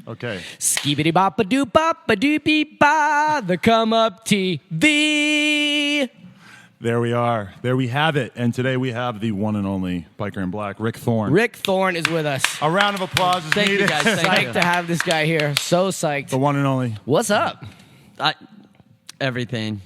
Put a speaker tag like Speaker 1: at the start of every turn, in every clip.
Speaker 1: Okay.
Speaker 2: Skibidi bop a doop bop a doopy ba, the Come Up TV.
Speaker 1: There we are. There we have it. And today we have the one and only biker in black, Rick Thorne.
Speaker 2: Rick Thorne is with us.
Speaker 1: A round of applause is
Speaker 3: Thank
Speaker 1: needed.
Speaker 3: you, guys. Thank you.
Speaker 2: Psyched to have this guy here. So psyched.
Speaker 1: The one and only.
Speaker 2: What's up?
Speaker 3: Everything.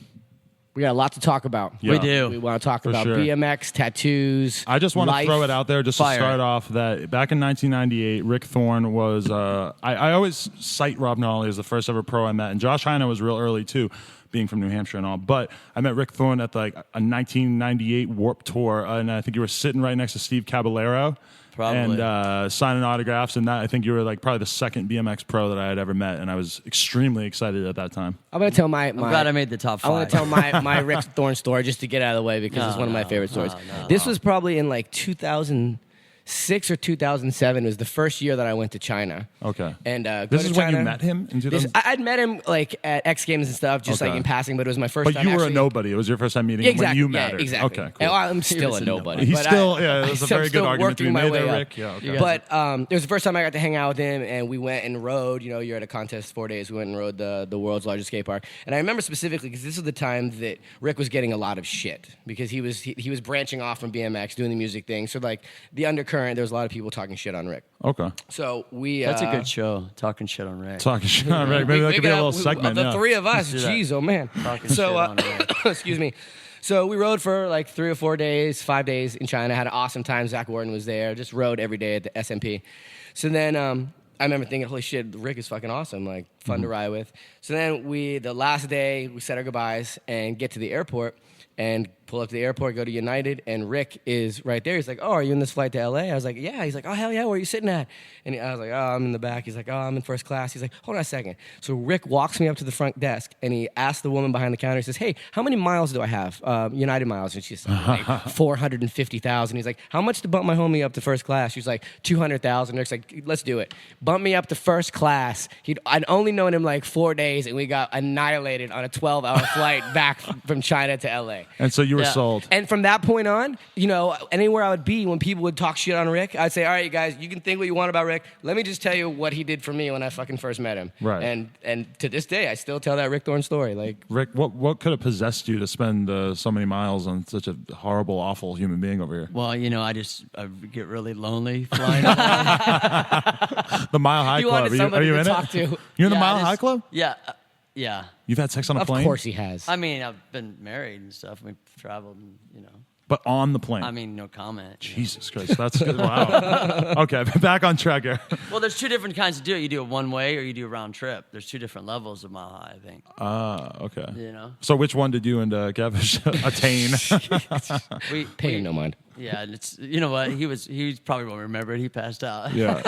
Speaker 2: We got a lot to talk about.
Speaker 1: Yeah.
Speaker 3: We do.
Speaker 2: We want to talk
Speaker 1: For
Speaker 2: about
Speaker 1: sure.
Speaker 2: BMX, tattoos.
Speaker 1: I just want to
Speaker 2: life.
Speaker 1: throw it out there just
Speaker 3: Fire.
Speaker 1: to start off that back in 1998, Rick Thorne was, I always cite Rob Nolly as the first ever pro I met, and Josh Heine was real early too, being from New Hampshire and all. But I met Rick Thorne at like a 1998 Warped Tour, and I think you were sitting right next to Steve Caballero.
Speaker 3: Probably.
Speaker 1: And signing autographs, and that I think you were like probably the second BMX pro that I had ever met, and I was extremely excited at that time.
Speaker 2: I'm going to tell my
Speaker 3: I'm glad I made the top 5.
Speaker 2: I want to tell my Rick Thorne story just to get out of the way because it's one of my favorite stories. This was probably in like 2006 or 2007. It was the first year that I went to China.
Speaker 1: Okay.
Speaker 2: And
Speaker 1: this is when you met him in 2000?
Speaker 2: I'd met him like at X Games and stuff, just like in passing, but it was my first
Speaker 1: But
Speaker 2: time.
Speaker 1: you were
Speaker 2: actually.
Speaker 1: a nobody. It was your first time meeting him when you mattered.
Speaker 2: Exactly.
Speaker 1: Okay, cool.
Speaker 2: And I'm still a nobody.
Speaker 1: He's
Speaker 2: but
Speaker 1: still, yeah, that's a
Speaker 2: I'm
Speaker 1: very good
Speaker 2: still
Speaker 1: argument to be
Speaker 2: working my
Speaker 1: made
Speaker 2: way
Speaker 1: there,
Speaker 2: up.
Speaker 1: Rick. Yeah, okay.
Speaker 2: But it was the first time I got to hang out with him, and we went and rode. You know, you're at a contest 4 days. We went and rode the world's largest skate park. And I remember specifically because this was the time that Rick was getting a lot of shit because he was branching off from BMX, doing the music thing. So like the undercurrent, there was a lot of people talking shit on Rick.
Speaker 1: Okay.
Speaker 2: So we
Speaker 3: That's a good show, talking shit on Rick.
Speaker 1: Talking shit on Rick. Maybe that could be a little segment.
Speaker 2: The
Speaker 1: yeah.
Speaker 2: three of us,
Speaker 3: Let's do that.
Speaker 2: jeez, oh man.
Speaker 3: Talking
Speaker 2: So
Speaker 3: shit on Rick.
Speaker 2: excuse me. So we rode for like 3 or 4 days, 5 days in China. Had an awesome time. Zach Wharton was there. Just rode every day at the SMP. So then I remember thinking, holy shit, Rick is fucking awesome, like fun to ride with. So then the last day, we said our goodbyes and get to the airport and pull up to the airport, go to United, and Rick is right there. He's like, oh, are you in this flight to L.A.? I was like, yeah. He's like, oh, hell yeah, where are you sitting at? And I was like, oh, I'm in the back. He's like, oh, I'm in first class. He's like, hold on a second. So Rick walks me up to the front desk, and he asks the woman behind the counter, he says, hey, how many miles do I have? United miles. And she's like, 450,000. He's like, how much to bump my homie up to first class? She's like, 200,000. Rick's like, let's do it. Bump me up to first class. I'd only known him like 4 days, and we got annihilated on a 12-hour flight back from China to L.A.
Speaker 1: And so you were
Speaker 3: Yeah.
Speaker 1: sold.
Speaker 2: And from that point on, you know, anywhere I would be when people would talk shit on Rick, I'd say, all right, you guys, you can think what you want about Rick. Let me just tell you what he did for me when I fucking first met him.
Speaker 1: Right.
Speaker 2: And to this day, I still tell that Rick Thorne story. Like,
Speaker 1: Rick, what could have possessed you to spend so many miles on such a horrible, awful human being over here?
Speaker 3: Well, you know, I get really lonely flying away.
Speaker 1: The Mile High
Speaker 2: he
Speaker 1: Club.
Speaker 2: wanted
Speaker 1: Are
Speaker 2: somebody
Speaker 1: you
Speaker 2: to
Speaker 1: in
Speaker 2: talk
Speaker 1: it?
Speaker 2: to.
Speaker 1: You're in the
Speaker 3: Yeah,
Speaker 1: Mile
Speaker 3: I
Speaker 1: High
Speaker 3: just-
Speaker 1: Club?
Speaker 3: Yeah. Yeah.
Speaker 1: You've had sex on a
Speaker 2: Of
Speaker 1: plane?
Speaker 2: course he has.
Speaker 3: I mean, I've been married and stuff. We've traveled, and, you know.
Speaker 1: But on the plane?
Speaker 3: I mean, no comment. you know.
Speaker 1: Jesus Christ, that's good. Wow. Okay, back on track here.
Speaker 3: Well, there's two different kinds to do it. You do it one way or you do a round trip. There's two different levels of Mile High, I think.
Speaker 1: Okay.
Speaker 3: You know?
Speaker 1: So which one did you and Gavish attain?
Speaker 2: Paying no mind.
Speaker 3: Yeah, and it's, you know what? He probably won't remember it. He passed out.
Speaker 1: Yeah.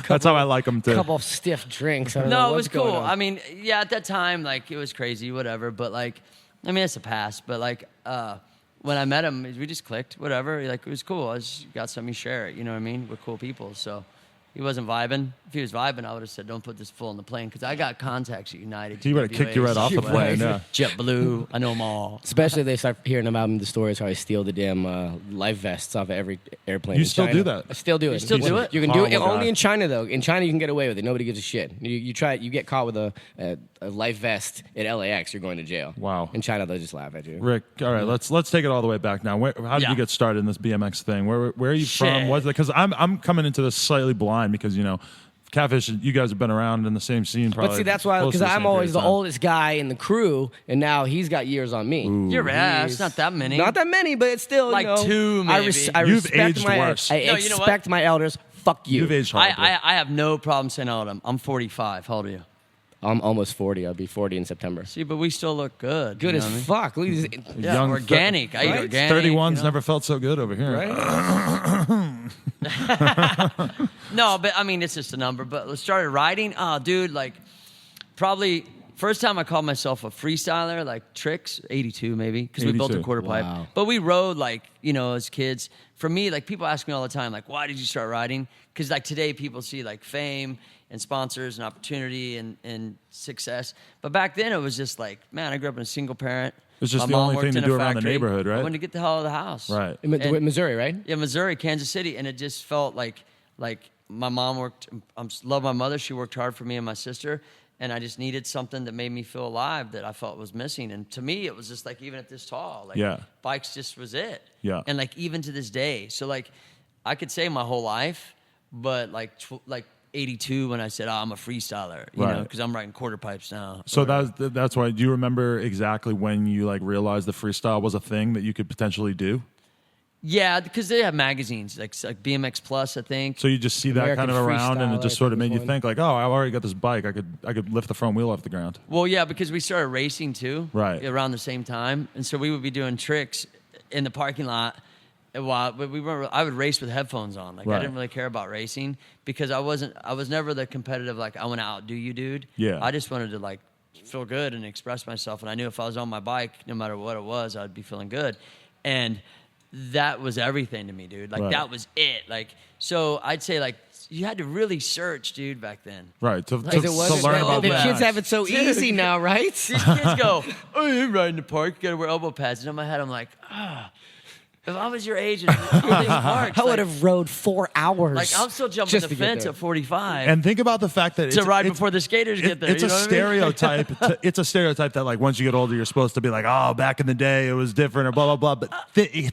Speaker 1: That's how I like them
Speaker 2: A
Speaker 1: too.
Speaker 2: couple of stiff drinks. I don't know
Speaker 3: No, it
Speaker 2: what's
Speaker 3: was cool.
Speaker 2: going on.
Speaker 3: I mean, yeah, at that time, like, it was crazy, whatever. But, like, I mean, it's a past. But, like, when I met him, we just clicked, whatever. Like, it was cool. I just got something to share it. You know what I mean? We're cool people. So he wasn't vibing. If he was vibing, I would have said, don't put this full on the plane. Because I got contacts at United.
Speaker 1: He would have kicked you right off the plane. Yeah.
Speaker 3: JetBlue. I know them all.
Speaker 2: Especially if they start hearing about the stories how I steal the damn life vests off of every airplane.
Speaker 1: You
Speaker 2: in
Speaker 1: still
Speaker 2: China.
Speaker 1: do that?
Speaker 2: I still do it.
Speaker 3: You still do it?
Speaker 2: You can do it
Speaker 1: Horrible
Speaker 2: only
Speaker 1: guy.
Speaker 2: in China though. In China you can get away with it. Nobody gives a shit. You try. You get caught with a life vest at LAX, you're going to jail.
Speaker 1: Wow.
Speaker 2: In China they'll just laugh at you.
Speaker 1: Rick, all right, let's take it all the way back now. How did
Speaker 3: Yeah.
Speaker 1: you get started in this BMX thing? Where are you from?
Speaker 3: Shit.
Speaker 1: What's it? Because I'm coming into this slightly blind because, you know, Catfish, you guys have been around in the same scene probably.
Speaker 2: But see, that's why,
Speaker 1: close to
Speaker 2: because
Speaker 1: the
Speaker 2: I'm
Speaker 1: same
Speaker 2: always
Speaker 1: period
Speaker 2: the
Speaker 1: of time.
Speaker 2: oldest guy in the crew, and now he's got years on me.
Speaker 3: You're right. It's not that many.
Speaker 2: Not that many, but it's still,
Speaker 3: Like
Speaker 2: you know,
Speaker 3: two,
Speaker 2: I,
Speaker 3: maybe.
Speaker 2: I
Speaker 1: You've
Speaker 2: respect
Speaker 1: aged
Speaker 2: my
Speaker 1: worse.
Speaker 2: I
Speaker 3: No, you know
Speaker 2: expect my elders. Fuck you.
Speaker 1: You've aged horribly.
Speaker 3: I have no problem saying how old I'm 45. How old are you?
Speaker 2: I'm almost 40. I'll be 40 in September.
Speaker 3: See, but we still look good.
Speaker 2: Good
Speaker 3: you
Speaker 2: as
Speaker 3: know what I mean?
Speaker 2: fuck. Look at this.
Speaker 3: Yeah,
Speaker 1: Young
Speaker 3: organic. I eat
Speaker 2: right?
Speaker 3: organic.
Speaker 1: 31's
Speaker 3: you know?
Speaker 1: never felt so good over here.
Speaker 2: Right?
Speaker 3: No, but I mean, it's just a number. But let's start riding. Oh, dude, like, probably first time I called myself a freestyler, like tricks, 82 maybe, because we built a
Speaker 1: 82.
Speaker 3: quarter pipe.
Speaker 2: Wow.
Speaker 3: But we rode, like, you know, as kids. For me, like, people ask me all the time, like, why did you start riding? Because, like, today people see, like, fame and sponsors and opportunity and success. But back then it was just like, man, I grew up in a single parent.
Speaker 1: It's just
Speaker 3: My
Speaker 1: the
Speaker 3: mom
Speaker 1: only
Speaker 3: worked
Speaker 1: thing to
Speaker 3: in a
Speaker 1: do around the
Speaker 3: factory.
Speaker 1: neighborhood, right?
Speaker 3: I wanted to get the hell out of the house.
Speaker 1: Right.
Speaker 2: In Missouri, right?
Speaker 3: Yeah, Missouri, Kansas City, and it just felt like my mom worked. Love my mother. She worked hard for me and my sister. And I just needed something that made me feel alive that I felt was missing. And to me, it was just like, even at this tall, like bikes just was it.
Speaker 1: Yeah.
Speaker 3: And like, even to this day. So like, I could say my whole life, but like 82 when I said, I'm a freestyler, you know, because I'm writing quarter pipes now.
Speaker 1: So that's why, do you remember exactly when you like realized the freestyle was a thing that you could potentially do?
Speaker 3: Yeah, because they have magazines like BMX Plus, I think.
Speaker 1: So you just see that
Speaker 2: American
Speaker 1: kind of around, and it just sort of made you
Speaker 2: one.
Speaker 1: think like, oh, I've already got this bike. I could lift the front wheel off the ground.
Speaker 3: Well, yeah, because we started racing too,
Speaker 1: around
Speaker 3: the same time, and so we would be doing tricks in the parking lot. While I would race with headphones on. Like I didn't really care about racing because I was never the competitive like I want to outdo you, dude.
Speaker 1: Yeah.
Speaker 3: I just wanted to like feel good and express myself, and I knew if I was on my bike, no matter what it was, I'd be feeling good, and that was everything to me, dude. Like that was it. Like so, I'd say like you had to really search, dude, back then.
Speaker 1: Right to
Speaker 2: It wasn't
Speaker 1: learn
Speaker 2: that-
Speaker 1: about
Speaker 2: the
Speaker 1: BMX.
Speaker 2: kids have it so easy now, right?
Speaker 3: These kids go, "Oh, you're riding in the park. You gotta wear elbow pads." And in my head, I'm like, if I was your age and all these parks,
Speaker 2: I would have rode 4 hours.
Speaker 3: Like I'm still jumping
Speaker 2: just
Speaker 3: the
Speaker 2: to get
Speaker 3: fence
Speaker 2: there.
Speaker 3: at 45
Speaker 1: And think about the fact that
Speaker 3: to ride before the skaters get there.
Speaker 1: It's
Speaker 3: you
Speaker 1: a
Speaker 3: know what I mean?
Speaker 1: stereotype. It's a stereotype that like once you get older, you're supposed to be like, oh, back in the day it was different or blah blah blah. But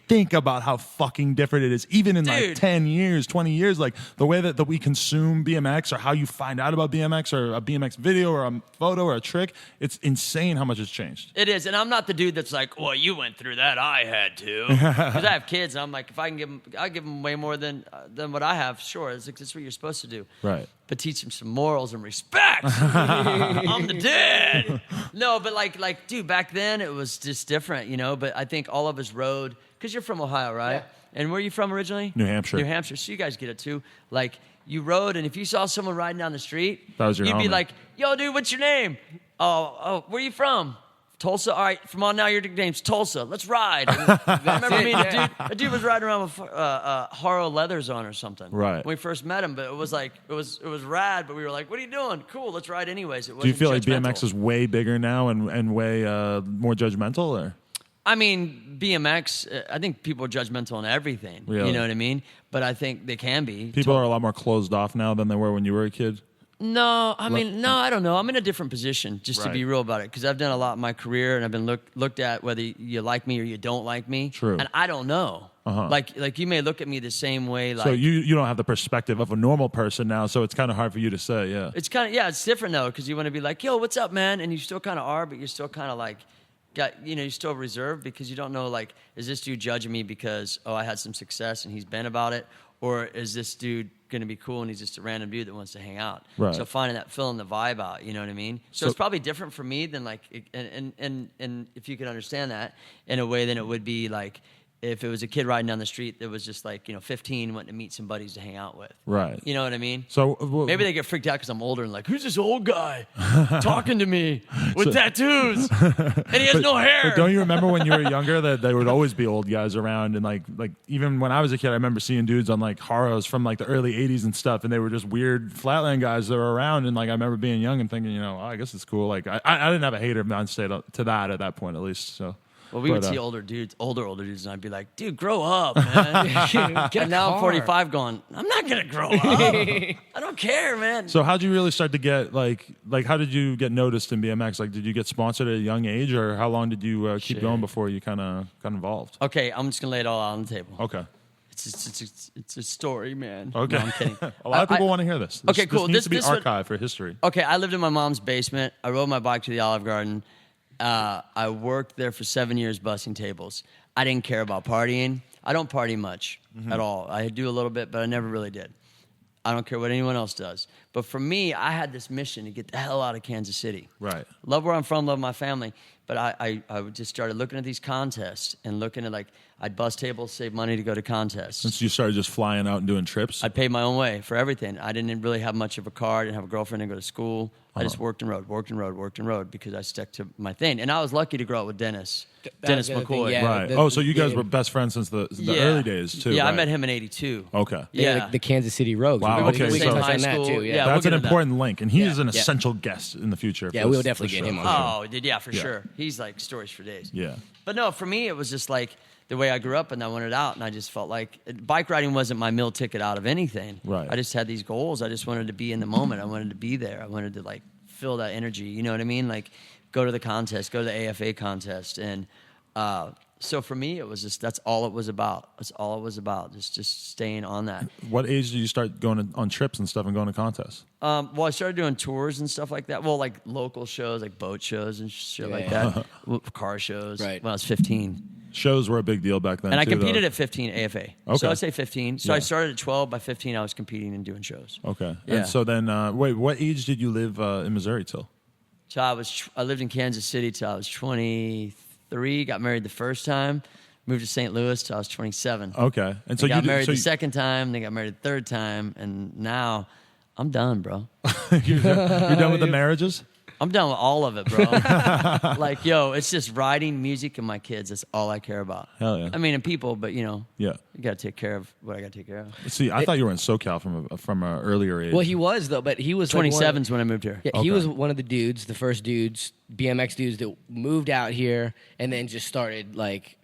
Speaker 1: think about how fucking different it is, even in like 10 years, 20 years. Like the way that we consume BMX or how you find out about BMX or a BMX video or a photo or a trick. It's insane how much it's changed.
Speaker 3: It is, and I'm not the dude that's like, well, you went through that, I had to, because I have kids. And I'm like, if I can give them, I give them way more than what I have. Sure, it's like, that's what you're supposed to do.
Speaker 1: Right.
Speaker 3: But teach them some morals and respect. I'm the dad. No, but like, dude, back then it was just different, you know. But I think all of us rode because you're from Ohio, right? Yeah. And where are you from originally?
Speaker 1: New Hampshire.
Speaker 3: New Hampshire. So you guys get it too. Like you rode, and if you saw someone riding down the street,
Speaker 1: that was your
Speaker 3: you'd
Speaker 1: homie.
Speaker 3: be like, "Yo, dude, what's your name? Oh, where you from? Tulsa. All right, from on now, your nickname's Tulsa. Let's ride." I remember meeting a dude was riding around with Haro leathers on or something.
Speaker 1: Right.
Speaker 3: When we first met him, but it was like it was rad. But we were like, "What are you doing? Cool, let's ride anyways." It wasn't
Speaker 1: Do you feel like
Speaker 3: judgmental.
Speaker 1: BMX is way bigger now and way more judgmental, or?
Speaker 3: I mean, BMX, I think people are judgmental on everything.
Speaker 1: Really?
Speaker 3: You know what I mean? But I think they can be.
Speaker 1: People are a lot more closed off now than they were when you were a kid.
Speaker 3: No, I mean, no, I don't know. I'm in a different position, just to be
Speaker 1: Right.
Speaker 3: real about it, because I've done a lot in my career, and I've been looked at whether you like me or you don't like me.
Speaker 1: True.
Speaker 3: And I don't know. Like you may look at me the same way. Like
Speaker 1: So you don't have the perspective of a normal person now, so it's kind of hard for you to say, yeah.
Speaker 3: it's kind of it's different though, because you want to be like, "Yo, what's up, man?" And you still kind of are, but you're still kind of like. You're still reserved because you don't know, like, is this dude judging me because, I had some success and he's been about it? Or is this dude going to be cool and he's just a random dude that wants to hang out?
Speaker 1: Right.
Speaker 3: So finding that, filling the vibe out, you know what I mean? So it's probably different for me than, like, and if you could understand that in a way, then it would be, like, if it was a kid riding down the street that was just like, 15, wanting to meet some buddies to hang out with.
Speaker 1: Right.
Speaker 3: You know what I mean?
Speaker 1: So
Speaker 3: maybe they get freaked out because I'm older and like, who's this old guy talking to me with tattoos and he has no hair?
Speaker 1: But don't you remember when you were younger that there would always be old guys around, and like even when I was a kid, I remember seeing dudes on like Haros from like the early '80s and stuff, and they were just weird flatland guys that were around, and like I remember being young and thinking, I guess it's cool. Like I didn't have a hater mindset to that at that point, at least. So.
Speaker 3: Well, we would see older dudes, and I'd be like, dude, grow up, man. And now I'm 45 going, I'm not going to grow up. I don't care, man.
Speaker 1: So how'd you really start to get, like how did you get noticed in BMX? Like, did you get sponsored at a young age, or how long did you keep going before you kind of got involved?
Speaker 3: Okay, I'm just going to lay it all out on the table.
Speaker 1: Okay.
Speaker 3: It's a story, man.
Speaker 1: Okay.
Speaker 3: No, I'm kidding.
Speaker 1: A lot of people want to hear this.
Speaker 3: Okay, cool.
Speaker 1: This needs to be
Speaker 3: this
Speaker 1: archived for history.
Speaker 3: Okay, I lived in my mom's basement. I rode my bike to the Olive Garden. I worked there for 7 years bussing tables. I didn't care about partying. I don't party much at all. I do a little bit, but I never really did. I don't care what anyone else does. But for me, I had this mission to get the hell out of Kansas City.
Speaker 1: Right.
Speaker 3: Love where I'm from, love my family. But I just started looking at these contests and looking at, like, I'd bus tables, save money to go to contests.
Speaker 1: Since you started just flying out and doing trips?
Speaker 3: I paid my own way for everything. I didn't really have much of a car. I didn't have a girlfriend. I didn't go to school. I just worked and rode because I stuck to my thing. And I was lucky to grow up with Dennis
Speaker 2: That's the other thing,
Speaker 3: McCoy.
Speaker 2: yeah.
Speaker 1: Right. So you guys were best friends since the early days, too.
Speaker 3: Yeah,
Speaker 1: right?
Speaker 3: I met him in 82.
Speaker 1: Okay.
Speaker 2: Yeah, the Kansas City Rogues.
Speaker 1: Wow,
Speaker 2: We
Speaker 1: okay,
Speaker 2: can
Speaker 1: so-
Speaker 2: touch
Speaker 3: high
Speaker 2: on that
Speaker 3: school,
Speaker 2: too.
Speaker 3: yeah.
Speaker 2: Yeah,
Speaker 3: we'll
Speaker 1: That's
Speaker 3: get
Speaker 1: an
Speaker 3: into that.
Speaker 1: important link, and he is an
Speaker 2: Yeah.
Speaker 1: essential guest in the future.
Speaker 2: Yeah,
Speaker 1: for
Speaker 2: we'll
Speaker 1: this-
Speaker 2: definitely
Speaker 1: for
Speaker 2: get
Speaker 1: sure.
Speaker 2: him on.
Speaker 3: Oh, for sure. He's like stories for days.
Speaker 1: Yeah.
Speaker 3: But no, for me, it was just like the way I grew up, and I wanted out, and I just felt like bike riding wasn't my meal ticket out of anything.
Speaker 1: Right.
Speaker 3: I just had these goals. I just wanted to be in the moment. I wanted to be there. I wanted to like feel that energy. You know what I mean? Like go to the contest, go to the AFA contest, and so for me, it was just that's all it was about. That's all it was about. Just staying on that.
Speaker 1: What age did you start going on trips and stuff and going to contests?
Speaker 3: Well, I started doing tours and stuff like that. Well, like local shows, like boat shows and shit like that. Car shows.
Speaker 2: Right.
Speaker 3: When I was 15.
Speaker 1: Shows were a big deal back then.
Speaker 3: And I
Speaker 1: too,
Speaker 3: competed
Speaker 1: though.
Speaker 3: at 15 AFA.
Speaker 1: Okay.
Speaker 3: So I'd say 15. So
Speaker 1: Yeah.
Speaker 3: I started at 12. By 15, I was competing and doing shows.
Speaker 1: Okay.
Speaker 3: Yeah.
Speaker 1: And so then, wait, what age did you live in Missouri till?
Speaker 3: So I lived in Kansas City till I was 23. Got married the first time. Moved to St. Louis till I was 27.
Speaker 1: Okay. And so
Speaker 3: I got
Speaker 1: you
Speaker 3: married the second time. Then got married the third time. And now I'm done, bro.
Speaker 1: you're done with the marriages?
Speaker 3: I'm done with all of it, bro. Like, yo, it's just riding, music, and my kids. That's all I care about.
Speaker 1: Hell yeah.
Speaker 3: I mean, and people, but you
Speaker 1: Yeah.
Speaker 3: got to take care of what I got to take care of.
Speaker 1: See, I thought you were in SoCal from an earlier age.
Speaker 2: Well, he was though, but he was like
Speaker 3: 27's when I moved here.
Speaker 2: Yeah,
Speaker 1: Okay.
Speaker 2: he was one of the dudes, the first dudes, BMX dudes that moved out here and then just started like.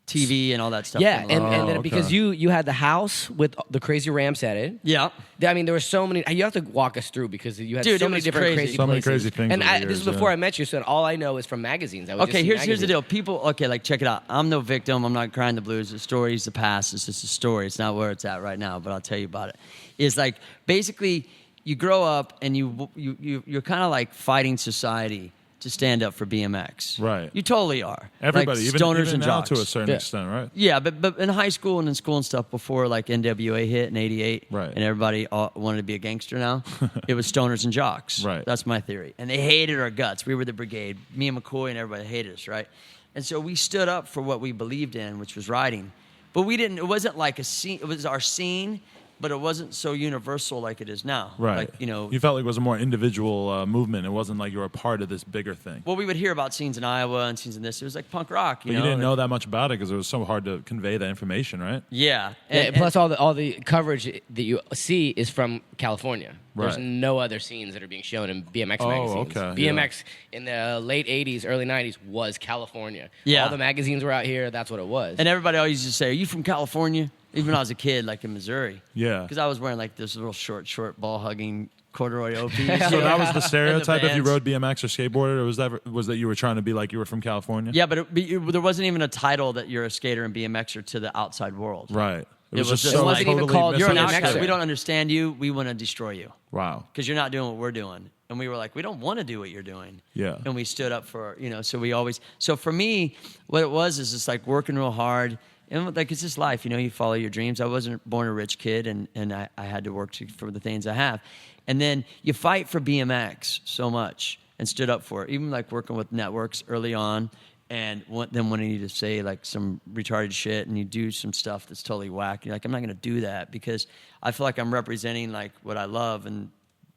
Speaker 3: TV and all that stuff.
Speaker 2: Yeah,
Speaker 3: going on.
Speaker 2: and then
Speaker 1: okay.
Speaker 2: because you had the house with the crazy ramps at it.
Speaker 3: Yeah.
Speaker 2: I mean, there were so many. You have to walk us through because you had
Speaker 3: Dude,
Speaker 2: so
Speaker 3: it
Speaker 2: many
Speaker 3: was
Speaker 2: different
Speaker 3: crazy.
Speaker 2: crazy
Speaker 1: So many
Speaker 2: places.
Speaker 1: crazy things
Speaker 2: And
Speaker 1: over the
Speaker 2: this is
Speaker 1: years,
Speaker 2: before
Speaker 1: yeah.
Speaker 2: I met you, so all I know is from magazines. I would just
Speaker 3: Okay,
Speaker 2: see
Speaker 3: here's the
Speaker 2: magazines.
Speaker 3: deal. People, okay, like check it out. I'm no victim. I'm not crying the blues. The story's the past. It's just a story. It's not where it's at right now, but I'll tell you about it. It's like basically you grow up and you're kind of like fighting society to stand up for BMX.
Speaker 1: Right.
Speaker 3: You totally are.
Speaker 1: Everybody,
Speaker 3: like
Speaker 1: even,
Speaker 3: stoners
Speaker 1: even
Speaker 3: and
Speaker 1: now
Speaker 3: jocks.
Speaker 1: to a certain
Speaker 2: Yeah.
Speaker 1: extent, right?
Speaker 3: Yeah, but in high school and in school and stuff before like NWA hit in '88,
Speaker 1: Right.
Speaker 3: and everybody wanted to be a gangster now, it was stoners and jocks.
Speaker 1: Right.
Speaker 3: That's my theory. And they hated our guts. We were the brigade. Me and McCoy and everybody hated us, right? And so we stood up for what we believed in, which was riding. But we didn't, it wasn't like a scene, it was our scene, but it wasn't so universal like it is now.
Speaker 1: Right.
Speaker 3: Like, you know,
Speaker 1: you felt like it was a more individual movement. It wasn't like you were a part of this bigger thing.
Speaker 3: well, we would hear about scenes in Iowa and scenes in this. It was like punk rock,
Speaker 1: But you didn't know that much about it because it was so hard to convey that information, right?
Speaker 3: Yeah.
Speaker 2: Yeah, plus all the coverage that you see is from California. There's
Speaker 1: Right.
Speaker 2: no other scenes that are being shown in BMX
Speaker 1: Oh,
Speaker 2: magazines.
Speaker 1: okay,
Speaker 2: BMX in the late 80s, early 90s was California.
Speaker 3: Yeah.
Speaker 2: All the magazines were out here. That's what it was.
Speaker 3: And everybody always used to say, "Are you from California?" Even when I was a kid, like in Missouri.
Speaker 1: Yeah.
Speaker 3: Because I was wearing like this little short ball hugging corduroy OPs.
Speaker 1: So that was the stereotype if you
Speaker 3: Vans.
Speaker 1: rode BMX or skateboarded, or was that you were trying to be like you were from California?
Speaker 3: Yeah, but there wasn't even a title that you're a skater and BMXer to the outside world.
Speaker 1: Right. It was
Speaker 3: was
Speaker 1: just
Speaker 3: just
Speaker 1: so
Speaker 3: like- It wasn't
Speaker 2: even
Speaker 1: totally
Speaker 2: called
Speaker 3: You're an
Speaker 2: BMXer.
Speaker 3: outcast.
Speaker 1: misunderstood.
Speaker 3: We don't understand you. We want to destroy you
Speaker 1: Wow.
Speaker 3: because you're not doing what we're doing. And we were like, we don't want to do what you're doing.
Speaker 1: Yeah.
Speaker 3: And we stood up for, so we always, so for me, what it was is just like working real hard. And like, it's just life, you follow your dreams. I wasn't born a rich kid and I had to work for the things I have. And then you fight for BMX so much and stood up for it. Even like working with networks early on and then wanting you to say like some retarded shit and you do some stuff that's totally whack. You're like, I'm not going to do that because I feel like I'm representing like what I love and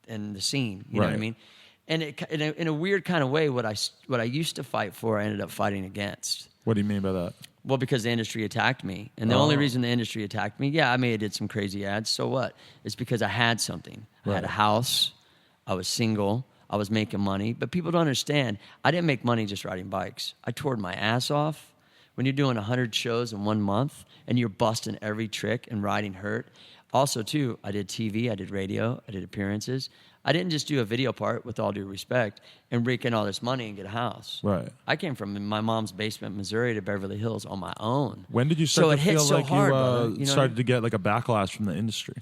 Speaker 3: the scene, you know what I
Speaker 1: Right.
Speaker 3: mean? And in a weird kind of way, what I used to fight for, I ended up fighting against.
Speaker 1: What do you mean by that?
Speaker 3: Well, because the industry attacked me. And the only reason the industry attacked me, I may have did some crazy ads, so what? It's because I had something. I had a
Speaker 1: Right.
Speaker 3: house, I was single, I was making money. But people don't understand, I didn't make money just riding bikes. I toured my ass off. When you're doing 100 shows in 1 month and you're busting every trick and riding hurt. Also, too, I did TV, I did radio, I did appearances. I didn't just do a video part, with all due respect, and rake in all this money and get a house.
Speaker 1: Right.
Speaker 3: I came from my mom's basement, Missouri, to Beverly Hills on my own.
Speaker 1: When did you start
Speaker 3: So
Speaker 1: to
Speaker 3: it hit
Speaker 1: feel
Speaker 3: so
Speaker 1: like
Speaker 3: hard,
Speaker 1: you
Speaker 3: brother. You know what I
Speaker 1: started
Speaker 3: mean?
Speaker 1: to get like a backlash from the industry?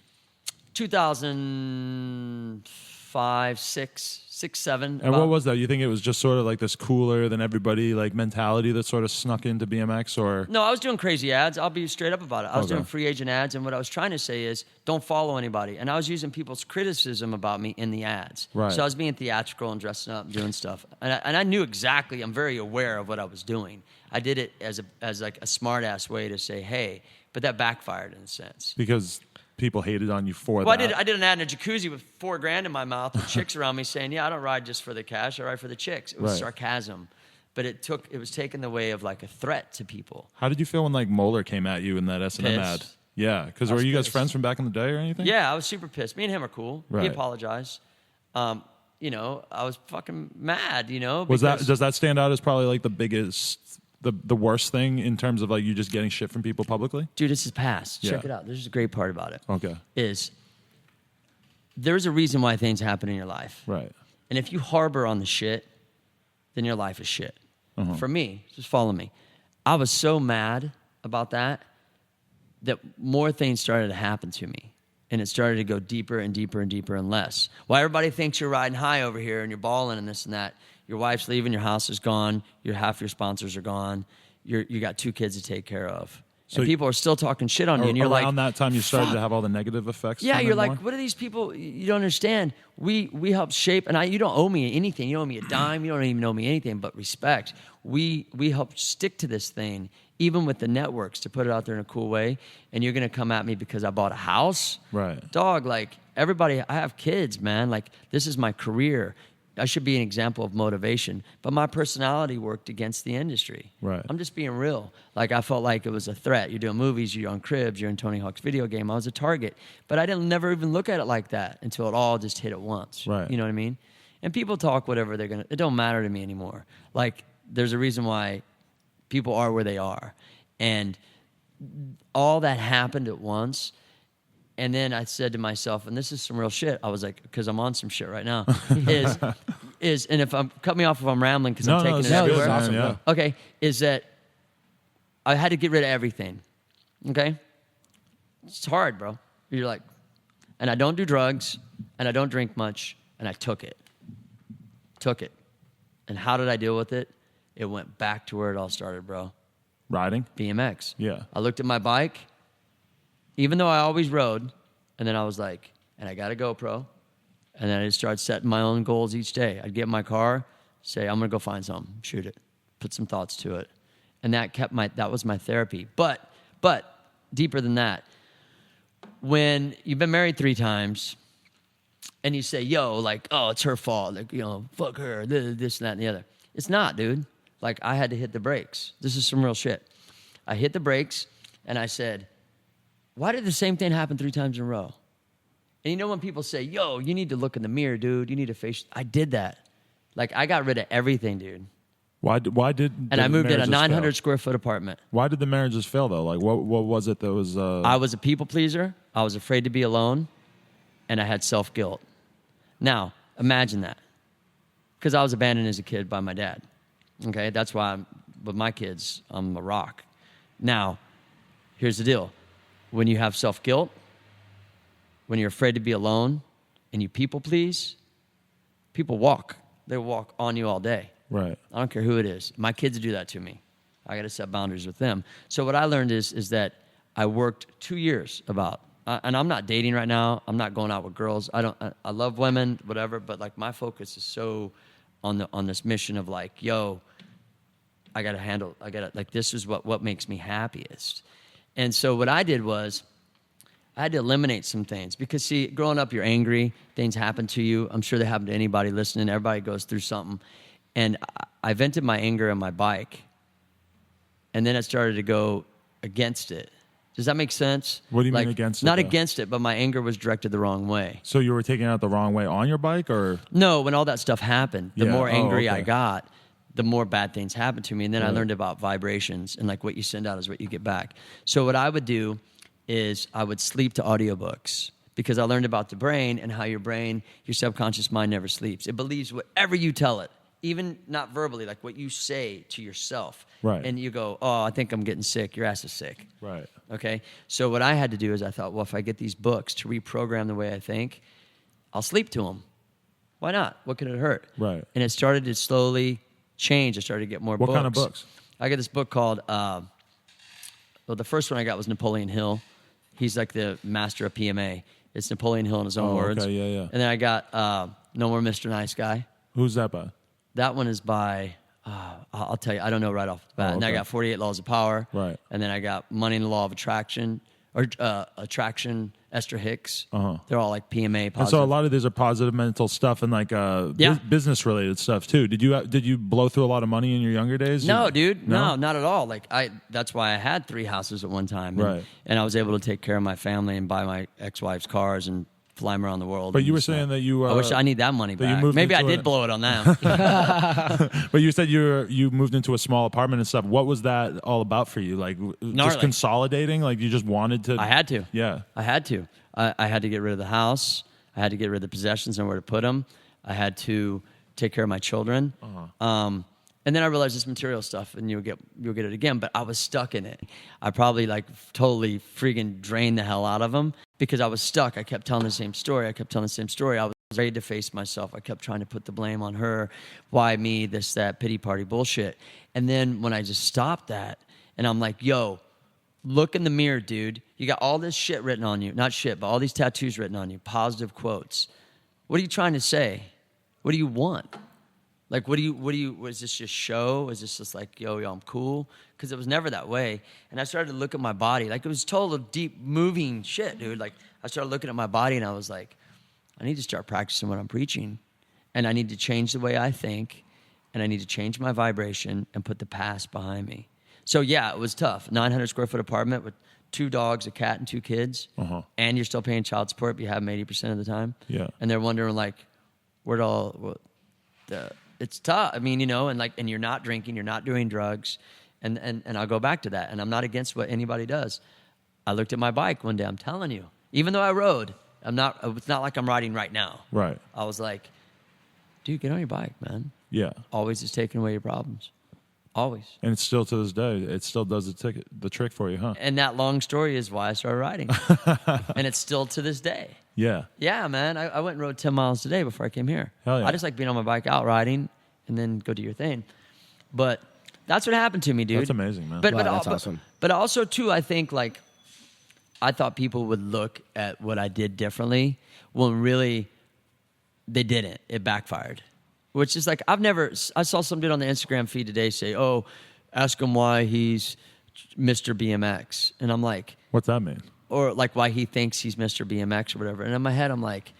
Speaker 3: 2005, 6, 7.
Speaker 1: And what was that? You think it was just sort of like this cooler than everybody like mentality that sort of snuck into BMX, or
Speaker 3: No, I was doing crazy ads. I'll be straight up about it. I was
Speaker 1: Okay.
Speaker 3: doing free agent ads, and what I was trying to say is don't follow anybody. And I was using people's criticism about me in the ads.
Speaker 1: Right.
Speaker 3: So I was being theatrical and dressing up and doing stuff. And I knew exactly, I'm very aware of what I was doing. I did it as like a smart-ass way to say, hey, but that backfired in a sense.
Speaker 1: because people hated on you for
Speaker 3: Well,
Speaker 1: that?
Speaker 3: I did an ad in a jacuzzi with $4,000 in my mouth with chicks around me saying, yeah, I don't ride just for the cash, I ride for the chicks. It was
Speaker 1: Right.
Speaker 3: sarcasm. But it was taken the way of like a threat to people.
Speaker 1: How did you feel when like Moeller came at you in that S&M ad?
Speaker 3: Pissed.
Speaker 1: Yeah, because
Speaker 3: I
Speaker 1: were
Speaker 3: was
Speaker 1: you guys
Speaker 3: pissed.
Speaker 1: friends from back in the day or anything?
Speaker 3: Yeah, I was super pissed. Me and him are cool. He
Speaker 1: Right.
Speaker 3: apologized. I was fucking mad,
Speaker 1: Was that
Speaker 3: because-
Speaker 1: does that stand out as probably like the biggest the worst thing in terms of like you just getting shit from people publicly?
Speaker 3: Dude, this is past.
Speaker 1: Yeah.
Speaker 3: Check it out. This is a great part about it.
Speaker 1: Okay.
Speaker 3: Is there's a reason why things happen in your life.
Speaker 1: Right.
Speaker 3: And if you harbor on the shit, then your life is shit. For me, just follow me. I was so mad about that more things started to happen to me. And it started to go deeper and deeper and deeper and less. While everybody thinks you're riding high over here and you're balling and this and that, your wife's leaving, your house is gone, half your sponsors are gone, you got 2 kids to take care of. So and people are still talking shit on you, and you're like,
Speaker 1: around that time you started to have all the negative effects.
Speaker 3: Yeah, you're like, what are these people? You don't understand. We help shape, and you don't owe me anything. You don't owe me a dime. You don't even owe me anything but respect. We help stick to this thing, even with the networks, to put it out there in a cool way. And you're gonna come at me because I bought a house,
Speaker 1: right?
Speaker 3: Dog, like everybody, I have kids, man. Like this is my career. I should be an example of motivation, but my personality worked against the industry.
Speaker 1: Right.
Speaker 3: I'm just being real. Like I felt like it was a threat. You're doing movies, you're on Cribs, you're in Tony Hawk's video game. I was a target, but I didn't never even look at it like that until it all just hit at once.
Speaker 1: Right.
Speaker 3: You know what I mean? And people talk whatever they're gonna. It don't matter to me anymore. Like there's a reason why people are where they are, and all that happened at once. And then I said to myself, and this is some real shit. I was like, because I'm on some shit right now. And if cut me off if I'm rambling because I'm taking it everywhere.
Speaker 1: Awesome, yeah.
Speaker 3: Okay, is that I had to get rid of everything. Okay, it's hard, bro. You're like, and I don't do drugs, and I don't drink much, and I took it. And how did I deal with it? It went back to where it all started, bro.
Speaker 1: Riding?
Speaker 3: BMX.
Speaker 1: Yeah.
Speaker 3: I looked at my bike. Even though I always rode, and then I was like, and I got a GoPro, and then I just started setting my own goals each day. I'd get in my car, say, I'm gonna go find something, shoot it, put some thoughts to it. And that was my therapy. But deeper than that, when you've been married 3 times, and you say, yo, like, oh, it's her fault, like, fuck her, this and that and the other. It's not, dude. Like, I had to hit the brakes. This is some real shit. I hit the brakes, and I said, why did the same thing happen 3 times in a row? And when people say, yo, you need to look in the mirror, dude. You need to face... I did that. Like, I got rid of everything, dude.
Speaker 1: Why did
Speaker 3: and I moved in a 900 square foot apartment.
Speaker 1: Why did the marriages fail, though? Like, what was it that was...
Speaker 3: I was a people pleaser. I was afraid to be alone. And I had self-guilt. Now, imagine that. Because I was abandoned as a kid by my dad. Okay? That's why with my kids, I'm a rock. Now, here's the deal. When you have self-guilt, when you're afraid to be alone, and you people please, people walk. They walk on you all day.
Speaker 1: Right.
Speaker 3: I don't care who it is. My kids do that to me. I got to set boundaries with them. So what I learned is that I worked 2 years and I'm not dating right now. I'm not going out with girls. I love women, whatever, but like my focus is so on this mission of like, yo, this is what makes me happiest. And so what I did was I had to eliminate some things because, see, growing up, you're angry. Things happen to you. I'm sure they happen to anybody listening. Everybody goes through something. And I vented my anger on my bike, and then it started to go against it. Does that make sense?
Speaker 1: What do you mean against it?
Speaker 3: Not against it, but my anger was directed the wrong way.
Speaker 1: So you were taking it out the wrong way on your bike, or?
Speaker 3: No, when all that stuff happened, the more angry I
Speaker 1: okay.
Speaker 3: got, the more bad things happened to me. And then I learned about vibrations, and like what you send out is what you get back. So what I would do is I would sleep to audiobooks because I learned about the brain and how your subconscious mind never sleeps. It believes whatever you tell it, even not verbally, like what you say to yourself.
Speaker 1: Right.
Speaker 3: And you go, oh, I think I'm getting sick. Your ass is sick.
Speaker 1: Right.
Speaker 3: Okay? So what I had to do is I thought, well, if I get these books to reprogram the way I think, I'll sleep to them. Why not? What could it hurt?
Speaker 1: Right.
Speaker 3: And it started to slowly change. I started to get more books.
Speaker 1: What kind of books?
Speaker 3: I got this book called, the first one I got was Napoleon Hill. He's like the master of PMA. It's Napoleon Hill in his own words.
Speaker 1: Okay, yeah.
Speaker 3: And then I got No More Mr. Nice Guy.
Speaker 1: Who's that by?
Speaker 3: That one is by, I'll tell you, I don't know right off the bat. And then I got 48 Laws of Power.
Speaker 1: Right.
Speaker 3: And then I got Money and the Law of Attraction, or Attraction, Esther Hicks.
Speaker 1: Uh-huh.
Speaker 3: They're all like PMA positive.
Speaker 1: And so a lot of these are positive mental stuff and like business related stuff too. Did you blow through a lot of money in your younger days?
Speaker 3: No, dude. No, not at all. Like that's why I had 3 houses at one time.
Speaker 1: Right.
Speaker 3: And I was able to take care of my family and buy my ex-wife's cars and fly them around the world.
Speaker 1: But you were saying that you.
Speaker 3: I wish I need that money
Speaker 1: that you
Speaker 3: back.
Speaker 1: moved
Speaker 3: Maybe I
Speaker 1: into
Speaker 3: did
Speaker 1: a-
Speaker 3: blow it on them.
Speaker 1: But you said you moved into a small apartment and stuff. What was that all about for you? Like just
Speaker 3: Gnarly.
Speaker 1: consolidating? Like you just wanted to?
Speaker 3: I had to.
Speaker 1: Yeah.
Speaker 3: I had to. I had to get rid of the house. I had to get rid of the possessions and where to put them. I had to take care of my children. And then I realized this material stuff, and you'll get it again. But I was stuck in it. I probably like totally freaking drained the hell out of them because I was stuck. I kept telling the same story. I was ready to face myself. I kept trying to put the blame on her. Why me? This, that, pity party bullshit. And then when I just stopped that, and I'm like, yo, look in the mirror, dude. You got all this shit written on you. Not shit, but all these tattoos written on you. Positive quotes. What are you trying to say? What do you want? Like, was this just show? Was this just like, yo, I'm cool? Because it was never that way. And I started to look at my body. Like, it was total deep moving shit, dude. Like, I started looking at my body and I was like, I need to start practicing what I'm preaching. And I need to change the way I think. And I need to change my vibration and put the past behind me. So, yeah, it was tough. 900 square foot apartment with 2 dogs, a cat, and 2 kids. And you're still paying child support, but you have them 80% of the time.
Speaker 1: Yeah.
Speaker 3: And they're wondering, like, it's tough. I mean, and you're not drinking, you're not doing drugs. And I'll go back to that. And I'm not against what anybody does. I looked at my bike one day, I'm telling you. Even though I rode, it's not like I'm riding right now.
Speaker 1: Right.
Speaker 3: I was like, dude, get on your bike, man.
Speaker 1: Yeah.
Speaker 3: Always is taking away your problems. Always.
Speaker 1: And it's still to this day, it still does the trick for you, huh?
Speaker 3: And that long story is why I started riding. And it's still to this day.
Speaker 1: Yeah.
Speaker 3: Yeah, man. I went and rode 10 miles today before I came here.
Speaker 1: Hell yeah.
Speaker 3: I just like being on my bike out riding and then go do your thing. But that's what happened to me, dude.
Speaker 1: That's amazing, man.
Speaker 2: Wow, that's awesome.
Speaker 3: But also, too, I think, like, I thought people would look at what I did differently when really they didn't. It backfired. Which is like, I saw some dude on the Instagram feed today say, oh, ask him why he's Mr. BMX. And I'm like,
Speaker 1: What's that mean?
Speaker 3: or like why he thinks he's Mr. BMX or whatever. And in my head, I'm like,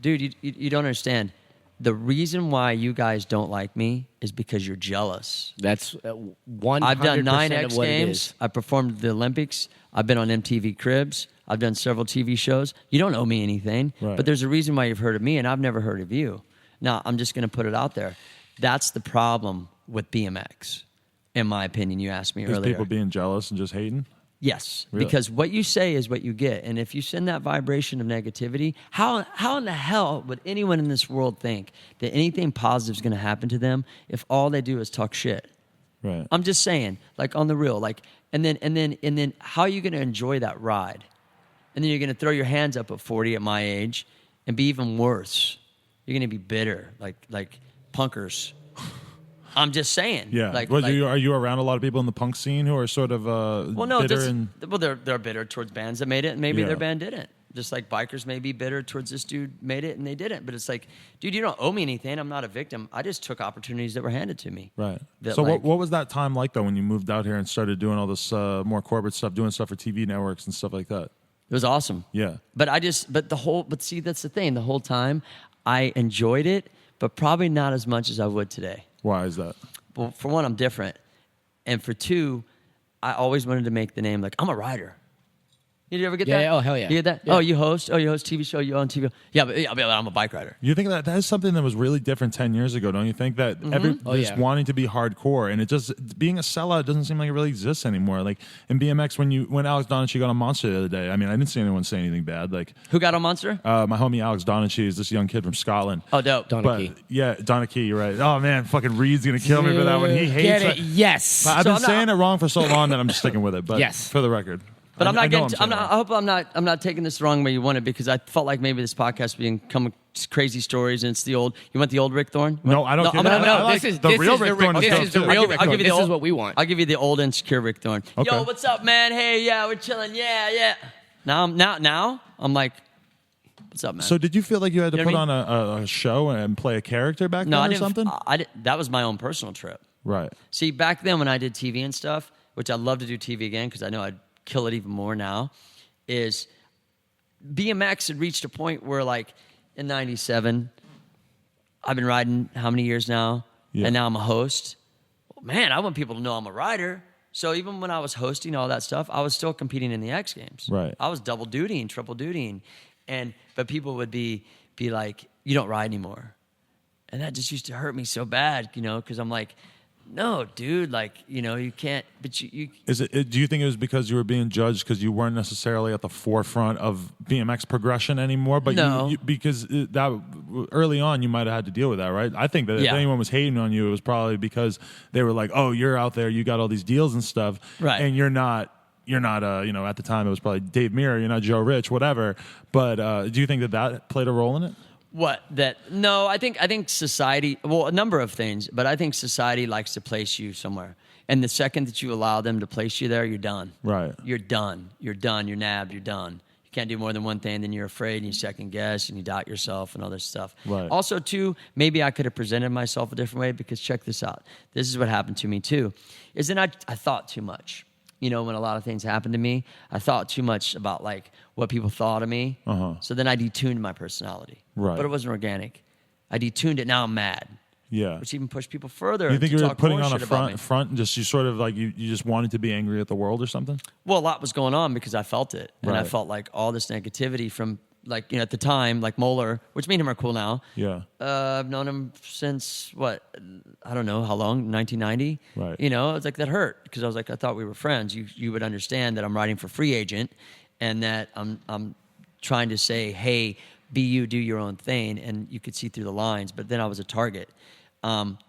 Speaker 3: dude, you don't understand. The reason why you guys don't like me is because you're jealous.
Speaker 2: That's 100%
Speaker 3: I've done 9
Speaker 2: of
Speaker 3: X
Speaker 2: what it
Speaker 3: Games.
Speaker 2: is.
Speaker 3: I performed at the Olympics. I've been on MTV Cribs. I've done several TV shows. You don't owe me anything,
Speaker 1: Right.
Speaker 3: but there's a reason why you've heard of me, and I've never heard of you. Now, I'm just going to put it out there. That's the problem with BMX, in my opinion. You asked me
Speaker 1: Is
Speaker 3: earlier.
Speaker 1: people being jealous and just hating?
Speaker 3: Yes,
Speaker 1: Really?
Speaker 3: because what you say is what you get. And if you send that vibration of negativity, how in the hell would anyone in this world think that anything positive is going to happen to them if all they do is talk shit?
Speaker 1: Right.
Speaker 3: I'm just saying, like on the real, like, and then how are you going to enjoy that ride? And then you're going to throw your hands up at 40 at my age and be even worse. You're going to be bitter, like punkers. I'm just saying.
Speaker 1: Yeah.
Speaker 3: Like,
Speaker 1: Are you around a lot of people in the punk scene who are sort of bitter
Speaker 3: they're bitter towards bands that made it, and maybe
Speaker 1: Yeah.
Speaker 3: their band didn't. Just like bikers may be bitter towards this dude made it and they didn't. But it's like, dude, you don't owe me anything. I'm not a victim. I just took opportunities that were handed to me.
Speaker 1: Right.
Speaker 3: That,
Speaker 1: So
Speaker 3: like-
Speaker 1: what was that time like, though, when you moved out here and started doing all this more corporate stuff, doing stuff for TV networks and stuff like that?
Speaker 3: It was awesome.
Speaker 1: Yeah.
Speaker 3: But see, that's the thing. The whole time I enjoyed it, but probably not as much as I would today.
Speaker 1: Why is that?
Speaker 3: Well, for one, I'm different. And for two, I always wanted to make the name like, I'm a writer. Did you ever get
Speaker 2: Yeah,
Speaker 3: that?
Speaker 2: yeah, oh, hell yeah.
Speaker 3: You get that?
Speaker 2: Yeah.
Speaker 3: Oh, you host TV show, you on TV. Yeah, but I'm a bike rider.
Speaker 1: You think that is something that was really different 10 years ago, don't you think? That this
Speaker 2: yeah.
Speaker 1: wanting to be hardcore, and it just being a sellout doesn't seem like it really exists anymore. Like in BMX, when Alex Donachie got on Monster the other day, I mean, I didn't see anyone say anything bad. Like
Speaker 3: Who got on Monster?
Speaker 1: my homie Alex Donachie is this young kid from Scotland.
Speaker 3: Oh, dope.
Speaker 2: Donachie.
Speaker 1: But yeah, Donachie, you're right. Oh man, fucking Reed's gonna kill me for that one. He hates
Speaker 2: Get
Speaker 1: it.
Speaker 2: it? Yes.
Speaker 1: I've
Speaker 3: So
Speaker 1: been
Speaker 3: I'm not-
Speaker 1: saying it wrong for so long that I'm just sticking with it. But
Speaker 2: Yes.
Speaker 1: for the record.
Speaker 3: But I'm
Speaker 1: I
Speaker 3: not
Speaker 1: know
Speaker 3: getting.
Speaker 1: saying it
Speaker 3: I hope I'm not taking this the wrong way you want it, because I felt like maybe this podcast being come with crazy stories and it's the old. You want the old Rick Thorne?
Speaker 1: No, I don't care.
Speaker 3: I'm-
Speaker 1: I like
Speaker 2: this is
Speaker 1: the real Rick Thorne.
Speaker 2: This is the real Rick
Speaker 3: I'll
Speaker 2: Thorne.
Speaker 3: give you
Speaker 2: This
Speaker 3: the
Speaker 2: is what we want.
Speaker 3: I'll give you the old insecure Rick Thorne.
Speaker 1: Okay.
Speaker 3: Yo, what's up, man? Hey, yeah, we're chilling. Yeah. Now I'm like, what's up, man?
Speaker 1: So did you feel like you had to
Speaker 3: You know
Speaker 1: put
Speaker 3: what
Speaker 1: on a show and play a character back
Speaker 3: no,
Speaker 1: then
Speaker 3: I
Speaker 1: or
Speaker 3: didn't.
Speaker 1: something?
Speaker 3: I didn't. That was my own personal trip.
Speaker 1: Right.
Speaker 3: See, back then when I did TV and stuff, which I'd love to do TV again because I know I'd kill it even more now, is BMX had reached a point where, like, in '97, I've been riding how many years now?
Speaker 1: Yeah.
Speaker 3: And now I'm a host. Man, I want people to know I'm a rider. So even when I was hosting all that stuff, I was still competing in the X Games.
Speaker 1: Right.
Speaker 3: I was double dutying, triple dutying. But people would be like, you don't ride anymore. And that just used to hurt me so bad, because I'm like, no, dude, like, you can't, but you
Speaker 1: do you think it was because you were being judged because you weren't necessarily at the forefront of BMX progression anymore? But
Speaker 3: No.
Speaker 1: because that early on, you might have had to deal with that, right? I think that if anyone was hating on you, it was probably because they were like, oh, you're out there, you got all these deals and stuff.
Speaker 3: Right.
Speaker 1: And you're not, at the time it was probably Dave Mirra, you're not Joe Rich, whatever. But do you think that played a role in it?
Speaker 3: What? No, I think society, well, a number of things, but I think society likes to place you somewhere. And the second that you allow them to place you there, you're done.
Speaker 1: Right.
Speaker 3: You're done. You're done. You're nabbed. You're done. You can't do more than one thing, then you're afraid and you second guess and you doubt yourself and all this stuff.
Speaker 1: Right.
Speaker 3: Also, too, maybe I could have presented myself a different way, because check this out. This is what happened to me, too, is that I thought too much. When a lot of things happened to me, I thought too much about like what people thought of me.
Speaker 1: Uh-huh.
Speaker 3: So then I detuned my personality.
Speaker 1: Right.
Speaker 3: But it wasn't organic. I detuned it. Now I'm mad.
Speaker 1: Yeah.
Speaker 3: Which even pushed people further.
Speaker 1: You think
Speaker 3: to
Speaker 1: you were
Speaker 3: talk
Speaker 1: putting
Speaker 3: more
Speaker 1: on a
Speaker 3: shit about me.
Speaker 1: front and just you sort of like you just wanted to be angry at the world or something?
Speaker 3: Well, a lot was going on because I felt it. And I
Speaker 1: Right.
Speaker 3: felt like all this negativity from like, at the time, like Moeller, which me and him are cool now.
Speaker 1: Yeah.
Speaker 3: I've known him since I don't know how long, 1990.
Speaker 1: Right.
Speaker 3: It's like that hurt because I was like, I thought we were friends. You would understand that I'm writing for Free Agent and that I'm trying to say, hey, be you, do your own thing. And you could see through the lines, but then I was a target,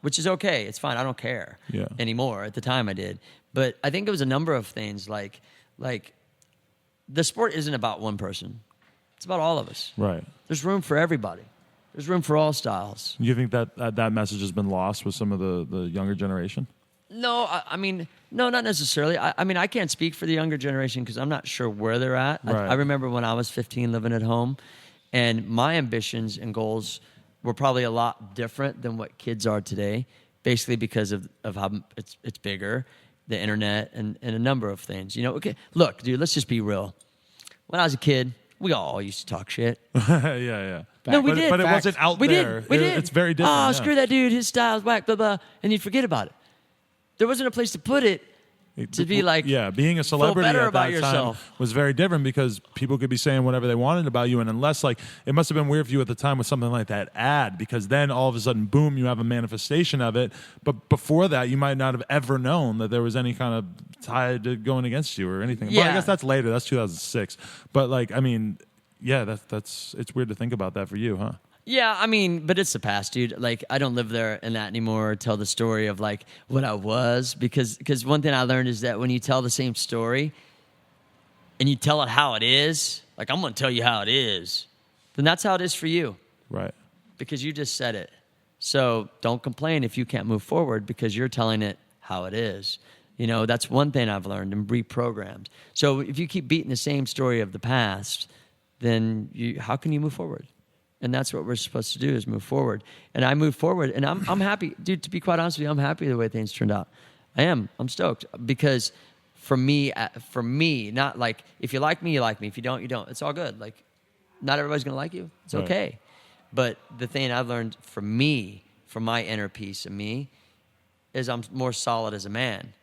Speaker 3: which is okay. It's fine. I don't care anymore. At the time I did. But I think it was a number of things like the sport isn't about one person. It's about all of us.
Speaker 1: Right.
Speaker 3: There's room for everybody. There's room for all styles.
Speaker 1: You think that message has been lost with some of the younger generation?
Speaker 3: No, I mean, no, not necessarily. I mean, I can't speak for the younger generation because I'm not sure where they're at.
Speaker 1: Right.
Speaker 3: I remember when I was 15 living at home, and my ambitions and goals were probably a lot different than what kids are today, basically because of how it's bigger, the internet, and a number of things. Okay, look, dude, let's just be real. When I was a kid, we all used to talk shit.
Speaker 1: Yeah.
Speaker 3: No, we did.
Speaker 1: But it wasn't out there.
Speaker 3: We did.
Speaker 1: It's very different.
Speaker 3: Oh,
Speaker 1: yeah.
Speaker 3: screw that dude. His style's whack, blah, blah. And you'd forget about it. There wasn't a place to put it to be like,
Speaker 1: being a celebrity
Speaker 3: better
Speaker 1: at
Speaker 3: about
Speaker 1: that
Speaker 3: yourself.
Speaker 1: time was very different because people could be saying whatever they wanted about you, and unless it must have been weird for you at the time with something like that ad, because then all of a sudden, boom, you have a manifestation of it. But before that, you might not have ever known that there was any kind of tie to going against you or anything.
Speaker 3: Yeah.
Speaker 1: Well, I guess that's later. That's 2006. But that's it's weird to think about that for you, huh?
Speaker 3: Yeah, I mean, but it's the past, dude. Like, I don't live there in that anymore or tell the story of, like, what I was. Because one thing I learned is that when you tell the same story and you tell it how it is, like, I'm going to tell you how it is, then that's how it is for you.
Speaker 1: Right.
Speaker 3: Because you just said it. So don't complain if you can't move forward because you're telling it how it is. That's one thing I've learned and reprogrammed. So if you keep beating the same story of the past, then how can you move forward? And that's what we're supposed to do is move forward. And I move forward, and I'm happy. Dude, to be quite honest with you, I'm happy the way things turned out. I am. I'm stoked. Because for me, not like, if you like me, you like me. If you don't, you don't. It's all good. Like, not everybody's going to like you. It's okay. But the thing I've learned for me, for my inner peace of me, is I'm more solid as a man.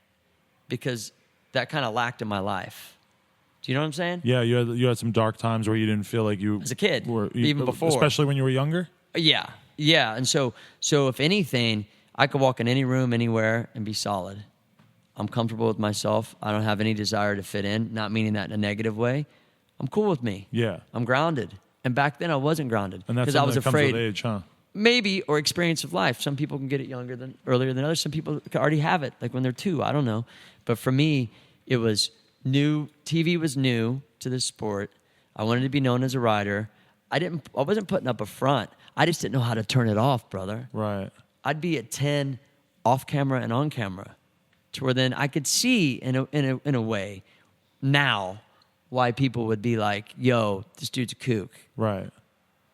Speaker 3: Because that kind of lacked in my life. Do you know what I'm saying?
Speaker 1: Yeah, you had some dark times where you didn't feel like you...
Speaker 3: As a kid, even before.
Speaker 1: Especially when you were younger?
Speaker 3: Yeah. And so if anything, I could walk in any room, anywhere, and be solid. I'm comfortable with myself. I don't have any desire to fit in, not meaning that in a negative way. I'm cool with me.
Speaker 1: Yeah.
Speaker 3: I'm grounded. And back then, I wasn't grounded.
Speaker 1: And that's
Speaker 3: because I was
Speaker 1: that
Speaker 3: afraid.
Speaker 1: Comes with age, huh?
Speaker 3: Maybe, or experience of life. Some people can get it earlier than others. Some people already have it, like when they're 2. I don't know. But for me, it was... new. TV was new to this sport. I wanted to be known as a rider. I wasn't putting up a front. I just didn't know how to turn it off, brother.
Speaker 1: Right.
Speaker 3: I'd be at 10 off camera and on camera to where then I could see in a way now why people would be like, yo, this dude's a kook.
Speaker 1: Right.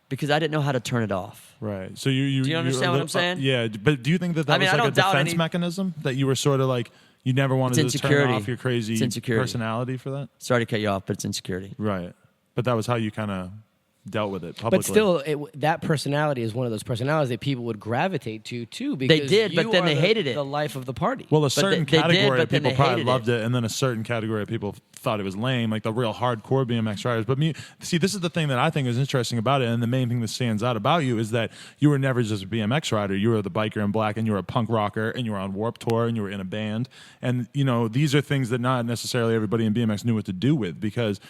Speaker 3: Because I didn't know how to turn it off.
Speaker 1: Right. So you
Speaker 3: Do you understand what I'm saying?
Speaker 1: Yeah. But do you think that was
Speaker 3: I
Speaker 1: like a
Speaker 3: don't doubt
Speaker 1: defense mechanism that you were sort of like, you never wanted to turn off your crazy personality for that?
Speaker 3: Sorry to cut you off, but it's insecurity.
Speaker 1: Right. But that was how you kind of dealt with it publicly.
Speaker 2: But still, that personality is one of those personalities that people would gravitate to too. Because
Speaker 3: They did, but then they hated it.
Speaker 2: The life of the party.
Speaker 1: Well, a certain
Speaker 3: they did,
Speaker 1: category
Speaker 3: but
Speaker 1: of
Speaker 3: then
Speaker 1: people
Speaker 3: they
Speaker 1: probably
Speaker 3: hated
Speaker 1: loved
Speaker 3: it.
Speaker 1: it, and then a certain category of people thought it was lame, like the real hardcore BMX riders. But see, this is the thing that I think is interesting about it, and the main thing that stands out about you is that you were never just a BMX rider. You were the biker in black, and you were a punk rocker, and you were on Warped Tour, and you were in a band. And these are things that not necessarily everybody in BMX knew what to do with, because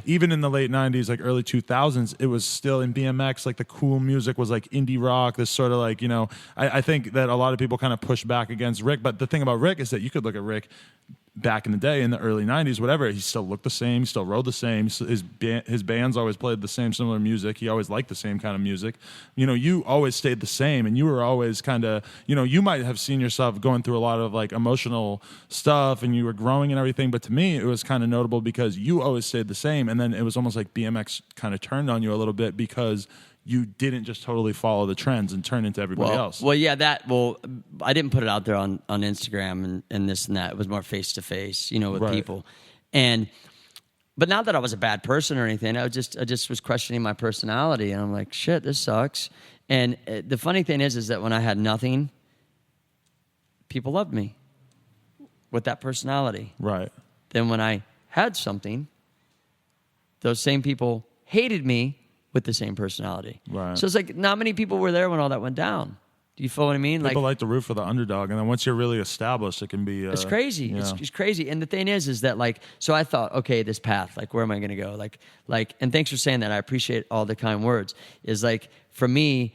Speaker 1: even in the late 90s, like early 2000s, it was still in BMX, like the cool music was like indie rock, this sort of like, I think that a lot of people kind of push back against Rick. But the thing about Rick is that you could look at Rick back in the day, in the early 90s, whatever, he still looked the same, he still rode the same, his bands always played the same similar music, he always liked the same kind of music. You always stayed the same, and you were always kind of, you might have seen yourself going through a lot of like emotional stuff, and you were growing and everything, but to me it was kind of notable because you always stayed the same, and then it was almost like BMX kind of turned on you a little bit because you didn't just totally follow the trends and turn into everybody else.
Speaker 3: Well, yeah, I didn't put it out there on Instagram and this and that. It was more face to face, with people. But not that I was a bad person or anything. I just was questioning my personality, and I'm like, shit, this sucks. And the funny thing is that when I had nothing, people loved me with that personality.
Speaker 1: Right.
Speaker 3: Then when I had something, those same people hated me with the same personality.
Speaker 1: Right.
Speaker 3: So it's like not many people were there when all that went down. Do you feel what I mean?
Speaker 1: People like to root for the underdog, and then once you're really established, it can be...
Speaker 3: it's crazy.
Speaker 1: Yeah.
Speaker 3: It's crazy. And the thing is that like, so I thought, okay, this path, like, where am I going to go? Like, and thanks for saying that. I appreciate all the kind words. Is like, for me,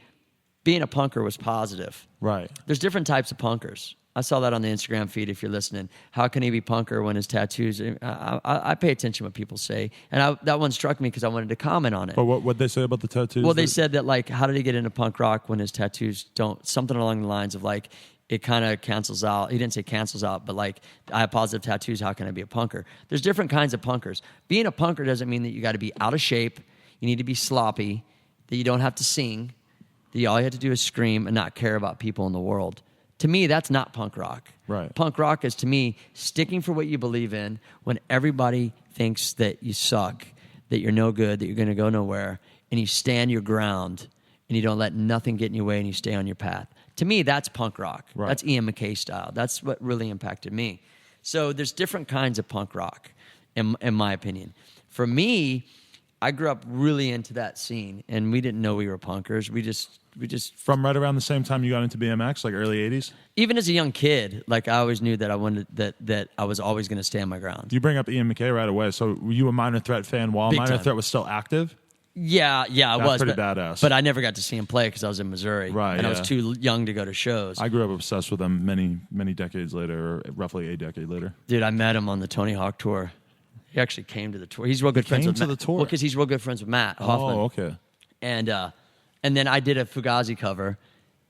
Speaker 3: being a punker was positive.
Speaker 1: Right.
Speaker 3: There's different types of punkers. I saw that on the Instagram feed, if you're listening. How can he be punker when his tattoos... I pay attention to what people say. And that one struck me because I wanted to comment on it.
Speaker 1: But what they say about the tattoos?
Speaker 3: Well, they said that, like, how did he get into punk rock when his tattoos don't... Something along the lines of, like, it kind of cancels out. He didn't say cancels out, but, like, I have positive tattoos. How can I be a punker? There's different kinds of punkers. Being a punker doesn't mean that you got to be out of shape. You need to be sloppy. That you don't have to sing. That all you have to do is scream and not care about people in the world. To me, that's not punk rock.
Speaker 1: Right.
Speaker 3: Punk rock is, to me, sticking for what you believe in when everybody thinks that you suck, that you're no good, that you're going to go nowhere, and you stand your ground, and you don't let nothing get in your way, and you stay on your path. To me, that's punk rock.
Speaker 1: Right.
Speaker 3: That's Ian MacKaye style. That's what really impacted me. So there's different kinds of punk rock, in my opinion. For me, I grew up really into that scene, and we didn't know we were punkers. We just
Speaker 1: From right around the same time you got into BMX, like early 80s?
Speaker 3: Even as a young kid, like, I always knew that I wanted that I was always going to stand my ground.
Speaker 1: You bring up Ian MacKaye right away. So were you a Minor Threat fan while
Speaker 3: Big
Speaker 1: Minor
Speaker 3: time.
Speaker 1: Threat was still active?
Speaker 3: Yeah, I
Speaker 1: That's
Speaker 3: was.
Speaker 1: pretty badass.
Speaker 3: But I never got to see him play because I was in Missouri.
Speaker 1: Right,
Speaker 3: and I
Speaker 1: yeah.
Speaker 3: was too young to go to shows.
Speaker 1: I grew up obsessed with them many decades later, or roughly a decade later.
Speaker 3: Dude, I met him on the Tony Hawk tour. He actually came to the tour. He's real good friends
Speaker 1: came
Speaker 3: with
Speaker 1: to
Speaker 3: Matt.
Speaker 1: the tour?
Speaker 3: Well, because he's real good friends with Matt Hoffman.
Speaker 1: Oh, okay.
Speaker 3: And then I did a Fugazi cover,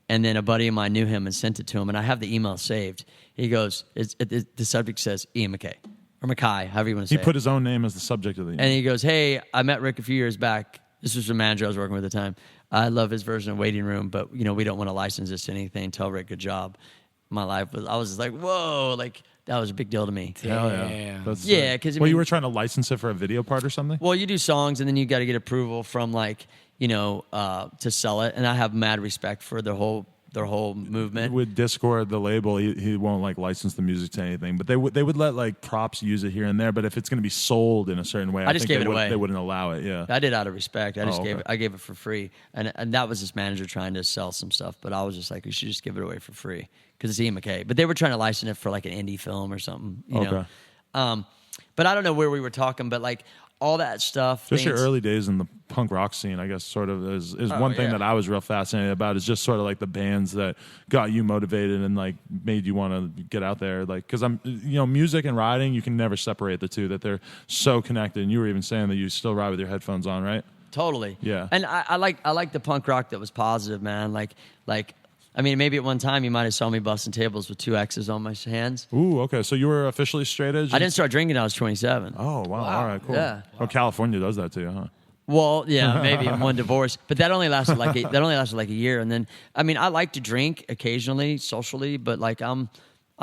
Speaker 3: and then a buddy of mine knew him and sent it to him, and I have the email saved. He goes, the subject says Ian MacKaye, or MacKaye, however you want to say
Speaker 1: He
Speaker 3: it.
Speaker 1: put his own name as the subject of the email.
Speaker 3: And he goes, hey, I met Rick a few years back. This was the manager I was working with at the time. I love his version of Waiting Room, but, we don't want to license this to anything. Tell Rick, good job. I was just like, whoa, like, that was a big deal to me.
Speaker 1: Hell yeah.
Speaker 2: Damn.
Speaker 1: That's
Speaker 3: Yeah, 'cause, I
Speaker 1: you
Speaker 3: mean-
Speaker 1: were trying to license it for a video part or something?
Speaker 3: Well, you do songs, and then you got to get approval from, like, to sell it. And I have mad respect for their whole movement.
Speaker 1: With Discord, the label, he won't like license the music to anything, but they would let like props use it here and there. But if it's going to be sold in a certain way, I
Speaker 3: just
Speaker 1: think
Speaker 3: gave it away.
Speaker 1: They wouldn't allow it. Yeah,
Speaker 3: I did out of respect. I just
Speaker 1: okay.
Speaker 3: gave it for free, and that was his manager trying to sell some stuff. But I was just like, you should just give it away for free because it's Ian MacKaye. But they were trying to license it for like an indie film or something. You know? But I don't know where we were talking, but like all that stuff.
Speaker 1: just your early days in the punk rock scene, I guess, sort of is one thing
Speaker 3: yeah.
Speaker 1: that I was real fascinated about. Is just sort of like the bands that got you motivated and like made you want to get out there. Like, because music and riding, you can never separate the two. That they're so connected. And you were even saying that you still ride with your headphones on, right?
Speaker 3: Totally.
Speaker 1: Yeah.
Speaker 3: And I like the punk rock that was positive, man. Like I mean, maybe at one time you might have saw me busting tables with 2 X's on my hands.
Speaker 1: Ooh, okay. So you were officially straight edge?
Speaker 3: I didn't start drinking until I was 27.
Speaker 1: Oh, wow. All right, cool.
Speaker 3: Yeah.
Speaker 1: Oh, California does that too, huh?
Speaker 3: Well, yeah, maybe in one divorce, but that only lasted like a year. And then, I mean, I like to drink occasionally, socially, but like I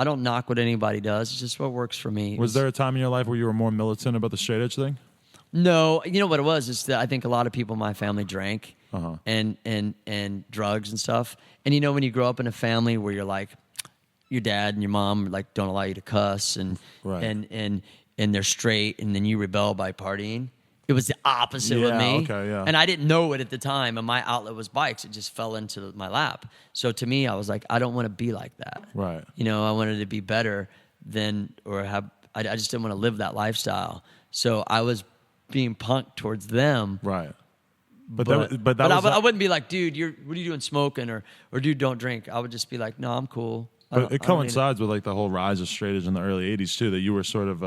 Speaker 3: don't knock what anybody does. It's just what works for me.
Speaker 1: Was there a time in your life where you were more militant about the straight edge thing?
Speaker 3: No, you know what it was? Is that I think a lot of people in my family drank and drugs and stuff. And you know, when you grow up in a family where you're like, your dad and your mom like don't allow you to cuss and they're straight, and then you rebel by partying. It was the opposite with me.
Speaker 1: Okay, yeah.
Speaker 3: And I didn't know it at the time, and my outlet was bikes. It just fell into my lap. So to me, I was like, I don't want to be like that.
Speaker 1: Right.
Speaker 3: You know, I wanted to be better than, I just didn't want to live that lifestyle. So I was being punked towards them.
Speaker 1: Right.
Speaker 3: But I wouldn't be like, dude, what are you doing smoking? Or dude, don't drink. I would just be like, no, I'm cool.
Speaker 1: But it coincides with like the whole rise of straight edge in the early 80s too, that you were sort of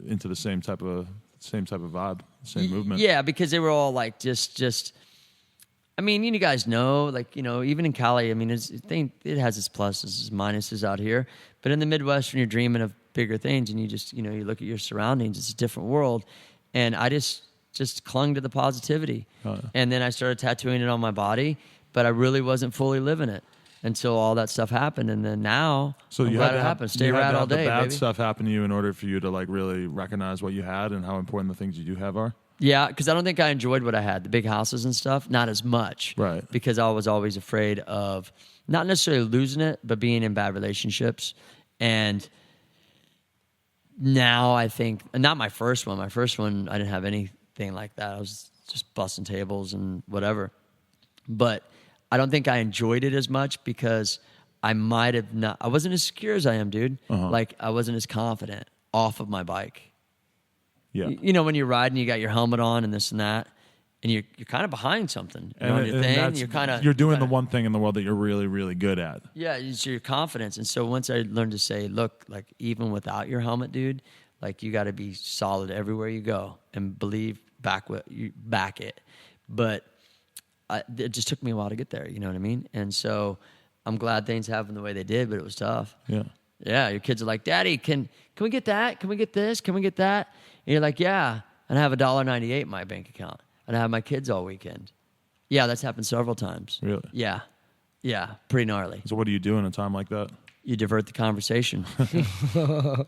Speaker 1: into the same type of vibe, same movement.
Speaker 3: Yeah, because they were all like just I mean, you guys know, like, you know, even in Cali, I mean, it has its pluses, its minuses out here. But in the Midwest, when you're dreaming of bigger things and you just, you know, you look at your surroundings, it's a different world. And I just clung to the positivity. And then I started tattooing it on my body, but I really wasn't fully living it until all that stuff happened. And then now,
Speaker 1: so
Speaker 3: I'm glad it happened. Stay rad all day,
Speaker 1: the bad
Speaker 3: baby.
Speaker 1: stuff happen to you in order for you to like really recognize what you had and how important the things you do have are?
Speaker 3: Yeah, because I don't think I enjoyed what I had, the big houses and stuff, not as much.
Speaker 1: Right.
Speaker 3: Because I was always afraid of not necessarily losing it, but being in bad relationships. And now I think, not my first one. My first one, I didn't have anything like that. I was just busting tables and whatever. But I don't think I enjoyed it as much because I might have not. I wasn't as secure as I am, dude. Like, I wasn't as confident off of my bike.
Speaker 1: Yeah.
Speaker 3: You know, when you're riding, you got your helmet on and this and that, and you're kind of behind something. You're on your thing.
Speaker 1: You're doing the one thing in the world that you're really, really good at.
Speaker 3: Yeah, it's your confidence. And so once I learned to say, look, like, even without your helmet, dude, like, you got to be solid everywhere you go and believe back it. But it just took me a while to get there. You know what I mean? And so I'm glad things happened the way they did, but it was tough.
Speaker 1: Yeah.
Speaker 3: Yeah, your kids are like, Daddy, can we get that? Can we get this? Can we get that? And you're like, yeah. And I have $1.98 in my bank account. And I have my kids all weekend. Yeah, that's happened several times.
Speaker 1: Really?
Speaker 3: Yeah. Yeah, pretty gnarly.
Speaker 1: So what do you do in a time like that?
Speaker 3: You divert the conversation.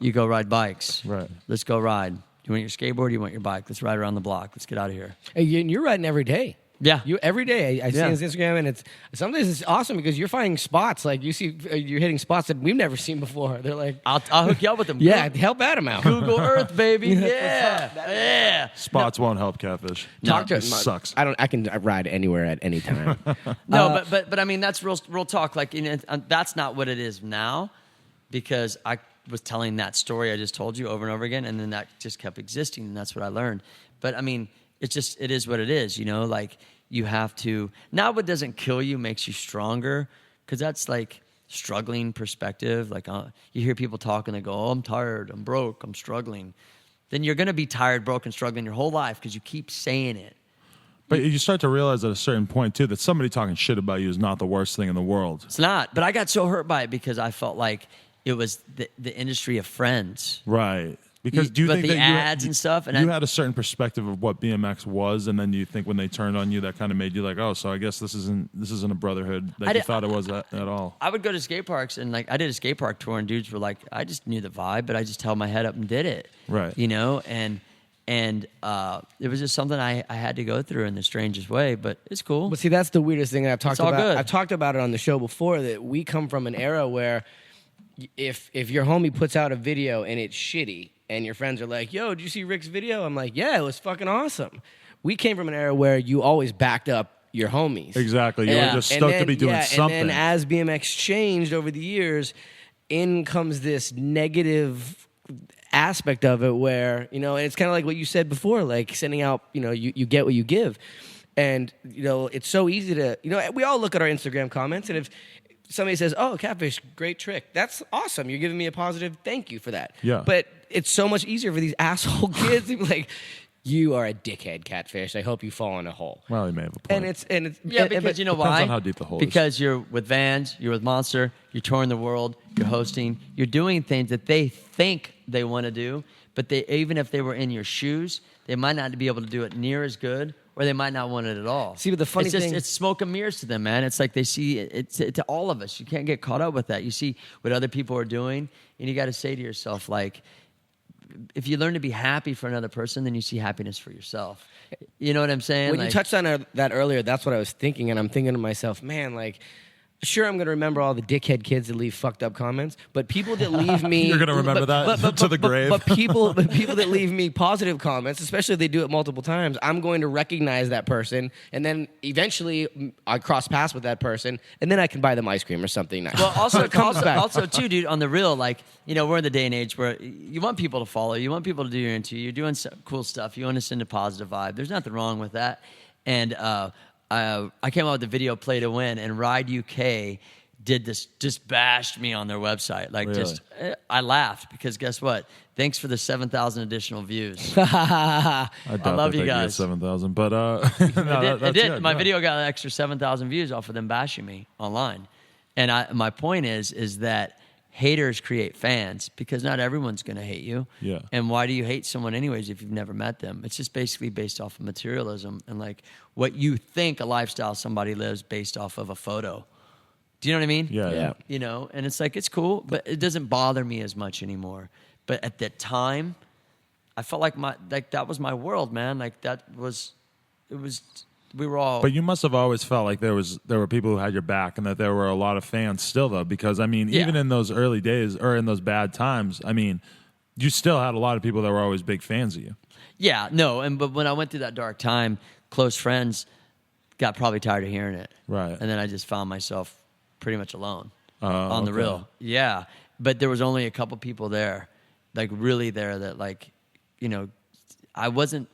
Speaker 3: You go ride bikes.
Speaker 1: Right.
Speaker 3: Let's go ride. You want your skateboard or you want your bike? Let's ride around the block. Let's get out of here.
Speaker 2: Hey, you're riding every day.
Speaker 3: Yeah.
Speaker 2: You every day. I see on his Instagram, and sometimes it's awesome because you're finding spots like you're hitting spots that we've never seen before. They're like,
Speaker 3: I'll hook you up with them.
Speaker 2: Yeah, help Adam out.
Speaker 3: Google Earth, baby. Yeah.
Speaker 1: Spots won't help catfish.
Speaker 2: Talk to
Speaker 1: it sucks.
Speaker 2: I can ride anywhere at any time.
Speaker 3: No, but I mean, that's real talk. Like, you know, that's not what it is now, because I was telling that story I just told you over and over again, and then that just kept existing, and that's what I learned. But I mean, it is what it is, you know, like, you have to, now what doesn't kill you makes you stronger, because that's like struggling perspective. Like, you hear people talk and they go, oh, I'm tired, I'm broke, I'm struggling. Then you're going to be tired, broke, and struggling your whole life because you keep saying it.
Speaker 1: But you start to realize at a certain point, too, that somebody talking shit about you is not the worst thing in the world.
Speaker 3: It's not. But I got so hurt by it because I felt like it was the industry of friends.
Speaker 1: Right. Because do you think
Speaker 3: the
Speaker 1: that
Speaker 3: ads and stuff, and
Speaker 1: you had a certain perspective of what BMX was, and then you think when they turned on you, that kind of made you like, oh, so I guess this isn't a brotherhood that you thought it was at all. I
Speaker 3: would go to skate parks, and like, I did a skate park tour, and dudes were like, I just knew the vibe, but I just held my head up and did it.
Speaker 1: Right.
Speaker 3: You know, and it was just something I had to go through in the strangest way, but it's cool.
Speaker 2: But see, that's the weirdest thing that I've talked
Speaker 3: It's all
Speaker 2: about.
Speaker 3: good.
Speaker 2: I've talked about it on the show before, that we come from an era where if your homie puts out a video and it's shitty, and your friends are like, yo, did you see Rick's video? I'm like, yeah, it was fucking awesome. We came from an era where you always backed up your homies.
Speaker 1: Exactly. You were just stoked to be doing something.
Speaker 2: And then as BMX changed over the years, in comes this negative aspect of it where, you know, and it's kind of like what you said before, like sending out, you know, you get what you give. And, you know, it's so easy to, you know, we all look at our Instagram comments, and if somebody says, oh, Catfish, great trick, that's awesome. You're giving me a positive thank you for that.
Speaker 1: Yeah.
Speaker 2: But it's so much easier for these asshole kids to be like, you are a dickhead, Catfish. I hope you fall in a hole.
Speaker 1: Well, he may have a point.
Speaker 3: Because you know why?
Speaker 1: Depends on how deep the hole is.
Speaker 3: Because you're with Vans, you're with Monster, you're touring the world, you're hosting, you're doing things that they think they want to do, but even if they were in your shoes, they might not be able to do it near as good, or they might not want it at all.
Speaker 2: See, but the funny thing,
Speaker 3: it's smoke and mirrors to them, man. It's like they see it to all of us. You can't get caught up with that. You see what other people are doing, and you got to say to yourself, like, if you learn to be happy for another person, then you see happiness for yourself. You know what I'm saying?
Speaker 2: When you touched on that earlier, that's what I was thinking, and I'm thinking to myself, man, like, sure, I'm going to remember all the dickhead kids that leave fucked up comments, but people that leave me...
Speaker 1: You're going to remember that to the grave.
Speaker 2: But people that leave me positive comments, especially if they do it multiple times, I'm going to recognize that person, and then eventually I cross paths with that person, and then I can buy them ice cream or something nice.
Speaker 3: Well, also,
Speaker 2: It comes back.
Speaker 3: also too, dude, on the real, like, you know, we're in the day and age where you want people to follow, you want people to do your into, you're doing cool stuff, you want to send a positive vibe. There's nothing wrong with that. And I came out with the video Play to Win, and Ride UK did this, just bashed me on their website. Like,
Speaker 1: really?
Speaker 3: I laughed because guess what? Thanks for the 7,000 additional views.
Speaker 1: I
Speaker 3: love you guys.
Speaker 1: 7,000, but
Speaker 3: it did.
Speaker 1: Yeah,
Speaker 3: My video got an extra 7,000 views off of them bashing me online. And my point is that haters create fans because not everyone's going to hate you.
Speaker 1: Yeah.
Speaker 3: And why do you hate someone anyways if you've never met them? It's just basically based off of materialism and like what you think a lifestyle somebody lives based off of a photo. Do you know what I mean?
Speaker 1: Yeah.
Speaker 3: You know, and it's like, it's cool, but it doesn't bother me as much anymore. But at that time, I felt like that was my world, man. Like we were all.
Speaker 1: But you must have always felt like there were people who had your back, and that there were a lot of fans still, though. Because I mean, even in those early days or in those bad times, I mean, you still had a lot of people that were always big fans of you.
Speaker 3: Yeah, no, but when I went through that dark time, close friends got probably tired of hearing it,
Speaker 1: right?
Speaker 3: And then I just found myself pretty much alone
Speaker 1: on
Speaker 3: the real. Yeah, but there was only a couple people there, like really there, that like, you know, I wasn't.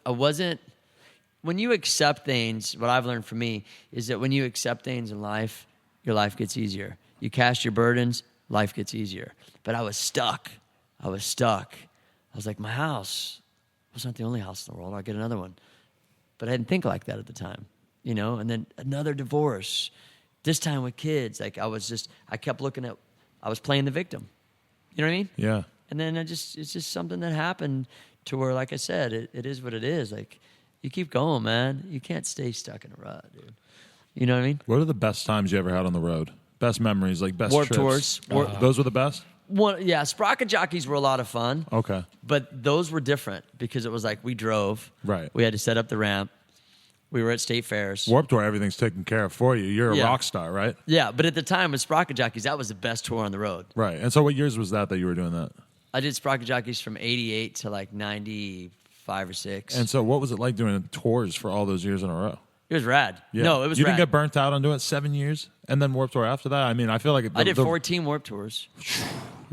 Speaker 3: When you accept things, what I've learned from me is that when you accept things in life, your life gets easier. You cast your burdens, life gets easier. But I was stuck. I was like, my house was not the only house in the world. I'll get another one. But I didn't think like that at the time, you know? And then another divorce, this time with kids. Like I kept looking at, I was playing the victim. You know what I mean?
Speaker 1: Yeah.
Speaker 3: And then it's just something that happened to where, like I said, it is what it is. Like, you keep going, man. You can't stay stuck in a rut, dude. You know what I mean?
Speaker 1: What are the best times you ever had on the road? Best memories, like best
Speaker 3: Warped
Speaker 1: trips?
Speaker 3: Tours.
Speaker 1: Those were the best?
Speaker 3: Yeah, Sprocket Jockeys were a lot of fun.
Speaker 1: Okay.
Speaker 3: But those were different because it was like we drove.
Speaker 1: Right.
Speaker 3: We had to set up the ramp. We were at state fairs.
Speaker 1: Warped Tour, everything's taken care of for you. You're a rock star, right?
Speaker 3: Yeah, but at the time with Sprocket Jockeys, that was the best tour on the road.
Speaker 1: Right. And so what years was that you were doing that?
Speaker 3: I did Sprocket Jockeys from 88 to like 95 or 6.
Speaker 1: And so what was it like doing tours for all those years in a row?
Speaker 3: It was rad.
Speaker 1: Yeah.
Speaker 3: No, it was
Speaker 1: You
Speaker 3: rad.
Speaker 1: didn't get burnt out on doing it 7 years and then Warped Tour after that? I mean, I feel like...
Speaker 3: I did 14 Warped Tours.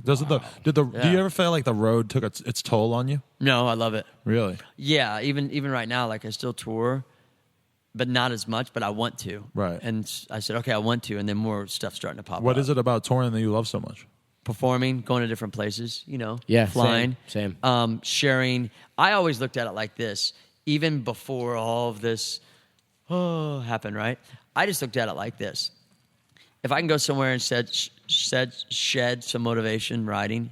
Speaker 1: Do you ever feel like the road took its toll on you?
Speaker 3: No, I love it.
Speaker 1: Really?
Speaker 3: Yeah, even right now, like I still tour, but not as much, but I want to.
Speaker 1: Right.
Speaker 3: And I said, okay, I want to, and then more stuff's starting to pop up.
Speaker 1: What is it about touring that you love so much?
Speaker 3: Performing, going to different places, you know.
Speaker 2: Yeah,
Speaker 3: flying.
Speaker 2: same.
Speaker 3: Sharing. I always looked at it like this, even before all of this happened, right? I just looked at it like this. If I can go somewhere and shred some motivation riding,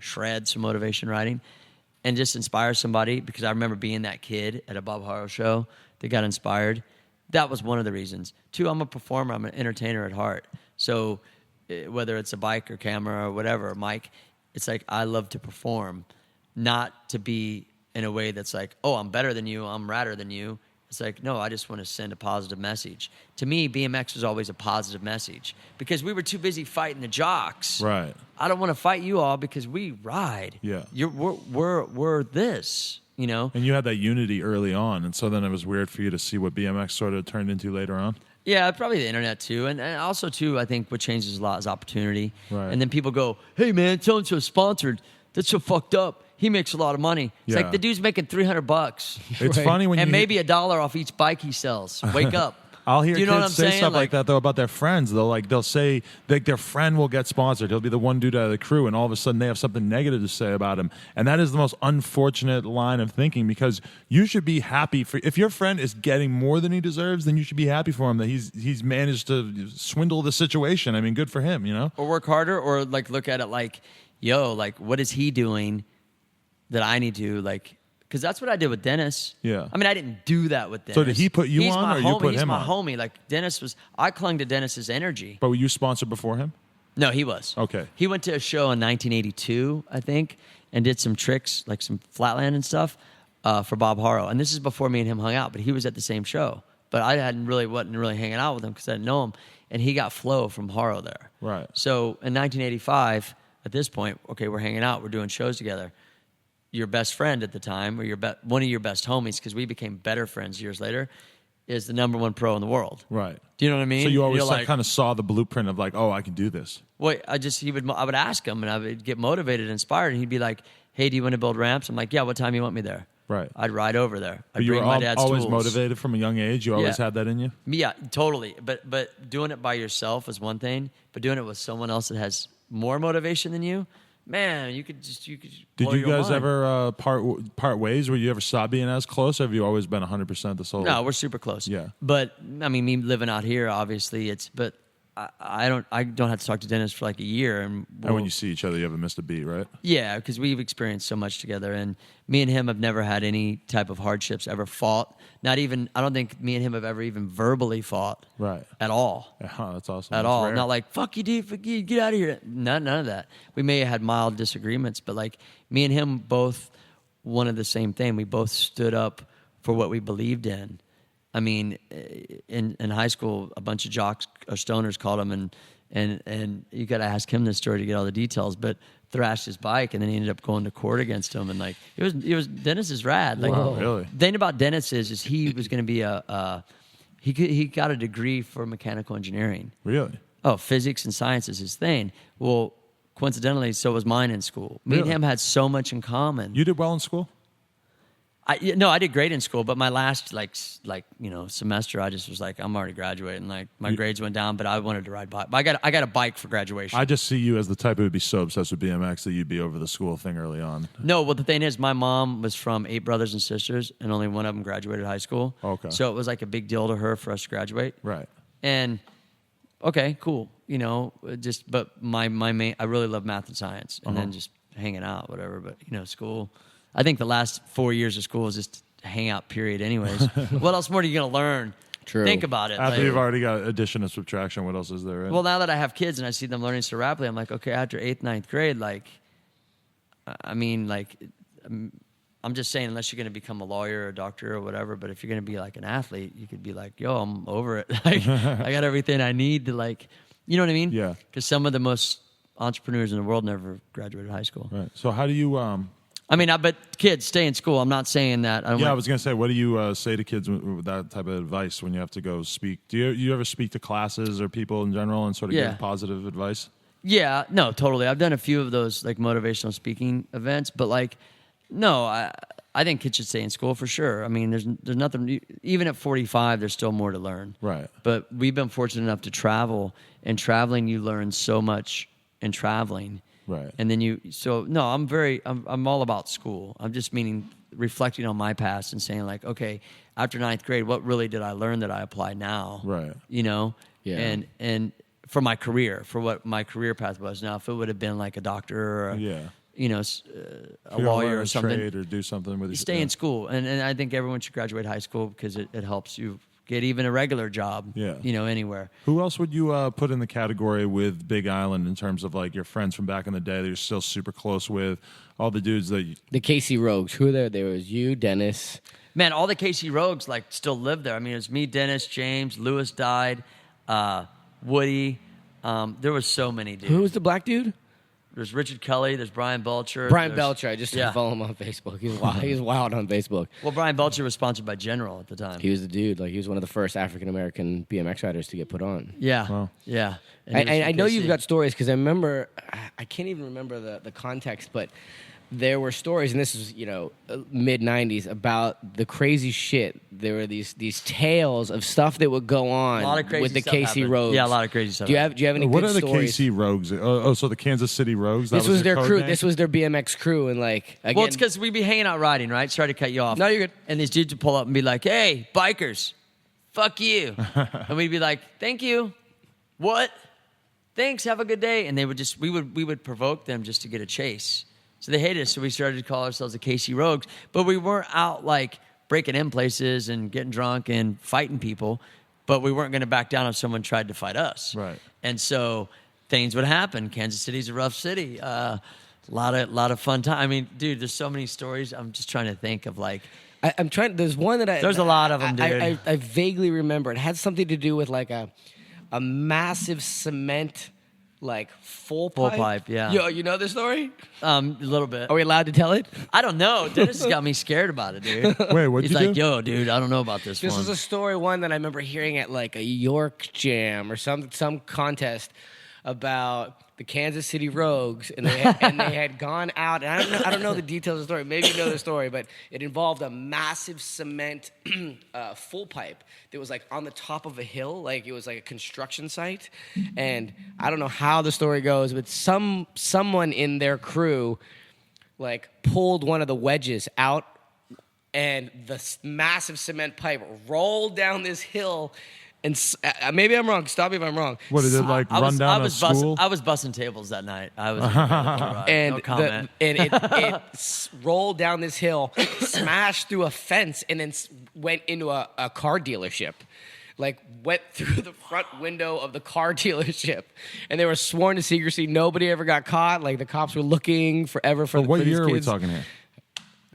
Speaker 3: and just inspire somebody, because I remember being that kid at a Bob Harrow show that got inspired. That was one of the reasons. 2, I'm a performer. I'm an entertainer at heart. So whether it's a bike or camera or whatever, mic, it's like I love to perform, not to be in a way that's like, oh, I'm better than you, I'm radder than you. It's like, no, I just want to send a positive message. To me, BMX was always a positive message because we were too busy fighting the jocks.
Speaker 1: Right.
Speaker 3: I don't want to fight you all because we ride.
Speaker 1: Yeah.
Speaker 3: We're this, you know?
Speaker 1: And you had that unity early on, and so then it was weird for you to see what BMX sort of turned into later on?
Speaker 3: Yeah, probably the internet too. And also too, I think what changes a lot is opportunity.
Speaker 1: Right.
Speaker 3: And then people go, hey man, so-and-so sponsored. That's so fucked up. He makes a lot of money. It's
Speaker 1: Yeah.
Speaker 3: like the dude's making $300.
Speaker 1: It's funny when
Speaker 3: and
Speaker 1: you...
Speaker 3: maybe $1 off each bike he sells. Wake up.
Speaker 1: I'll hear
Speaker 3: Do you know
Speaker 1: kids
Speaker 3: what I'm
Speaker 1: say
Speaker 3: saying?
Speaker 1: stuff like that though about their friends. They'll say like their friend will get sponsored. He'll be the one dude out of the crew, and all of a sudden they have something negative to say about him. And that is the most unfortunate line of thinking, because you should be happy for if your friend is getting more than he deserves, then you should be happy for him that he's managed to swindle the situation. I mean, good for him, you know?
Speaker 3: Or work harder, or like look at it like, yo, like what is he doing that I need to like. Because that's what I did with Dennis.
Speaker 1: Yeah.
Speaker 3: I mean, I didn't do that with Dennis.
Speaker 1: So did he put you
Speaker 3: He's
Speaker 1: on,
Speaker 3: my
Speaker 1: or
Speaker 3: homie.
Speaker 1: you put
Speaker 3: He's
Speaker 1: him
Speaker 3: my
Speaker 1: on?
Speaker 3: homie. Like I clung to Dennis's energy.
Speaker 1: But were you sponsored before him?
Speaker 3: No, he was.
Speaker 1: Okay.
Speaker 3: He went to a show in 1982, I think, and did some tricks, like some flatland and stuff, for Bob Harrow. And this is before me and him hung out, but he was at the same show. But I wasn't really hanging out with him because I didn't know him. And he got flow from Harrow there.
Speaker 1: Right.
Speaker 3: So in 1985, at this point, okay, we're hanging out, we're doing shows together. Your best friend at the time, or one of your best homies, because we became better friends years later, is the number one pro in the world.
Speaker 1: Right.
Speaker 3: Do you know what I mean?
Speaker 1: So you always
Speaker 3: You're
Speaker 1: kind of saw the blueprint of like, oh, I can do this.
Speaker 3: Well, I would ask him, and I would get motivated, inspired, and he'd be like, "Hey, do you want to build ramps?" I'm like, "Yeah, what time you want me there?"
Speaker 1: Right.
Speaker 3: I'd ride over there. I'd
Speaker 1: But you
Speaker 3: bring
Speaker 1: were
Speaker 3: my dad's
Speaker 1: always
Speaker 3: tools.
Speaker 1: motivated from a young age. You always had that in you.
Speaker 3: Yeah, totally. But doing it by yourself is one thing, but doing it with someone else that has more motivation than you, man, you could
Speaker 1: Did
Speaker 3: blow
Speaker 1: you
Speaker 3: your
Speaker 1: guys
Speaker 3: mind.
Speaker 1: ever part ways? Were you ever stop being as close, or have you always been 100% the soul?
Speaker 3: No, we're super close.
Speaker 1: Yeah.
Speaker 3: But I mean, me living out here, obviously, but I don't have to talk to Dennis for like a year, and
Speaker 1: when you see each other, you haven't missed a beat, right?
Speaker 3: yeah, because we've experienced so much together, and me and him have never had any type of hardships, ever fought. Not even, I don't think me and him have ever even verbally fought.
Speaker 1: Right.
Speaker 3: At all.
Speaker 1: Yeah, that's awesome.
Speaker 3: At
Speaker 1: That's
Speaker 3: all.
Speaker 1: rare.
Speaker 3: Not like, fuck you, get out of here. None of that. We may have had mild disagreements, but like me and him both wanted the same thing. We both stood up for what we believed in. I mean, in high school, a bunch of jocks or stoners called him, and you got to ask him this story to get all the details, but thrashed his bike, and then he ended up going to court against him, and like it was Dennis is rad. Like,
Speaker 1: Whoa. Really?
Speaker 3: The thing about Dennis is he was going to be he got a degree for mechanical engineering.
Speaker 1: Really?
Speaker 3: Oh, physics and science is his thing. Well, coincidentally, so was mine in school. Me and
Speaker 1: Really?
Speaker 3: him had so much in common.
Speaker 1: You did well in school?
Speaker 3: No, I did great in school, but my last semester, I just was like, I'm already graduating. Like my grades went down, but I wanted to ride bike. I got a bike for graduation.
Speaker 1: I just see you as the type who would be so obsessed with BMX that you'd be over the school thing early on.
Speaker 3: No, well, the thing is, my mom was from 8 brothers and sisters, and only one of them graduated high school.
Speaker 1: Okay.
Speaker 3: So it was like a big deal to her for us to graduate.
Speaker 1: Right.
Speaker 3: And okay, cool. But my main, I really love math and science, and then just hanging out, whatever. But school. I think the last 4 years of school is just a hangout period, anyways. What else more are you gonna learn?
Speaker 2: True.
Speaker 3: Think about it.
Speaker 1: After
Speaker 3: like-
Speaker 1: you've already got addition and subtraction, what else is there? Right?
Speaker 3: Well, now that I have kids and I see them learning so rapidly, I'm like, okay, after 8th, 9th grade, like, I mean, like, I'm just saying, unless you're going to become a lawyer or a doctor or whatever, but if you're going to be like an athlete, you could be like, yo, I'm over it. Like, I got everything I need to, like, you know what I mean?
Speaker 1: Yeah.
Speaker 3: Because some of the most entrepreneurs in the world never graduated high school.
Speaker 1: Right. So how do you?
Speaker 3: I mean, but kids, stay in school. I'm not saying that.
Speaker 1: I was gonna say, what do you say to kids with that type of advice when you have to go speak? Do you ever speak to classes or people in general and sort of give positive advice?
Speaker 3: Yeah, no, totally. I've done a few of those like motivational speaking events, but like, no, I think kids should stay in school for sure. I mean, there's nothing. Even at 45, there's still more to learn.
Speaker 1: Right.
Speaker 3: But we've been fortunate enough to travel, and traveling, you learn so much in traveling.
Speaker 1: Right.
Speaker 3: And then I'm all about school. I'm just meaning reflecting on my past and saying like, okay, after 9th grade, what really did I learn that I apply now?
Speaker 1: Right.
Speaker 3: Yeah. And for my career, for what my career path was. Now, if it would have been like a doctor or a lawyer or something,
Speaker 1: trade or do something with
Speaker 3: you stay in school. And I think everyone should graduate high school because it helps you get even a regular job, anywhere.
Speaker 1: Who else would you put in the category with Big Island in terms of like your friends from back in the day that you're still super close with? All the dudes that
Speaker 2: The KC Rogues. Who were there? There was you, Dennis.
Speaker 3: Man, all the KC Rogues like still live there. I mean, it was me, Dennis, James, Lewis died, Woody. There was so many dudes.
Speaker 2: Who was the black dude?
Speaker 3: There's Richard Kelly. There's Brian Belcher.
Speaker 2: Brian Belcher. I just follow him on Facebook. He's wild on Facebook.
Speaker 3: Well, Brian Belcher was sponsored by General at the time.
Speaker 2: He was the dude. Like, he was one of the first African American BMX riders to get put on.
Speaker 3: Yeah.
Speaker 1: Wow.
Speaker 3: Yeah. And he was
Speaker 2: I
Speaker 3: from
Speaker 2: know
Speaker 3: KC.
Speaker 2: you've got stories because I remember, I can't even remember the context, but there were stories, and this was, mid 90s, about the crazy shit. There were these tales of stuff that would go on
Speaker 3: A lot of crazy
Speaker 2: with the
Speaker 3: stuff
Speaker 2: KC
Speaker 3: happened.
Speaker 2: Rogues.
Speaker 3: Yeah, a lot of crazy stuff.
Speaker 2: Do you have any
Speaker 1: what
Speaker 2: good
Speaker 1: are the
Speaker 2: stories?
Speaker 1: KC Rogues? So the Kansas City Rogues.
Speaker 2: This was their
Speaker 1: code
Speaker 2: crew.
Speaker 1: name?
Speaker 2: This was their BMX crew, and like again,
Speaker 3: Well, it's because we'd be hanging out riding, right? Sorry to cut you off.
Speaker 2: No, you're good.
Speaker 3: And these dudes would pull up and be like, hey, bikers, fuck you. And we'd be like, thank you. What? Thanks, have a good day. And they would we would provoke them just to get a chase. So they hated us, so we started to call ourselves the KC Rogues. But we weren't out like breaking in places and getting drunk and fighting people. But we weren't going to back down if someone tried to fight us.
Speaker 1: Right.
Speaker 3: And so things would happen. Kansas City's a rough city. lot of fun time. I mean, dude, there's so many stories. I'm just trying to think of like.
Speaker 2: I'm trying. There's one that
Speaker 3: There's a lot of them, dude.
Speaker 2: I vaguely remember. It had something to do with like a massive cement like full pipe.
Speaker 3: Yeah.
Speaker 2: Yo, you know this story?
Speaker 3: A little bit.
Speaker 2: Are we allowed to tell it?
Speaker 3: I don't know. Dennis has got me scared about it, dude.
Speaker 1: Wait, what'd
Speaker 3: He's
Speaker 1: you
Speaker 3: like,
Speaker 1: do?
Speaker 3: yo, dude, I don't know about this
Speaker 2: This
Speaker 3: one.
Speaker 2: was a story one that I remember hearing at like a York Jam or some contest about the Kansas City Rogues, and they had gone out. And I don't know the details of the story. Maybe you know the story, but it involved a massive cement full pipe that was like on the top of a hill, like it was like a construction site. And I don't know how the story goes, but someone in their crew like pulled one of the wedges out, and the massive cement pipe rolled down this hill. And maybe I'm wrong. Stop me if I'm wrong.
Speaker 1: What did it like run down a school?
Speaker 3: I was busting tables that night. I was
Speaker 2: And
Speaker 3: no comment.
Speaker 2: it rolled down this hill, smashed through a fence, and then went into a car dealership. Like went through the front window of the car dealership, and they were sworn to secrecy. Nobody ever got caught. Like the cops were looking forever for.
Speaker 1: What
Speaker 2: for these
Speaker 1: year are we
Speaker 2: kids.
Speaker 1: talking here?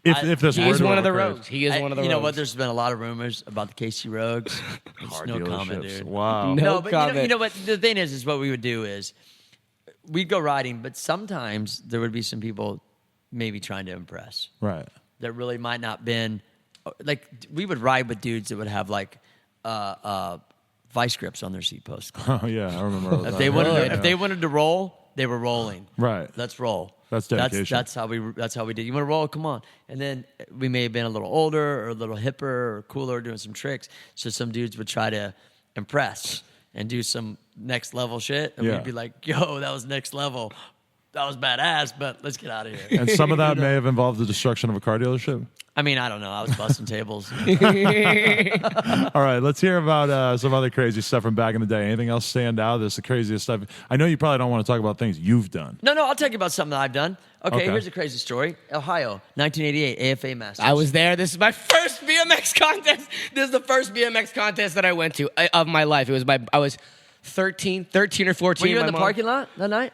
Speaker 1: If this
Speaker 2: He
Speaker 1: were
Speaker 2: is
Speaker 1: to
Speaker 2: one of the
Speaker 1: occur.
Speaker 2: rogues. He is one of the
Speaker 3: You
Speaker 2: rogues.
Speaker 3: know what? There's been a lot of rumors about the KC Rogues.
Speaker 1: Car
Speaker 3: no comment,
Speaker 1: dealerships.
Speaker 3: dude.
Speaker 1: Wow.
Speaker 2: No
Speaker 3: but
Speaker 2: comment.
Speaker 3: you know what? The thing is what we would do is we'd go riding, but sometimes there would be some people maybe trying to impress
Speaker 1: Right.
Speaker 3: that really might not been like we would ride with dudes that would have like vice grips on their seat posts.
Speaker 1: Oh yeah, I remember.
Speaker 3: If
Speaker 1: that.
Speaker 3: they wanted,
Speaker 1: Yeah.
Speaker 3: if they wanted to roll, they were rolling.
Speaker 1: Right.
Speaker 3: Let's roll.
Speaker 1: That's dedication.
Speaker 3: That's how we did. You want to roll? Come on. And then we may have been a little older or a little hipper or cooler, doing some tricks. So some dudes would try to impress and do some next level shit, and
Speaker 1: Yeah.
Speaker 3: we'd be like, "Yo, that was next level. That was badass." But let's get out of here.
Speaker 1: And some of that may have involved the destruction of a car dealership.
Speaker 3: I mean, I don't know. I was busting tables.
Speaker 1: All right, let's hear about some other crazy stuff from back in the day. Anything else stand out? This is the craziest stuff. I know you probably don't want to talk about things you've done.
Speaker 3: No, I'll tell you about something that I've done. Okay,
Speaker 1: Okay.
Speaker 3: here's a crazy story. Ohio, 1988, AFA Masters.
Speaker 2: I was there. This is my first BMX contest. This is the first BMX contest that I went to of my life. I was 13 or 14.
Speaker 3: Were you in
Speaker 2: My
Speaker 3: the
Speaker 2: mom-
Speaker 3: parking lot that night?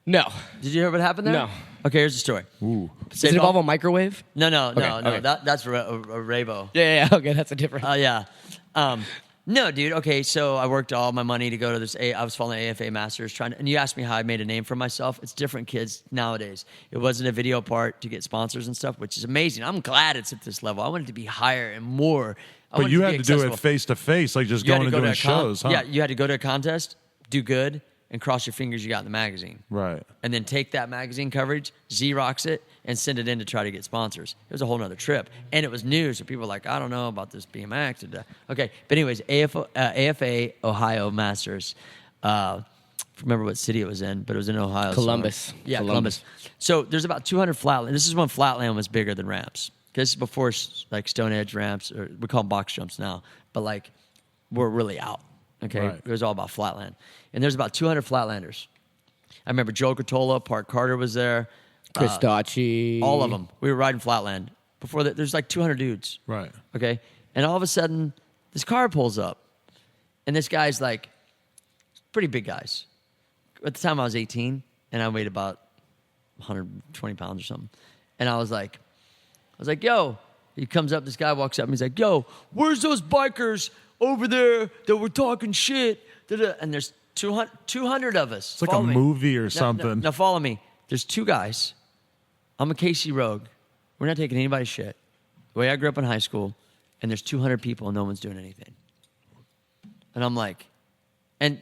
Speaker 2: No.
Speaker 3: Did you hear what happened there?
Speaker 2: No.
Speaker 3: Okay, here's the story.
Speaker 1: Ooh.
Speaker 2: Does it involve a microwave?
Speaker 3: No.
Speaker 2: okay.
Speaker 3: That's a Ravo.
Speaker 2: Yeah. Okay, that's a different.
Speaker 3: Yeah. No, dude. Okay, so I worked all my money to go to this. I was following the AFA Masters, and you asked me how I made a name for myself. It's different, kids nowadays. It wasn't a video part to get sponsors and stuff, which is amazing. I'm glad it's at this level. I want it to be higher and more.
Speaker 1: But you had to do it face to face, like just
Speaker 3: You had
Speaker 1: going
Speaker 3: to
Speaker 1: and
Speaker 3: go
Speaker 1: doing
Speaker 3: to a
Speaker 1: shows, huh?
Speaker 3: Yeah, you had to go to a contest, do good, and cross your fingers you got in the magazine.
Speaker 1: Right.
Speaker 3: And then take that magazine coverage, Xerox it, and send it in to try to get sponsors. It was a whole nother trip. And it was new, so people were like, I don't know about this BMX. Okay, but anyways, AFA Ohio Masters. Remember what city it was in, but it was in Ohio.
Speaker 2: Columbus.
Speaker 3: somewhere. Yeah, Columbus. So there's about 200 flatland. This is when flatland was bigger than ramps. This is before like Stone Edge ramps, or we call them box jumps now, but like we're really out. Okay,
Speaker 1: Right.
Speaker 3: It was all about flatland. And there's about 200 flatlanders. I remember Joe Catola, Park Carter was there.
Speaker 2: Chris Daci.
Speaker 3: All of them. We were riding flatland. Before that, there's like 200 dudes.
Speaker 1: Right.
Speaker 3: Okay? And all of a sudden, this car pulls up. And this guy's like, pretty big guys. At the time, I was 18, and I weighed about 120 pounds or something. And I was like, yo. He comes up, this guy walks up, and he's like, yo, where's those bikers over there that were talking shit? Da-da. And there's 200 of us.
Speaker 1: It's like
Speaker 3: Follow
Speaker 1: a
Speaker 3: me.
Speaker 1: movie or
Speaker 3: Now-
Speaker 1: something.
Speaker 3: Now follow me. There's two guys. I'm a KC Rogue. We're not taking anybody's shit. The way I grew up in high school, and there's 200 people and no one's doing anything. And I'm like, and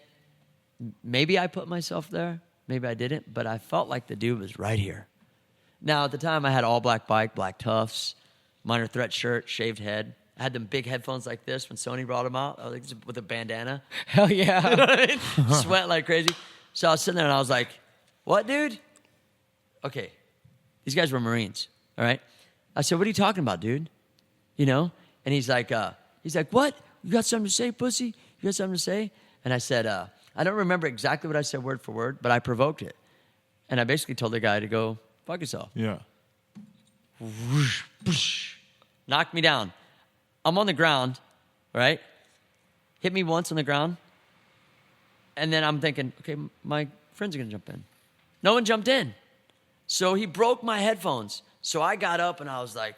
Speaker 3: maybe I put myself there, maybe I didn't, but I felt like the dude was right here. Now, at the time, I had all black bike, black tufts, minor threat shirt, shaved head. I had them big headphones like this when Sony brought them out. I was like, with a bandana.
Speaker 2: Hell yeah.
Speaker 3: Sweat like crazy. So I was sitting there and I was like, what, dude? Okay. These guys were Marines, all right? I said, what are you talking about, dude? You know? And he's like, what? You got something to say, pussy? You got something to say? And I said, I don't remember exactly what I said word for word, but I provoked it. And I basically told the guy to go fuck yourself.
Speaker 1: Yeah.
Speaker 3: Knocked me down. I'm on the ground, right? Hit me once on the ground. And then I'm thinking, okay, my friends are going to jump in. No one jumped in. So he broke my headphones. So I got up and I was like,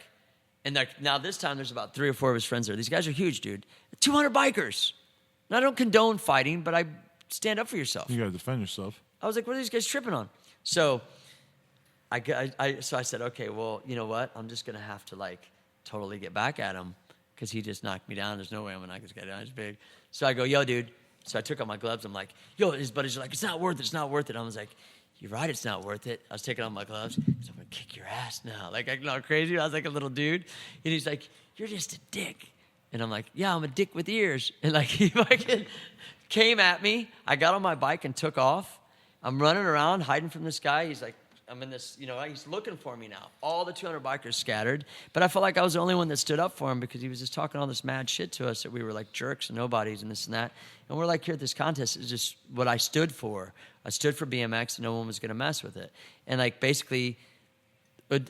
Speaker 3: and like now this time there's about 3 or 4 of his friends there. These guys are huge, dude. 200 bikers. And I don't condone fighting, but I stand up for yourself.
Speaker 1: You got to defend yourself.
Speaker 3: I was like, what are these guys tripping on? So I said, okay, well, you know what? I'm just going to have to like totally get back at him because he just knocked me down. There's no way I'm going to knock this guy down. He's big. So I go, yo, dude. So I took off my gloves. I'm like, yo, his buddies are like, it's not worth it. It's not worth it. I was like, you're right, it's not worth it. I was taking off my gloves. So I'm going to kick your ass now. Like, acting all crazy. I was like a little dude. And he's like, you're just a dick. And I'm like, yeah, I'm a dick with ears. And like, he fucking came at me. I got on my bike and took off. I'm running around, hiding from this guy. He's like, I'm in this, you know, he's looking for me now. All the 200 bikers scattered. But I felt like I was the only one that stood up for him because he was just talking all this mad shit to us that we were like jerks and nobodies and this and that. And we're like, here at this contest is just what I stood for. I stood for BMX and no one was going to mess with it. And like basically,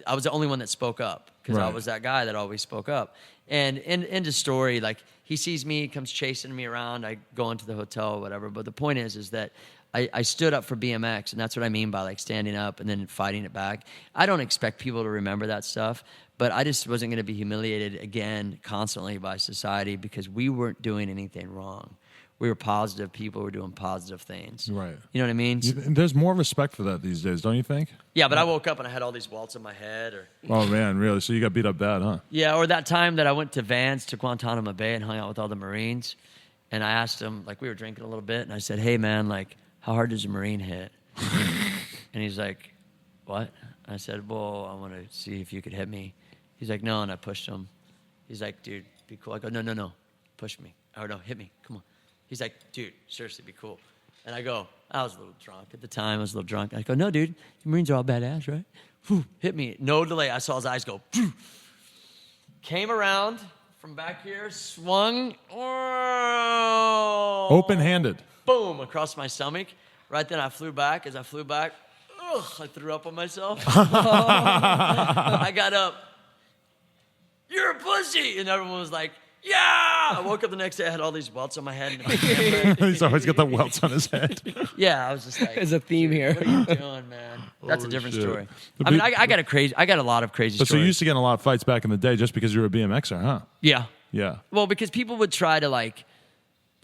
Speaker 3: I was the only one that spoke up because I was that guy that always spoke up. And in the story, like he sees me, comes chasing me around. I go into the hotel or whatever. But the point is that I stood up for BMX, and that's what I mean by like standing up and then fighting it back. I don't expect people to remember that stuff, but I just wasn't going to be humiliated again constantly by society because we weren't doing anything wrong. We were positive people. Were doing positive things.
Speaker 1: Right.
Speaker 3: You know what I mean?
Speaker 1: There's more respect for that these days, don't you think?
Speaker 3: Yeah, but I woke up and I had all these welts on my head.
Speaker 1: Oh, man, really? So you got beat up bad, huh?
Speaker 3: Yeah, or that time that I went to Vans to Guantanamo Bay and hung out with all the Marines, and I asked them, like we were drinking a little bit, and I said, hey, man, like, how hard does a Marine hit? And he's like, what? I said, well, I want to see if you could hit me. He's like, no, and I pushed him. He's like, dude, be cool. I go, no, push me. Or no, hit me, come on. He's like, dude, seriously, be cool. And I go, I was a little drunk at the time. I was a little drunk. I go, no, dude, you Marines are all badass, right? Whew, hit me. No delay. I saw his eyes go. Phew. Came around from back here, swung. Oh,
Speaker 1: Open-handed.
Speaker 3: boom, across my stomach. Right then I flew back. As I flew back, I threw up on myself. I got up. You're a pussy. And everyone was like, yeah! I woke up the next day, I had all these welts on my head. And my
Speaker 1: He's always got the welts on his head.
Speaker 3: yeah, I was just like,
Speaker 2: There's a theme here.
Speaker 3: what are you doing, man? That's a different
Speaker 1: shit.
Speaker 3: story. I mean, I got a lot of crazy
Speaker 1: But so
Speaker 3: stories.
Speaker 1: you used to get in a lot of fights back in the day just because you were a BMXer, huh?
Speaker 3: Yeah.
Speaker 1: Yeah.
Speaker 3: Well, because people would try to like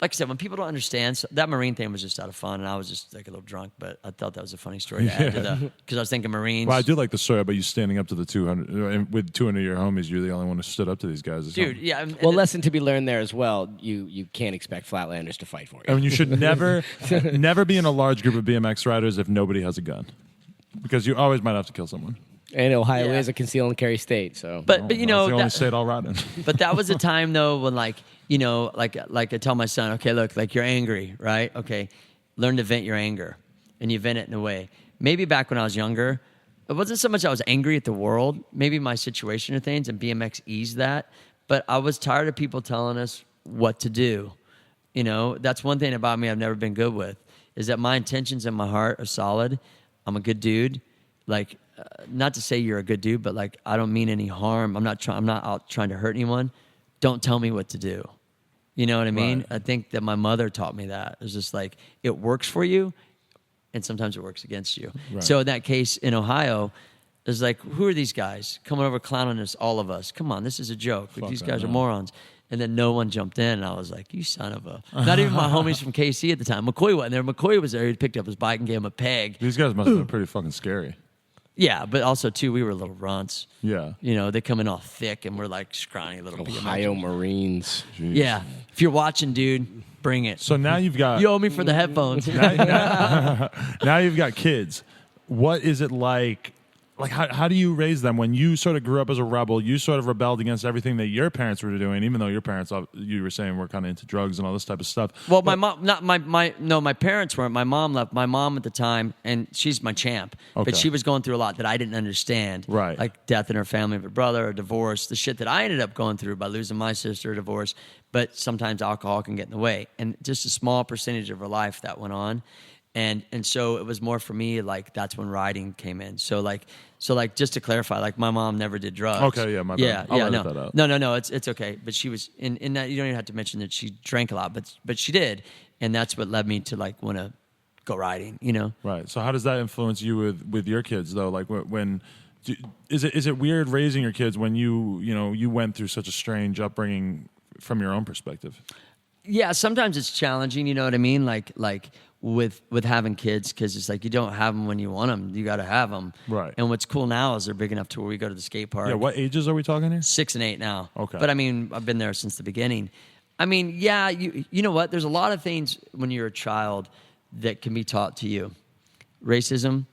Speaker 3: I said, when people don't understand, so that Marine thing was just out of fun, and I was just like a little drunk, but I thought that was a funny story to add to the, because I was thinking Marines.
Speaker 1: Well, I do like the story about you standing up to the 200, with 200 of your homies, you're the only one who stood up to these guys. Or
Speaker 3: Dude,
Speaker 1: something.
Speaker 3: yeah.
Speaker 2: Well, lesson to be learned there as well. You can't expect Flatlanders to fight for you.
Speaker 1: I mean, you should never be in a large group of BMX riders if nobody has a gun, because you always might have to kill someone.
Speaker 2: And Ohio
Speaker 3: Yeah.
Speaker 2: is a conceal and carry state, so.
Speaker 3: But you know,
Speaker 1: it's the only state I'll ride in.
Speaker 3: but that was a time though when like I tell my son, okay, look, like you're angry, right? Okay, learn to vent your anger, and you vent it in a way. Maybe back when I was younger, it wasn't so much I was angry at the world. Maybe my situation or things, and BMX eased that. But I was tired of people telling us what to do. You know, that's one thing about me I've never been good with, is that my intentions in my heart are solid. I'm a good dude. Like, not to say you're a good dude, but like I don't mean any harm. I'm not out trying to hurt anyone. Don't tell me what to do. You know what I mean?
Speaker 1: Right.
Speaker 3: I think that my mother taught me that. It's just like it works for you, and sometimes it works against you.
Speaker 1: Right.
Speaker 3: So in that case in Ohio, it's like, who are these guys coming over clowning us, all of us? Come on, this is a joke. Like, these guys are morons. And then no one jumped in, and I was like, you son of a... Not even my homies from KC at the time. McCoy wasn't there. McCoy was there. He picked up his bike and gave him a peg.
Speaker 1: These guys must have been pretty fucking scary.
Speaker 3: Yeah, but also, too, we were little runts.
Speaker 1: Yeah.
Speaker 3: You know, they come in all thick, and we're like scrawny little
Speaker 2: Ohio Marines.
Speaker 1: Jeez.
Speaker 3: Yeah. If you're watching, dude, bring it.
Speaker 1: So now you've got...
Speaker 3: You owe me for the headphones.
Speaker 1: now you've got kids. What is it like? Like, how do you raise them? When you sort of grew up as a rebel, you sort of rebelled against everything that your parents were doing, even though your parents, you were saying, were kind of into drugs and all this type of stuff.
Speaker 3: Well, my mom, not my parents weren't. My mom left. My mom at the time, and she's my champ,
Speaker 1: Okay.
Speaker 3: but she was going through a lot that I didn't understand.
Speaker 1: Right.
Speaker 3: Like death in her family of a brother, a divorce, the shit that I ended up going through by losing my sister, a divorce. But sometimes alcohol can get in the way, and just a small percentage of her life that went on. And so it was more for me, like that's when riding came in. So like just to clarify, like my mom never did drugs.
Speaker 1: Okay, yeah, my bad. I'll edit that out.
Speaker 3: No, it's okay. But she was in that. You don't even have to mention that she drank a lot, but she did, and that's what led me to like want to go riding, you know?
Speaker 1: Right. So how does that influence you with your kids though? Like is it weird raising your kids when you went through such a strange upbringing from your own perspective?
Speaker 3: Yeah, sometimes it's challenging, you know what I mean? Like with having kids, because it's like you don't have them when you want them. You got to have them.
Speaker 1: Right.
Speaker 3: And what's cool now is they're big enough to where we go to the skate park.
Speaker 1: Yeah, what ages are we talking here?
Speaker 3: 6 and 8 now.
Speaker 1: Okay.
Speaker 3: But I mean, I've been there since the beginning. I mean, yeah, you know what? There's a lot of things when you're a child that can be taught to you. Racism,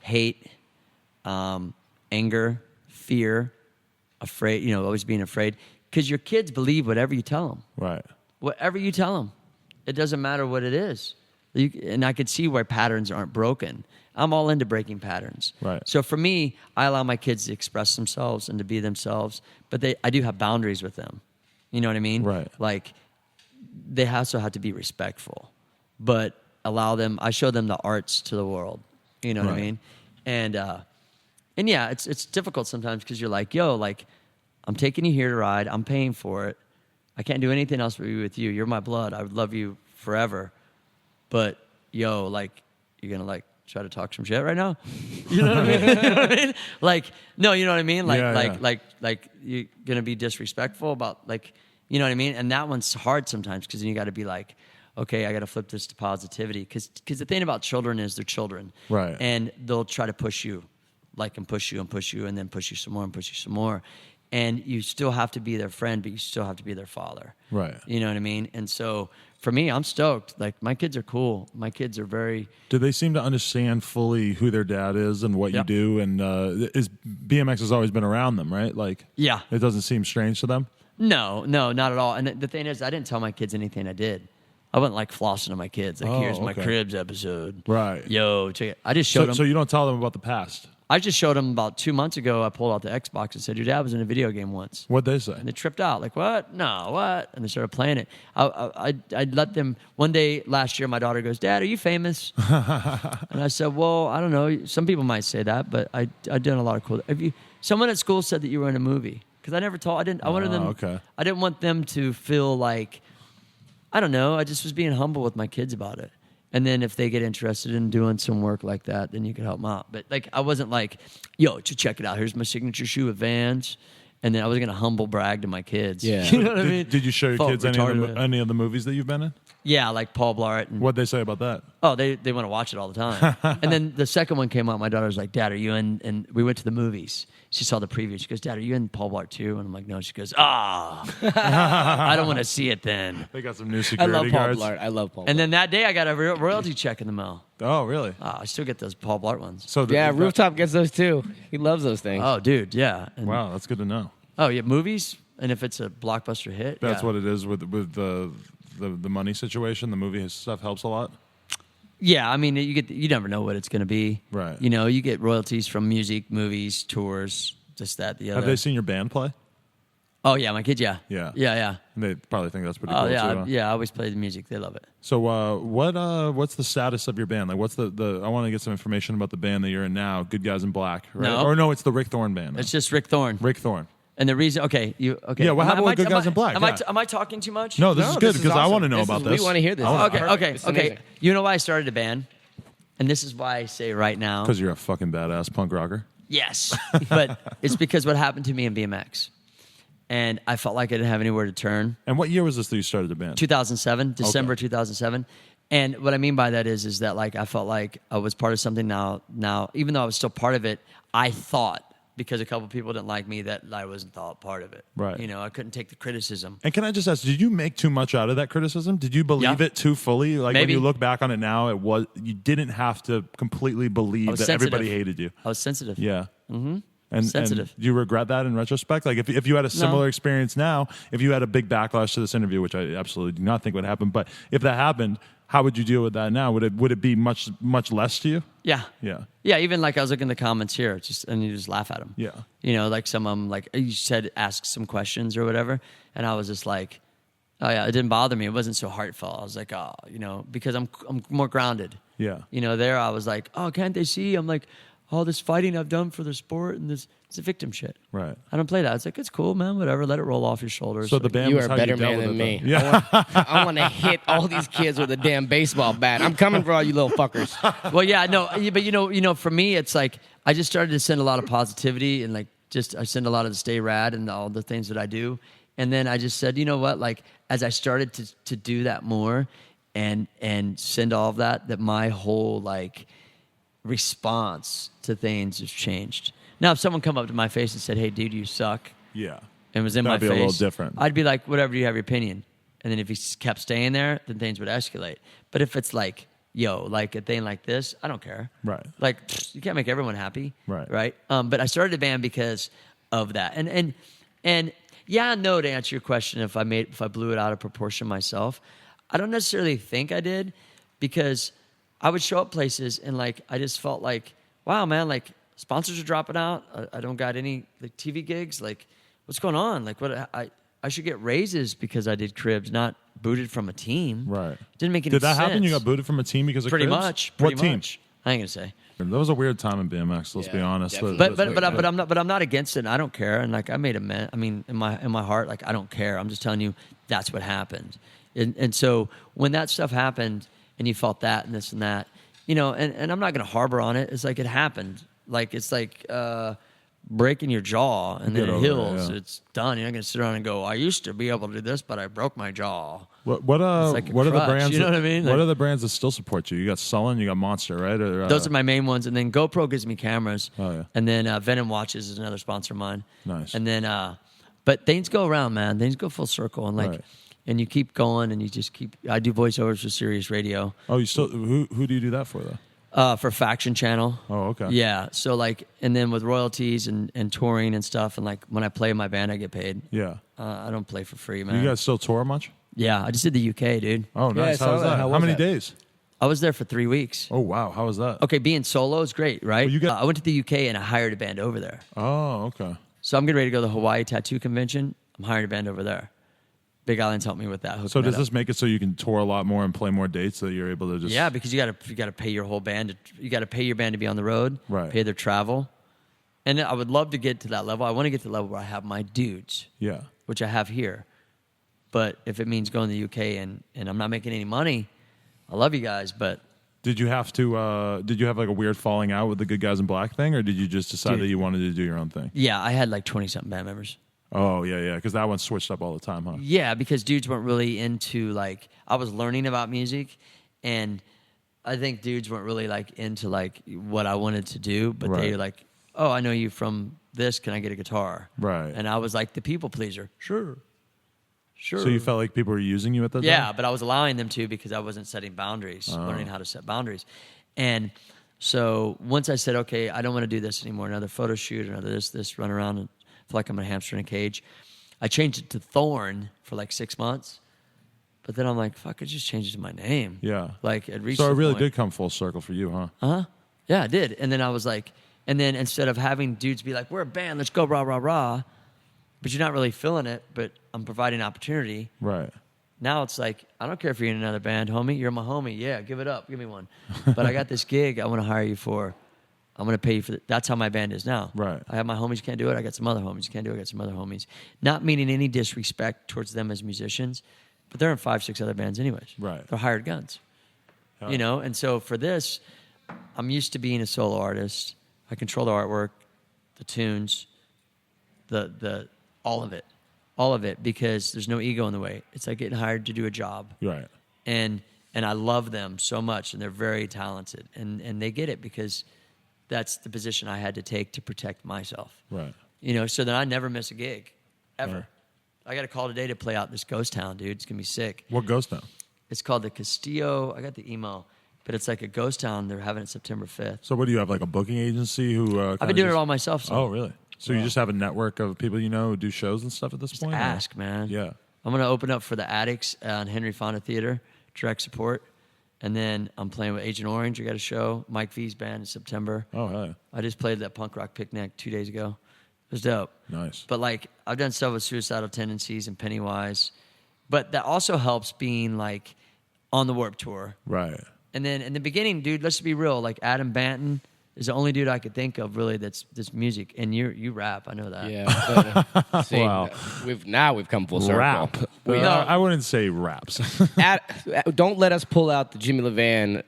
Speaker 3: hate, anger, fear, afraid, always being afraid. Because your kids believe whatever you tell them.
Speaker 1: Right.
Speaker 3: Whatever you tell them. It doesn't matter what it is. And I could see why patterns aren't broken. I'm all into breaking patterns.
Speaker 1: Right.
Speaker 3: So for me, I allow my kids to express themselves and to be themselves, but I do have boundaries with them. You know what I mean?
Speaker 1: Right.
Speaker 3: Like, they also have to be respectful, but I show them the arts to the world. You know what I mean? And yeah, it's difficult sometimes because you're like, yo, like, I'm taking you here to ride. I'm paying for it. I can't do anything else but be with you. You're my blood. I would love you forever. But, yo, like, you're going to, like, try to talk some shit right now? You know what I mean? You know what I mean? Like, no, you know what I mean? Like, like you're going to be disrespectful about, like, you know what I mean? And that one's hard sometimes because then you got to be like, okay, I got to flip this to positivity. Because the thing about children is they're children.
Speaker 1: Right.
Speaker 3: And they'll try to push you, and push you and push you and then push you some more and push you some more. And you still have to be their friend, but you still have to be their father. Right. You know what I mean? And so for me, I'm stoked. Like, my kids are cool. My kids are very...
Speaker 1: Do they seem to understand fully who their dad is and what you do? And BMX has always been around them, right? Like,
Speaker 3: yeah.
Speaker 1: It doesn't seem strange to them?
Speaker 3: No, not at all. And the thing is, I didn't tell my kids anything I did. I wasn't like flossing to my kids. Like, here's my Cribs episode.
Speaker 1: Right.
Speaker 3: Yo, check it. I just showed them.
Speaker 1: So you don't tell them about the past?
Speaker 3: I just showed them about 2 months ago. I pulled out the Xbox and said, your dad was in a video game once.
Speaker 1: What'd they say?
Speaker 3: And they tripped out. Like, what? No, what? And they started playing it. I'd let them. One day last year, my daughter goes, Dad, are you famous? And I said, well, I don't know. Some people might say that, but I've done a lot of cool. Someone at school said that you were in a movie. Because I never told. I wanted them. Okay. I didn't want them to feel like, I don't know. I just was being humble with my kids about it. And then if they get interested in doing some work like that, then you can help them out. But like, I wasn't like, yo, check it out. Here's my signature shoe with Vans. And then I was going to humble brag to my kids. Yeah. You know what I mean?
Speaker 1: Did you show your kids any of the movies that you've been in?
Speaker 3: Yeah, like Paul Blart.
Speaker 1: What'd they say about that?
Speaker 3: Oh, they want to watch it all the time. And then the second one came out. My daughter was like, Dad, are you in? And we went to the movies. She saw the preview. She goes, Dad, are you in Paul Blart 2? And I'm like, no. She goes, I don't want to see it then.
Speaker 1: They got some new security guards.
Speaker 2: I love Paul Blart.
Speaker 3: And then that day I got a royalty check in the mail.
Speaker 1: Oh, really?
Speaker 3: I still get those Paul Blart ones.
Speaker 2: So Rooftop gets those too. He loves those things.
Speaker 3: Oh, dude, yeah. And,
Speaker 1: wow, that's good to know.
Speaker 3: Oh, yeah, movies? And if it's a blockbuster hit?
Speaker 1: That's what it is with the money situation. The movie stuff helps a lot.
Speaker 3: Yeah, I mean, you never know what it's going to be.
Speaker 1: Right.
Speaker 3: You know, you get royalties from music, movies, tours, this, that, the other.
Speaker 1: Have they seen your band play?
Speaker 3: Oh, yeah, my kids, yeah.
Speaker 1: Yeah.
Speaker 3: Yeah.
Speaker 1: And they probably think that's pretty cool,
Speaker 3: yeah,
Speaker 1: too. Huh?
Speaker 3: Yeah, I always play the music. They love it.
Speaker 1: So what's the status of your band? Like, what's the I want to get some information about the band that you're in now, Good Guys in Black, right?
Speaker 3: No.
Speaker 1: Or no, it's the Rick Thorne band.
Speaker 3: It's just Rick Thorne.
Speaker 1: Rick Thorne.
Speaker 3: And the reason, okay.
Speaker 1: Yeah, what happened with Good Guys in Black?
Speaker 3: Am I talking too much?
Speaker 1: No, this is good because
Speaker 2: awesome.
Speaker 1: I want to know about this.
Speaker 2: We want to hear this.
Speaker 3: Okay. You know why I started a band? And this is why I say right now.
Speaker 1: Because you're a fucking badass punk rocker.
Speaker 3: Yes. But it's because what happened to me in BMX. And I felt like I didn't have anywhere to turn.
Speaker 1: And what year was this that you started the band?
Speaker 3: 2007, December 2007. And what I mean by that is that like I felt like I was part of something now, even though I was still part of it, I thought, because a couple people didn't like me, that I wasn't thought part of it.
Speaker 1: Right.
Speaker 3: You know, I couldn't take the criticism.
Speaker 1: And can I just ask, did you make too much out of that criticism? Did you believe it too fully? Like
Speaker 3: Maybe.
Speaker 1: when you look back on it now, you didn't have to completely believe that everybody hated you.
Speaker 3: I was sensitive.
Speaker 1: Yeah.
Speaker 3: Mm-hmm.
Speaker 1: And
Speaker 3: sensitive.
Speaker 1: Do you regret that in retrospect? Like if you had a similar experience now, if you had a big backlash to this interview, which I absolutely do not think would happen, but if that happened, how would you deal with that now? Would it be much less to you?
Speaker 3: Yeah.
Speaker 1: Yeah.
Speaker 3: Yeah, even like I was looking at the comments here, and you just laugh at them.
Speaker 1: Yeah.
Speaker 3: You know, like some of them, like you said, ask some questions or whatever, and I was just like, oh yeah, it didn't bother me. It wasn't so heartfelt. I was like, oh, you know, because I'm more grounded.
Speaker 1: Yeah.
Speaker 3: You know, there I was like, oh, can't they see? I'm like, all this fighting I've done for the sport and this. It's a victim shit.
Speaker 1: Right.
Speaker 3: I don't play that. It's like, it's cool, man. Whatever. Let it roll off your shoulders.
Speaker 1: So the band
Speaker 2: You
Speaker 1: was
Speaker 2: are a
Speaker 1: how
Speaker 2: better
Speaker 1: you dealt
Speaker 2: man
Speaker 1: with
Speaker 2: than
Speaker 1: it,
Speaker 2: me.
Speaker 1: though. Yeah.
Speaker 2: I want to hit all these kids with a damn baseball bat. I'm coming for all you little fuckers.
Speaker 3: Well, yeah, no, but you know, for me, it's like I just started to send a lot of positivity and like I send a lot of the stay rad and all the things that I do, and then I just said, you know what, like as I started to do that more, and send all of that my whole like response to things has changed. Now, if someone come up to my face and said, "Hey, dude, you suck,"
Speaker 1: Yeah.
Speaker 3: and was in
Speaker 1: That'd
Speaker 3: my
Speaker 1: be
Speaker 3: face,
Speaker 1: a little different.
Speaker 3: I'd be like, "Whatever, you have your opinion." And then if he kept staying there, then things would escalate. But if it's like, yo, like a thing like this, I don't care.
Speaker 1: Right.
Speaker 3: Like, you can't make everyone happy.
Speaker 1: Right.
Speaker 3: Right. But I started a band because of that. And yeah, no, to answer your question, if I blew it out of proportion myself, I don't necessarily think I did, because I would show up places and like I just felt like, wow, man, like sponsors are dropping out. I don't got any like TV gigs. Like, what's going on? Like, what I should get raises because I did cribs, not booted from a team.
Speaker 1: Right.
Speaker 3: Didn't make any sense.
Speaker 1: Did that happen? You got booted from a team because of
Speaker 3: Pretty
Speaker 1: cribs?
Speaker 3: much.
Speaker 1: What team?
Speaker 3: Much. I ain't gonna say.
Speaker 1: That was a weird time in BMX. Let's
Speaker 2: Yeah,
Speaker 1: be honest.
Speaker 2: definitely.
Speaker 3: But I'm not against it. And I don't care. And like I made amends. I mean, in my heart, like I don't care. I'm just telling you that's what happened. And so when that stuff happened, and you felt that and this and that, you know, and I'm not gonna harbor on it. It's like it happened. Like it's like breaking your jaw and then
Speaker 1: Get
Speaker 3: it
Speaker 1: over it,
Speaker 3: heals.
Speaker 1: yeah.
Speaker 3: It's done. You're not gonna sit around and go, I used to be able to do this, but I broke my jaw.
Speaker 1: What
Speaker 3: like a
Speaker 1: are the
Speaker 3: crutch,
Speaker 1: brands?
Speaker 3: you know what I mean?
Speaker 1: What
Speaker 3: Like-
Speaker 1: are the brands that still support you? You got Sullen, you got Monster, right? Or,
Speaker 3: Those are my main ones, and then GoPro gives me cameras.
Speaker 1: Oh, yeah.
Speaker 3: And then Venom Watches is another sponsor of mine.
Speaker 1: Nice.
Speaker 3: And then, but things go around, man. Things go full circle, and like,
Speaker 1: Right.
Speaker 3: and you keep going, and you just keep. I do voiceovers for Sirius Radio.
Speaker 1: Oh, you still who do you do that for though?
Speaker 3: For Faction Channel.
Speaker 1: Oh, okay.
Speaker 3: Yeah. So like, and then with royalties and touring and stuff, and like when I play in my band, I get paid.
Speaker 1: Yeah.
Speaker 3: I don't play for free, man.
Speaker 1: You guys still tour much?
Speaker 3: Yeah, I just did the UK, dude.
Speaker 1: Oh,
Speaker 2: Yeah, I
Speaker 1: nice.
Speaker 2: saw
Speaker 1: How was
Speaker 2: that.
Speaker 1: that?
Speaker 2: How
Speaker 1: How
Speaker 2: was
Speaker 1: many
Speaker 2: that?
Speaker 1: days?
Speaker 3: I was there for 3 weeks.
Speaker 1: Oh, wow. How was that?
Speaker 3: Okay, being solo is great, right?
Speaker 1: Well, you got-
Speaker 3: I went to the UK and I hired a band over there.
Speaker 1: Oh, okay.
Speaker 3: So I'm getting ready to go to the Hawaii Tattoo Convention. I'm hiring a band over there. Big Island's helped me with that.
Speaker 1: So
Speaker 3: hooking
Speaker 1: does
Speaker 3: that
Speaker 1: this
Speaker 3: up.
Speaker 1: make it so you can tour a lot more and play more dates so that you're able to just...
Speaker 3: Yeah, because you gotta pay your whole band. You gotta pay your band to be on the road.
Speaker 1: Right.
Speaker 3: Pay their travel. And I would love to get to that level. I want to get to the level where I have my dudes,
Speaker 1: Yeah.
Speaker 3: which I have here. But if it means going to the UK and I'm not making any money, I love you guys, but
Speaker 1: Did you have to? Did you have like a weird falling out with the Good Guys in Black thing, or did you just decide
Speaker 3: Dude.
Speaker 1: that you wanted to do your own thing?
Speaker 3: yeah, I had like 20-something band members.
Speaker 1: Oh yeah, because that one switched up all the time, huh?
Speaker 3: Yeah, because dudes weren't really into like I was learning about music, and I think dudes weren't really like into like what I wanted to do, but they
Speaker 1: Right.
Speaker 3: were like, "Oh, I know you from this. Can I get a guitar?"
Speaker 1: Right.
Speaker 3: And I was like the people pleaser. Sure.
Speaker 1: So you felt like people were using you at that
Speaker 3: Yeah,
Speaker 1: time?
Speaker 3: but I was allowing them to because I wasn't setting boundaries, learning how to set boundaries. And so once I said, okay, I don't want to do this anymore, another photo shoot, another this, run around and feel like I'm a hamster in a cage, I changed it to Thorne for like 6 months. But then I'm like, fuck, I just changed it to my name.
Speaker 1: Yeah.
Speaker 3: Like it reached
Speaker 1: So it
Speaker 3: the
Speaker 1: really
Speaker 3: point.
Speaker 1: did come full circle for you, huh?
Speaker 3: Uh-huh. Yeah, I did. And then I was like, and then instead of having dudes be like, we're a band, let's go, rah, rah, rah, but you're not really feeling it, but I'm providing opportunity.
Speaker 1: Right.
Speaker 3: Now it's like, I don't care if you're in another band, homie. You're my homie. Yeah, give it up. Give me one. But I got this gig I want to hire you for. I'm going to pay you for that. That's how my band is now.
Speaker 1: Right.
Speaker 3: I have my homies can't do it. I got some other homies can't do it. I got some other homies. Not meaning any disrespect towards them as musicians, but they're in 5, 6 other bands anyways.
Speaker 1: Right.
Speaker 3: They're hired guns.
Speaker 1: Huh.
Speaker 3: You know, and so for this, I'm used to being a solo artist. I control the artwork, the tunes, the all of it, because there's no ego in the way. It's like getting hired to do a job,
Speaker 1: Right.
Speaker 3: and I love them so much, and they're very talented, and they get it because that's the position I had to take to protect myself.
Speaker 1: Right.
Speaker 3: You know, so that I never miss a gig, ever.
Speaker 1: Right.
Speaker 3: I got a call today to play out this ghost town, dude. It's gonna be sick.
Speaker 1: What ghost town?
Speaker 3: It's called the Castillo. I got the email, but it's like a ghost town. They're having it September 5th.
Speaker 1: So what do you have, like a booking agency who?
Speaker 3: I've been doing it all myself. So
Speaker 1: Oh, really? So you just have a network of people you know who do shows and stuff at this point? or-
Speaker 3: ask, man.
Speaker 1: Yeah.
Speaker 3: I'm going to open up for the Addicts on Henry Fonda Theater, direct support. And then I'm playing with Agent Orange. I got a show. Mike V's band in September.
Speaker 1: Oh, hey.
Speaker 3: I just played that punk rock picnic 2 days ago. It was dope.
Speaker 1: Nice.
Speaker 3: But like I've done stuff with Suicidal Tendencies and Pennywise. But that also helps being like on the Warped Tour.
Speaker 1: Right.
Speaker 3: And then in the beginning, dude, let's be real. Like Adam Banton, is the only dude I could think of really that's music. And you rap, I know that.
Speaker 2: Yeah. See,
Speaker 1: Wow.
Speaker 2: we've come full circle.
Speaker 1: Rap. I wouldn't say raps.
Speaker 2: Don't let us pull out the Jimmy Levan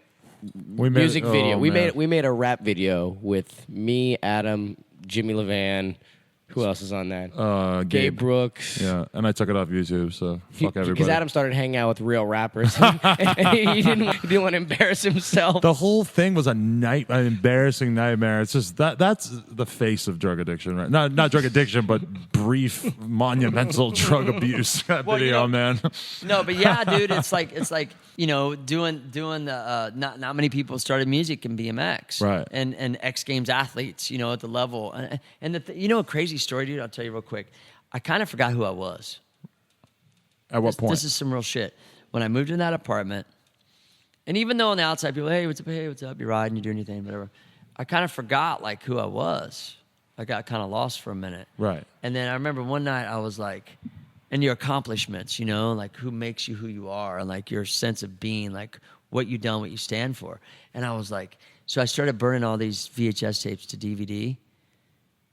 Speaker 2: music video.
Speaker 1: Oh,
Speaker 2: We made a rap video with me, Adam, Jimmy Levan. Who else is on that? Gabe Brooks.
Speaker 1: Yeah, and I took it off YouTube, so fuck everybody.
Speaker 2: Because Adam started hanging out with real rappers. And he didn't want to embarrass himself.
Speaker 1: The whole thing was an embarrassing nightmare. It's just that's the face of drug addiction, right? Not drug addiction, but brief, monumental drug abuse. That video, man.
Speaker 3: No, but yeah, dude, it's like doing the not many people started music in BMX,
Speaker 1: right?
Speaker 3: And X Games athletes, at the level, and a crazy story, dude. I'll tell you real quick. I kind of forgot who I was.
Speaker 1: At what point?
Speaker 3: This is some real shit. When I moved in that apartment, and even though on the outside people, hey, what's up? You're riding, you're doing anything, whatever. I kind of forgot like who I was. I got kind of lost for a minute.
Speaker 1: Right.
Speaker 3: And then I remember one night I was like, and your accomplishments, like who makes you who you are, and like your sense of being, like what you done, what you stand for. And I was like, so I started burning all these VHS tapes to DVD.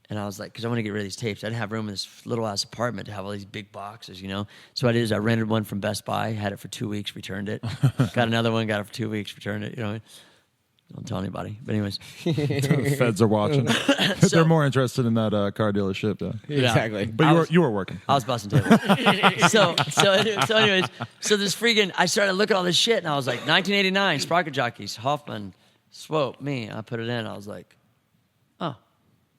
Speaker 3: And I was like, because I want to get rid of these tapes. I didn't have room in this little ass apartment to have all these big boxes, So what I did is I rented one from Best Buy, had it for 2 weeks, returned it. Got another one, got it for 2 weeks, returned it. Don't tell anybody. But anyways,
Speaker 1: The feds are watching. They're more interested in that car dealership, though.
Speaker 2: Exactly.
Speaker 1: But you were working.
Speaker 3: I was busting tables. so anyways, this freaking, I started looking at all this shit, and I was like, 1989, Sprocket Jockeys, Hoffman, Swope, me. I put it in. I was like, oh.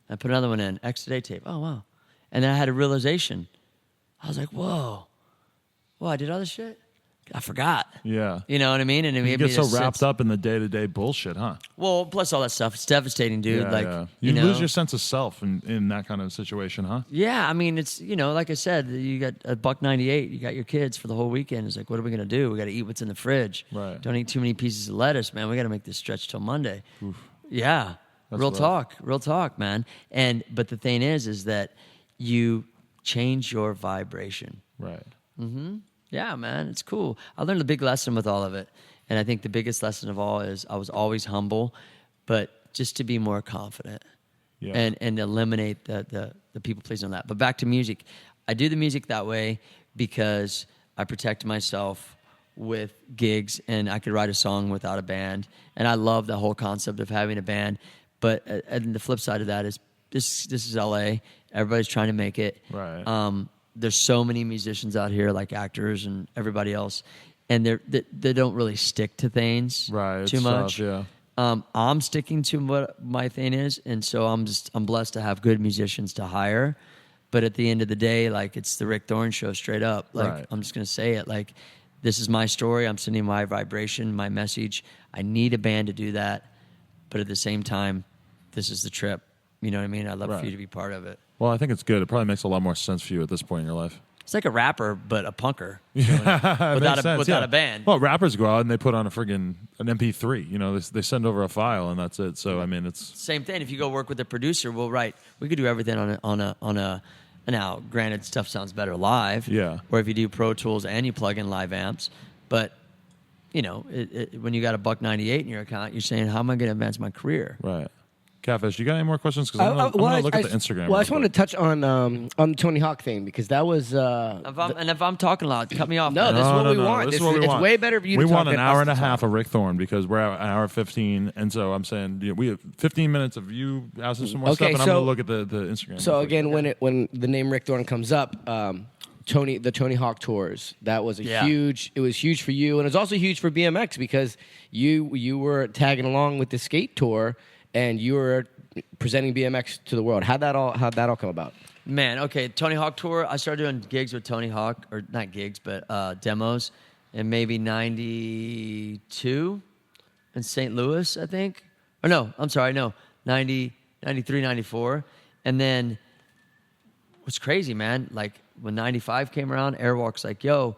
Speaker 3: I put another one in, X Today tape. Oh, wow. And then I had a realization. I was like, whoa, I did all this shit? I forgot.
Speaker 1: Yeah.
Speaker 3: You know what I mean? And
Speaker 1: you get so wrapped up in the day-to-day bullshit, huh?
Speaker 3: Well, plus all that stuff. It's devastating, dude.
Speaker 1: Yeah. You lose your sense of self in that kind of situation, huh?
Speaker 3: Yeah, I mean, it's, like I said, you got $1.98. You got your kids for the whole weekend. It's like, what are we going to do? We got to eat what's in the fridge.
Speaker 1: Right.
Speaker 3: Don't eat too many pieces of lettuce, man. We got to make this stretch till Monday.
Speaker 1: Oof.
Speaker 3: Yeah.
Speaker 1: That's
Speaker 3: real
Speaker 1: rough.
Speaker 3: talk, man. But the thing is that you change your vibration.
Speaker 1: Right.
Speaker 3: Mm-hmm. Yeah, man, it's cool. I learned a big lesson with all of it. And I think the biggest lesson of all is I was always humble, but just to be more confident and eliminate the people pleasing on that. But back to music. I do the music that way because I protect myself with gigs, and I could write a song without a band. And I love the whole concept of having a band. But and the flip side of that is this is LA. Everybody's trying to make it.
Speaker 1: Right.
Speaker 3: There's so many musicians out here, like actors and everybody else, and they don't really stick to things too much.
Speaker 1: Tough, yeah.
Speaker 3: I'm sticking to what my thing is, and so I'm blessed to have good musicians to hire. But at the end of the day, like, it's the Rick Thorne show, straight up. Like,
Speaker 1: right.
Speaker 3: I'm just gonna say it. Like, this is my story. I'm sending my vibration, my message. I need a band to do that, but at the same time, this is the trip. You know what I mean? I'd love for you to be part of it.
Speaker 1: Well, I think it's good. It probably makes a lot more sense for you at this point in your life.
Speaker 3: It's like a rapper, but a punker.
Speaker 1: Without
Speaker 3: a band.
Speaker 1: Well, rappers go out and they put on an MP3. They send over a file and that's it. So I mean, it's
Speaker 3: same thing. If you go work with a producer, we could do everything on a. Now, granted, stuff sounds better live.
Speaker 1: Yeah.
Speaker 3: Or if you do Pro Tools and you plug in live amps, but when you got $1.98 in your account, you're saying, how am I going to advance my career?
Speaker 1: right. Catfish, you got any more questions? Because I'm going to look at the Instagram.
Speaker 2: Well, I just wanted to touch on the Tony Hawk thing, because that was.
Speaker 3: If I'm talking loud, cut me off.
Speaker 2: No, this is what we want.
Speaker 1: This is what we want.
Speaker 2: It's way better for you to
Speaker 1: We
Speaker 2: talk
Speaker 1: want an
Speaker 2: than
Speaker 1: hour
Speaker 2: us
Speaker 1: and a
Speaker 2: to
Speaker 1: half
Speaker 2: talk.
Speaker 1: of Rick Thorne, because we're at an hour 15, and so I'm saying we have 15 minutes of you asking some more stuff, and I'm going to look at the Instagram.
Speaker 2: So again, when the name Rick Thorne comes up, the Tony Hawk tours, that was huge. It was huge for you, and it was also huge for BMX, because you were tagging along with the skate tour, and you were presenting BMX to the world. How'd that all come about?
Speaker 3: Man, okay, Tony Hawk tour. I started doing gigs with Tony Hawk, or not gigs, but demos, in maybe 92 in St. Louis, I think. Or no, I'm sorry, 93, 94. And then what's crazy, man, like when 95 came around, Airwalk's like, yo,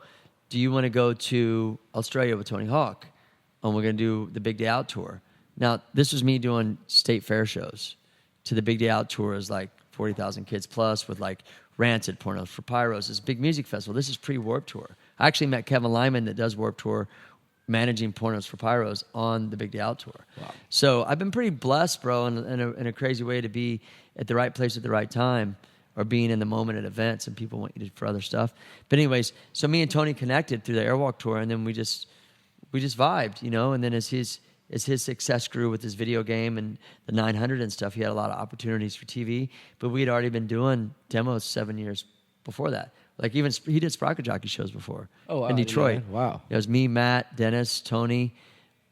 Speaker 3: do you want to go to Australia with Tony Hawk? And we're going to do the Big Day Out tour. Now, this was me doing state fair shows. To the Big Day Out tour is like 40,000 kids plus, with like Rancid, Pornos for Pyros. It's a big music festival. This is pre-Warped Tour. I actually met Kevin Lyman, that does Warped Tour, managing pornos for pyros on the Big Day Out tour. Wow. So I've been pretty blessed, bro, in a crazy way to be at the right place at the right time, or being in the moment at events, and people want you for other stuff. But anyways, so me and Tony connected through the Airwalk tour, and then we just vibed, you know. And then as his success grew with his video game and the 900 and stuff, he had a lot of opportunities for TV. But we had already been doing demos 7 years before that. Like even he did Sprocket Jockey shows before in Detroit.
Speaker 2: Yeah. Wow.
Speaker 3: It was me, Matt, Dennis, Tony,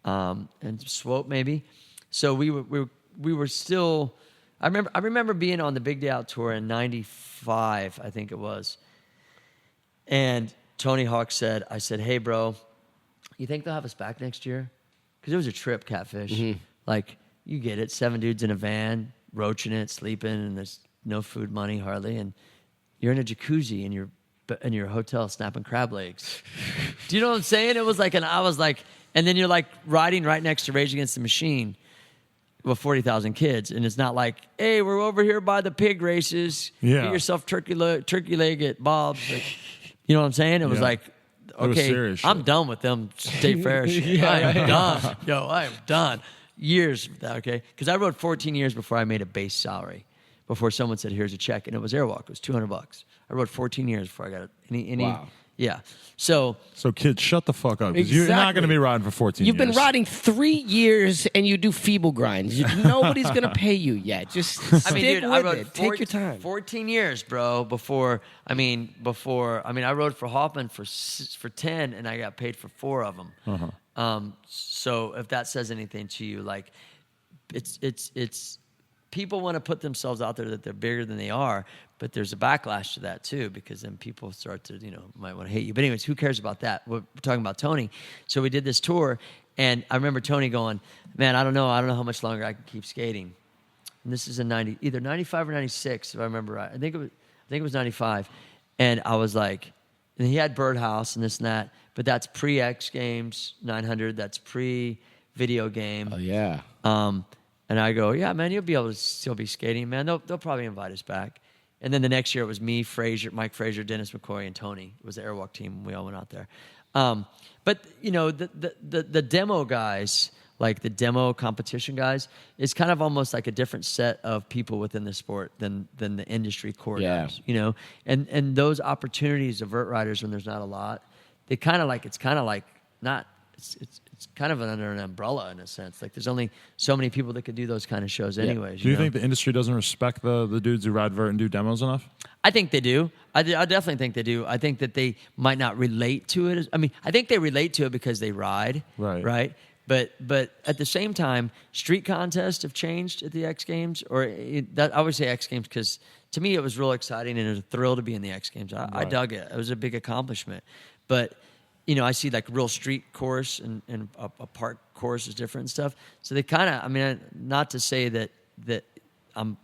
Speaker 3: and Swope maybe. So we were still. I remember being on the Big Day Out tour in '95, I think it was. And Tony Hawk said, "I said, hey, bro, you think they'll have us back next year? Because it was a trip, Catfish. Mm-hmm. Like, you get it, 7 dudes in a van, roaching it, sleeping, and there's no food money hardly, and you're in a jacuzzi in your hotel snapping crab legs. Do you know what I'm saying? It was like, I was like, and then you're like riding right next to Rage Against the Machine with 40,000 kids, and it's not like, hey, we're over here by the pig races.
Speaker 1: Yeah.
Speaker 3: Get yourself turkey leg at Bob's. Like, you know what I'm saying? It was like, okay, I'm done with them state fair shit. I am done. Yo, I am done. Years with that, okay? Because I rode 14 years before I made a base salary, before someone said, here's a check, and it was Airwalk. It was $200. I rode 14 years before I got any.
Speaker 2: Wow.
Speaker 3: Yeah. So
Speaker 1: kids, shut the fuck up. 'Cause you're not going to be riding for 14
Speaker 2: You've
Speaker 1: years.
Speaker 2: been riding 3 years and you do feeble grinds. Nobody's going to pay you yet. Just stick with it. Take your time.
Speaker 3: 14 years, bro, before I rode for Hoffman for 10 and I got paid for 4 of them. Uh-huh. So if that says anything to you, like it's people want to put themselves out there that they're bigger than they are, but there's a backlash to that too, because then people start to, might want to hate you. But anyways, who cares about that? We're talking about Tony. So we did this tour, and I remember Tony going, man, I don't know how much longer I can keep skating. And this is in either 95 or 96, if I remember right. I think it was 95. And I was like, and he had Birdhouse and this and that, but that's pre-X Games 900. That's pre-video game.
Speaker 2: Oh, yeah.
Speaker 3: And I go, yeah, man, you'll be able to still be skating, man. They'll probably invite us back. And then the next year it was me, Mike Frazier, Dennis McCoy, and Tony. It was the Airwalk team. We all went out there. But the demo guys, like the demo competition guys, is kind of almost like a different set of people within the sport than the industry core guys. And those opportunities of vert riders when there's not a lot, it's kind of under an umbrella in a sense. Like there's only so many people that could do those kind of shows anyways.
Speaker 1: Do you think the industry doesn't respect the dudes who ride vert and do demos enough?
Speaker 3: I think they do. I definitely think they do. I think that they might not relate to it. I think they relate to it because they ride. Right. But at the same time, street contests have changed at the X Games. I always say X Games because to me it was real exciting and it was a thrill to be in the X Games. I dug it. It was a big accomplishment. But I see like real street course and a park course is different and stuff. So they kind of, not to say that I'm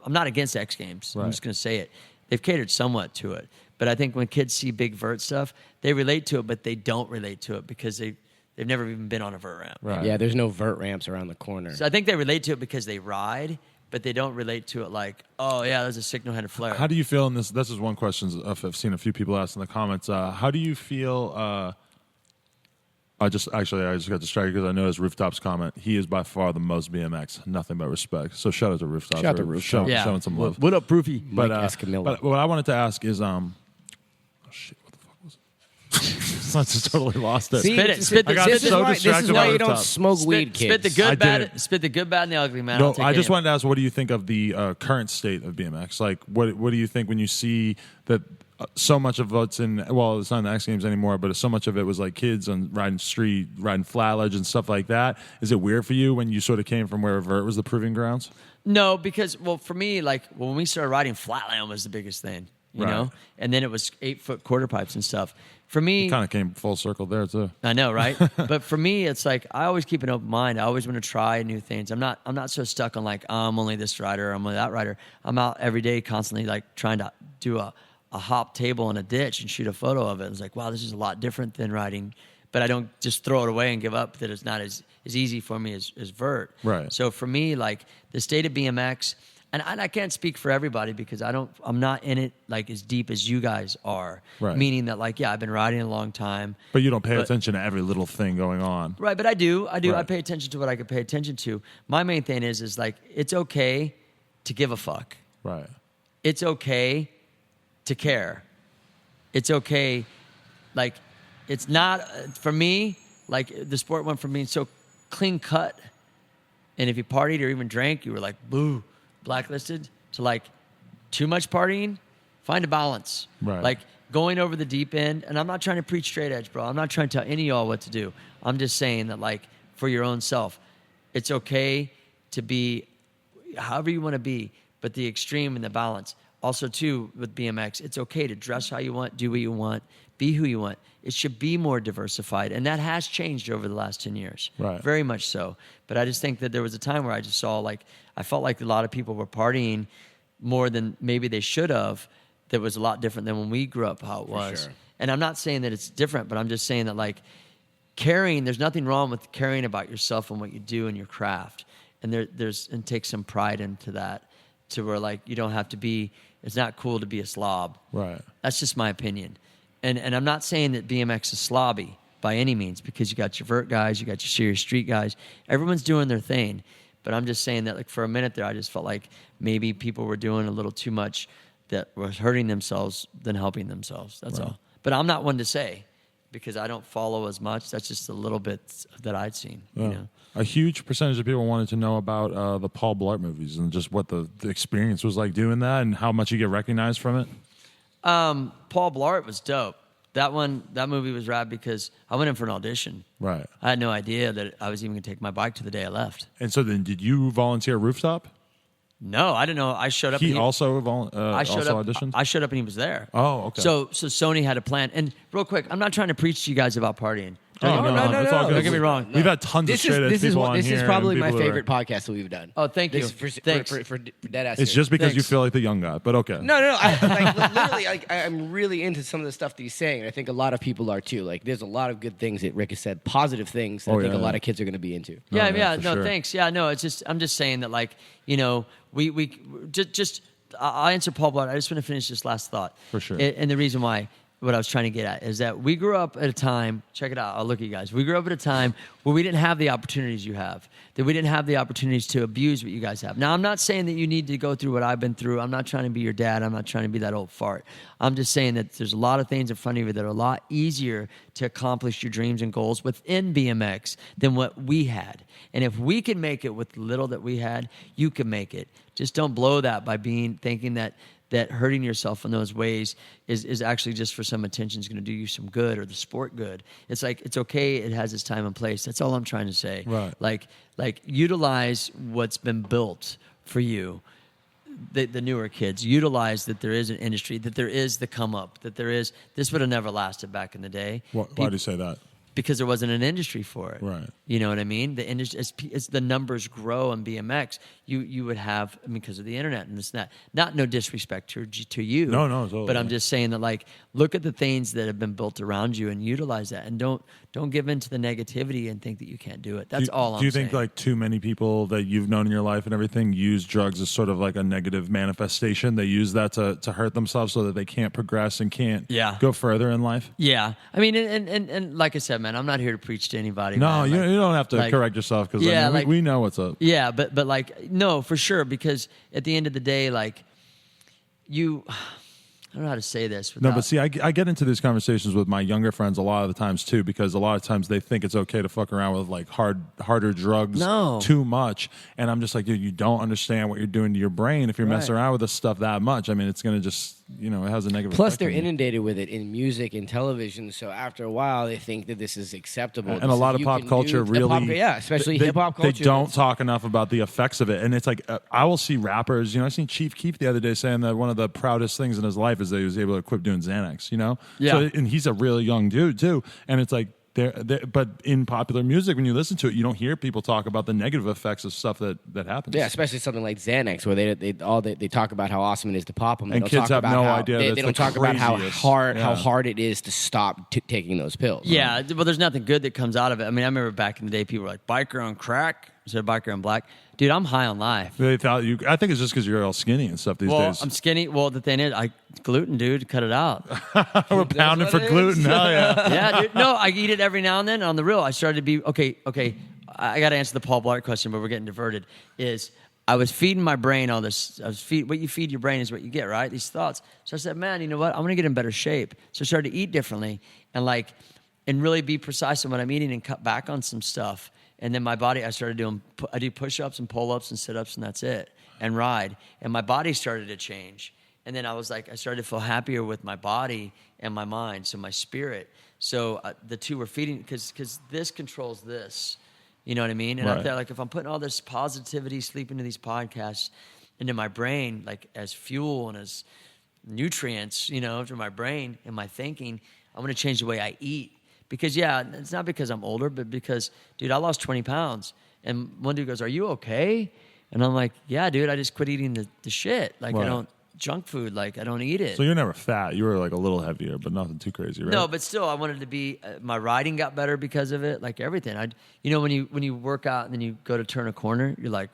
Speaker 3: not against X Games. Right. I'm just going to say it. They've catered somewhat to it. But I think when kids see big vert stuff, they relate to it, but they don't relate to it because they've never even been on a vert ramp.
Speaker 2: Right. Yeah, there's no vert ramps around the corner.
Speaker 3: So I think they relate to it because they ride, but they don't relate to it like, oh, yeah, there's a signal-headed flare.
Speaker 1: How do you feel in this? This is one question I've seen a few people ask in the comments. How do you feel? I just got distracted because I noticed Rooftop's comment. He is by far the most BMX. Nothing but respect. So shout out to Rooftop.
Speaker 2: Shout out to Rooftop.
Speaker 1: Showing some love.
Speaker 2: What up, Proofy?
Speaker 1: But,
Speaker 2: Mike Escamilla.
Speaker 1: But what I wanted to ask is, oh shit, what the fuck was it? I just totally lost it.
Speaker 3: Spit
Speaker 1: I got so distracted.
Speaker 2: This is why you
Speaker 1: Rooftop.
Speaker 2: don't smoke weed, kids.
Speaker 3: Spit the good, bad, and the ugly, man.
Speaker 1: No, I just wanted to ask, what do you think of the current state of BMX? Like, what do you think when you see that so much of what's in, well, it's not in the X Games anymore, but so much of it was like kids on riding street, riding flat ledge and stuff like that. Is it weird for you when you sort of came from where vert was the proving grounds?
Speaker 3: No, because, well, for me, like, when we started riding, flatland was the biggest thing, you know? And then it was 8-foot quarter pipes and stuff. For me...
Speaker 1: It kind of came full circle there, too.
Speaker 3: I know, right? But for me, it's like, I always keep an open mind. I always want to try new things. I'm not so stuck on, like, I'm only this rider, I'm only that rider. I'm out every day constantly, like, trying to do a hop table in a ditch and shoot a photo of it. It's like, wow, this is a lot different than riding. But I don't just throw it away and give up that it's not as easy for me as vert.
Speaker 1: Right.
Speaker 3: So for me, like, the state of BMX, and I can't speak for everybody because I'm not in it like as deep as you guys are.
Speaker 1: Right.
Speaker 3: Meaning that like, yeah, I've been riding a long time.
Speaker 1: But you don't pay attention to every little thing going on.
Speaker 3: Right, but I do. I
Speaker 1: Right.
Speaker 3: pay attention to what I can pay attention to. My main thing is like, it's okay to give a fuck.
Speaker 1: Right.
Speaker 3: It's okay to care. It's okay. Like, it's not, for me, like the sport went from being so clean cut. And if you partied or even drank, you were like, boo, blacklisted, to like too much partying. Find a balance.
Speaker 1: Right.
Speaker 3: Like going over the deep end. And I'm not trying to preach straight edge, bro. I'm not trying to tell any of y'all what to do. I'm just saying that, like, for your own self, it's okay to be however you want to be, but the extreme and the balance. Also, too, with BMX, it's okay to dress how you want, do what you want, be who you want. It should be more diversified, and that has changed over the last 10 years.
Speaker 1: Right.
Speaker 3: Very much so. But I just think that there was a time where I just saw, like, I felt like a lot of people were partying more than maybe they should have. That was a lot different than when we grew up, how it was.
Speaker 2: sure.
Speaker 3: And I'm not saying that it's different, but I'm just saying that, like, caring, there's nothing wrong with caring about yourself and what you do and your craft. And there's take some pride into that, to where, like, you don't have to be, it's not cool to be a slob.
Speaker 1: Right.
Speaker 3: That's just my opinion. And I'm not saying that BMX is slobby by any means, because you got your vert guys, you got your serious street guys. Everyone's doing their thing. But I'm just saying that, like, for a minute there, I just felt like maybe people were doing a little too much that was hurting themselves than helping themselves. That's all. But I'm not one to say, because I don't follow as much. That's just a little bit that I'd seen. You know?
Speaker 1: A huge percentage of people wanted to know about the Paul Blart movies and just what the experience was like doing that and how much you get recognized from it.
Speaker 3: Paul Blart was dope. That movie was rad because I went in for an audition.
Speaker 1: Right.
Speaker 3: I had no idea that I was even going to take my bike to the day I left.
Speaker 1: And so then did you volunteer rooftop?
Speaker 3: No, I didn't know. I showed up.
Speaker 1: He
Speaker 3: and
Speaker 1: also
Speaker 3: also
Speaker 1: auditioned?
Speaker 3: I showed up and he was there.
Speaker 1: Oh, okay.
Speaker 3: So Sony had a plan. And real quick, I'm not trying to preach to you guys about partying.
Speaker 1: No, it's all good.
Speaker 3: Don't get me wrong.
Speaker 1: We've had tons of straight edge people on here.
Speaker 2: This is probably
Speaker 1: and
Speaker 2: my
Speaker 1: people that are-
Speaker 2: favorite podcast that we've done.
Speaker 3: Oh, thank you. Thanks.
Speaker 2: For dead ass.
Speaker 1: It's just because you
Speaker 3: Thanks.
Speaker 1: feel like the young guy, but okay.
Speaker 2: No. Literally, like, I'm really into some of the stuff that he's saying. I think a lot of people are too. Like, there's a lot of good things that Rick has said, positive things that I think a lot of kids are going to be into.
Speaker 3: Yeah,
Speaker 1: for
Speaker 3: no,
Speaker 1: sure.
Speaker 3: thanks. Yeah, no, it's just, I'm just saying that, like, you know, we just I'll answer Paul Blart. I just want to finish this last thought.
Speaker 1: For sure.
Speaker 3: And the reason why, what I was trying to get at is that we grew up at a time, check it out, I'll look at you guys. We grew up at a time where we didn't have the opportunities you have, that we didn't have the opportunities to abuse what you guys have. Now, I'm not saying that you need to go through what I've been through. I'm not trying to be your dad. I'm not trying to be that old fart. I'm just saying that there's a lot of things in front of you that are a lot easier to accomplish your dreams and goals within BMX than what we had. And if we can make it with the little that we had, you can make it. Just don't blow that by thinking that hurting yourself in those ways is actually just for some attention is going to do you some good or the sport good. It's like, it's okay. It has its time and place. That's all I'm trying to say.
Speaker 1: Right.
Speaker 3: Like utilize what's been built for you. The newer kids utilize that there is an industry, that there is the come up, that there is, this would have never lasted back in the day.
Speaker 1: Why do you say that?
Speaker 3: Because there wasn't an industry for it.
Speaker 1: Right.
Speaker 3: You know what I mean? The industry, as the numbers grow in BMX, you would have, I mean, because of the internet and this and that. Not no disrespect to you.
Speaker 1: No, totally.
Speaker 3: But I'm just saying that, like, look at the things that have been built around you and utilize that, and don't give in to the negativity and think that you can't do it. That's all I'm saying.
Speaker 1: Do you think like too many people that you've known in your life and everything use drugs as sort of like a negative manifestation? They use that to hurt themselves so that they can't progress and can't go further in life?
Speaker 3: Yeah. I mean, and like I said, man, I'm not here to preach to anybody.
Speaker 1: No,
Speaker 3: man.
Speaker 1: you don't have to correct yourself because we know what's up.
Speaker 3: Yeah, but like, no, for sure, because at the end of the day, like, I don't know how to say this.
Speaker 1: No, but see, I get into these conversations with my younger friends a lot of the times too, because a lot of times they think it's okay to fuck around with like harder drugs too much, and I'm just like, dude, you don't understand what you're doing to your brain if you're messing around with this stuff that much. I mean, it's gonna just, it has a negative.
Speaker 2: Plus,
Speaker 1: effect
Speaker 2: they're
Speaker 1: on you.
Speaker 2: inundated with it in music and television, so after a while, they think that this is acceptable.
Speaker 1: And a lot of pop culture really,
Speaker 2: especially hip hop culture.
Speaker 1: They don't talk enough about the effects of it, and it's like I will see rappers. I seen Chief Keef the other day saying that one of the proudest things in his life is that he was able to quit doing Xanax.
Speaker 3: Yeah.
Speaker 1: So, and he's a really young dude too, and it's like. But in popular music, when you listen to it, you don't hear people talk about the negative effects of stuff that happens.
Speaker 2: Yeah, especially something like Xanax, where they talk about how awesome it is to pop them,
Speaker 1: and kids have no idea.
Speaker 2: They don't talk about how hard it is to stop taking those pills.
Speaker 3: Yeah, well, there's nothing good that comes out of it. I mean, I remember back in the day, people were like, biker on crack. So a biker in black. Dude, I'm high on life.
Speaker 1: They thought you. I think it's just because you're all skinny and stuff these days.
Speaker 3: I'm skinny. Well, the thing is, gluten, dude, cut it out.
Speaker 1: We're pounding for gluten. Hell yeah.
Speaker 3: Yeah, dude. No, I eat it every now and then. On the real, I started to be okay. I got to answer the Paul Blart question, but we're getting diverted. I was feeding my brain all this. What you feed your brain is what you get, right? These thoughts. So I said, man, you know what? I'm gonna get in better shape. So I started to eat differently and really be precise in what I'm eating and cut back on some stuff. And then my body, I do push-ups and pull-ups and sit-ups, and that's it, and ride. And my body started to change. And then I started to feel happier with my body and my mind, so my spirit. So the two were feeding, because this controls this. You know what I mean? And I felt like if I'm putting all this positivity, sleep into these podcasts, into my brain, like as fuel and as nutrients, to my brain and my thinking, I'm going to change the way I eat. Because, it's not because I'm older, but because, dude, I lost 20 pounds. And one dude goes, are you okay? And I'm like, yeah, dude, I just quit eating the shit. Like, I don't, junk food, like, I don't eat it.
Speaker 1: So you're never fat. You were like a little heavier, but nothing too crazy, right?
Speaker 3: No, but still, I wanted to be, my riding got better because of it, like everything. When you work out and then you go to turn a corner, you're like,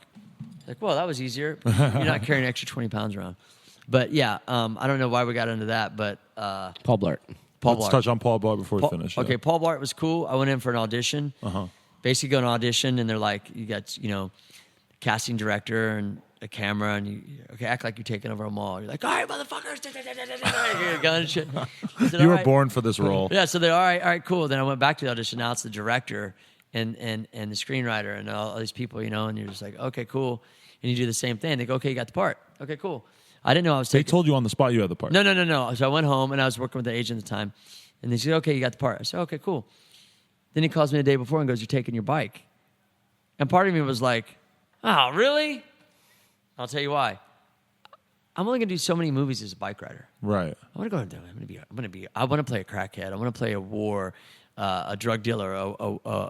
Speaker 3: well, that was easier. You're not carrying an extra 20 pounds around. But yeah, I don't know why we got into that, but.
Speaker 2: Paul Blart.
Speaker 1: Let's touch on Paul Blart before we finish.
Speaker 3: Okay, Paul Blart was cool. I went in for an audition. Basically, go to an audition, and they're like, you got, casting director and a camera, and you act like you're taking over a mall. You're like, all right, motherfuckers, you're gun and shit. Said,
Speaker 1: you were born for this role.
Speaker 3: Yeah, so they're all right, cool. Then I went back to the audition. Now it's the director and the screenwriter and all these people, and you're just like, okay, cool. And you do the same thing. They go, okay, you got the part. Okay, cool. I didn't know I was taking.
Speaker 1: They told you on the spot you had the part.
Speaker 3: No. So I went home, and I was working with the agent at the time. And they said, okay, you got the part. I said, okay, cool. Then he calls me the day before and goes, you're taking your bike. And part of me was like, oh, really? I'll tell you why. I'm only going to do so many movies as a bike rider.
Speaker 1: Right.
Speaker 3: I want to go. I want to play a crackhead. I want to play a war, a drug dealer,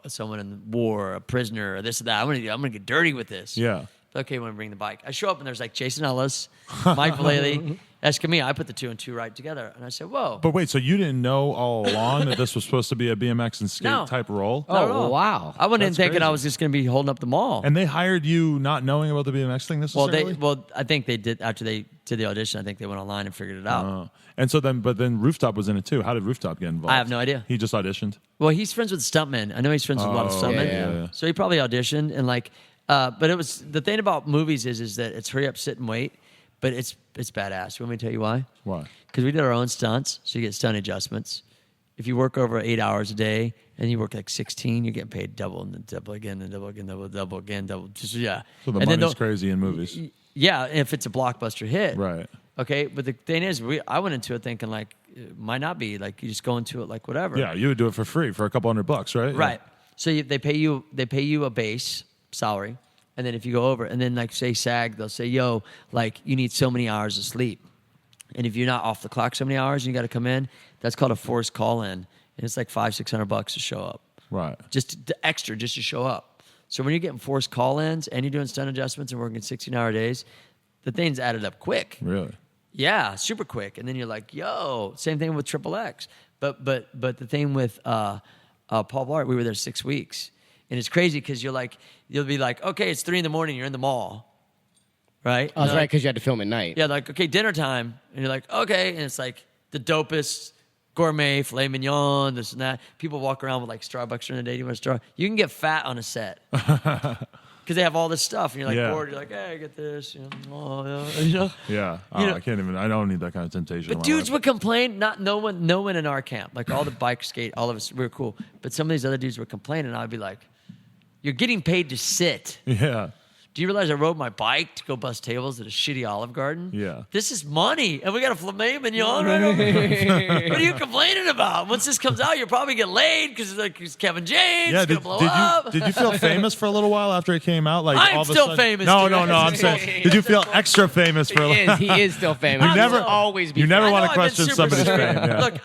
Speaker 3: someone in the war, a prisoner, or this or that. I'm going to get dirty with this.
Speaker 1: Yeah.
Speaker 3: Okay, when I bring the bike, I show up and there's like Jason Ellis, Mike Vallely, Escamilla. I put the two and two right together, and I said, "Whoa!"
Speaker 1: But wait, so you didn't know all along that this was supposed to be a BMX and skate type role?
Speaker 3: Not at
Speaker 2: Oh,
Speaker 3: all.
Speaker 2: wow.
Speaker 3: I went in
Speaker 1: That's
Speaker 3: thinking
Speaker 1: crazy.
Speaker 3: I was just going to be holding up the mall.
Speaker 1: And they hired you not knowing about the BMX thing necessarily?
Speaker 3: I think they did after they did the audition. I think they went online and figured it out.
Speaker 1: And so then Rooftop was in it too. How did Rooftop get involved?
Speaker 3: I have no idea.
Speaker 1: He just auditioned?
Speaker 3: Well, he's friends with stuntmen. I know he's friends with a lot of stuntmen.
Speaker 1: yeah.
Speaker 3: So he probably auditioned and but it was the thing about movies is that it's hurry up, sit and wait, but it's badass. You want me to tell you why?
Speaker 1: Why?
Speaker 3: Because we did our own stunts, so you get stunt adjustments. If you work over 8 hours a day and you work like 16, you're getting paid double and then double again and double again, double again, double. Just, yeah.
Speaker 1: So the
Speaker 3: and
Speaker 1: money's crazy in movies.
Speaker 3: Yeah, if it's a blockbuster hit.
Speaker 1: Right.
Speaker 3: Okay, but the thing is, I went into it thinking like it might not be like you just go into it like whatever.
Speaker 1: Yeah, you would do it for free for a couple $100, right?
Speaker 3: Right. So they pay you a base salary, and then if you go over, and then like say SAG, they'll say, yo, like you need so many hours of sleep, and if you're not off the clock so many hours, and you got to come in. That's called a forced call in, and it's like $500-600 to show up.
Speaker 1: Right.
Speaker 3: Just the extra, just to show up. So when you're getting forced call ins and you're doing stunt adjustments and working 16-hour days, the thing's added up quick.
Speaker 1: Really?
Speaker 3: Yeah, super quick. And then you're like, yo, same thing with Triple X. But the thing with Paul Blart, we were there 6 weeks. And it's crazy because you'll be like, okay, it's 3 a.m, you're in the mall. Right?
Speaker 2: Oh, that's right, because you had to film at night.
Speaker 3: Yeah, like, okay, dinner time. And you're like, okay. And it's like the dopest gourmet, filet mignon, this and that. People walk around with like Starbucks during the day. Do you want a Starbucks? You can get fat on a set. Because they have all this stuff, and you're like bored. You're like, "Hey, I get this."
Speaker 1: Yeah. I can't even. I don't need that kind of temptation.
Speaker 3: But dudes would complain. No one in our camp. Like all the bike skate, all of us, we were cool. But some of these other dudes were complaining. I'd be like, "You're getting paid to sit."
Speaker 1: Yeah.
Speaker 3: Do you realize I rode my bike to go bust tables at a shitty Olive Garden?
Speaker 1: Yeah.
Speaker 3: This is money, and we got a filet mignon right over here. What are you complaining about? Once this comes out, you'll probably get laid because it's Kevin James.
Speaker 1: Yeah.
Speaker 3: It's gonna blow up.
Speaker 1: Did you feel famous for a little while after it came out? Like
Speaker 3: I'm
Speaker 1: all of a
Speaker 3: still
Speaker 1: sudden?
Speaker 3: famous,
Speaker 1: No,
Speaker 3: dude.
Speaker 1: no. I'm saying, did you feel extra famous for a little?
Speaker 2: He is still famous.
Speaker 1: You
Speaker 2: He
Speaker 1: never
Speaker 2: will always be.
Speaker 1: You never
Speaker 3: I
Speaker 1: want
Speaker 3: know
Speaker 1: to
Speaker 3: I've been
Speaker 1: question
Speaker 3: super
Speaker 1: somebody's
Speaker 3: serious.
Speaker 1: fame. Yeah.
Speaker 3: Look,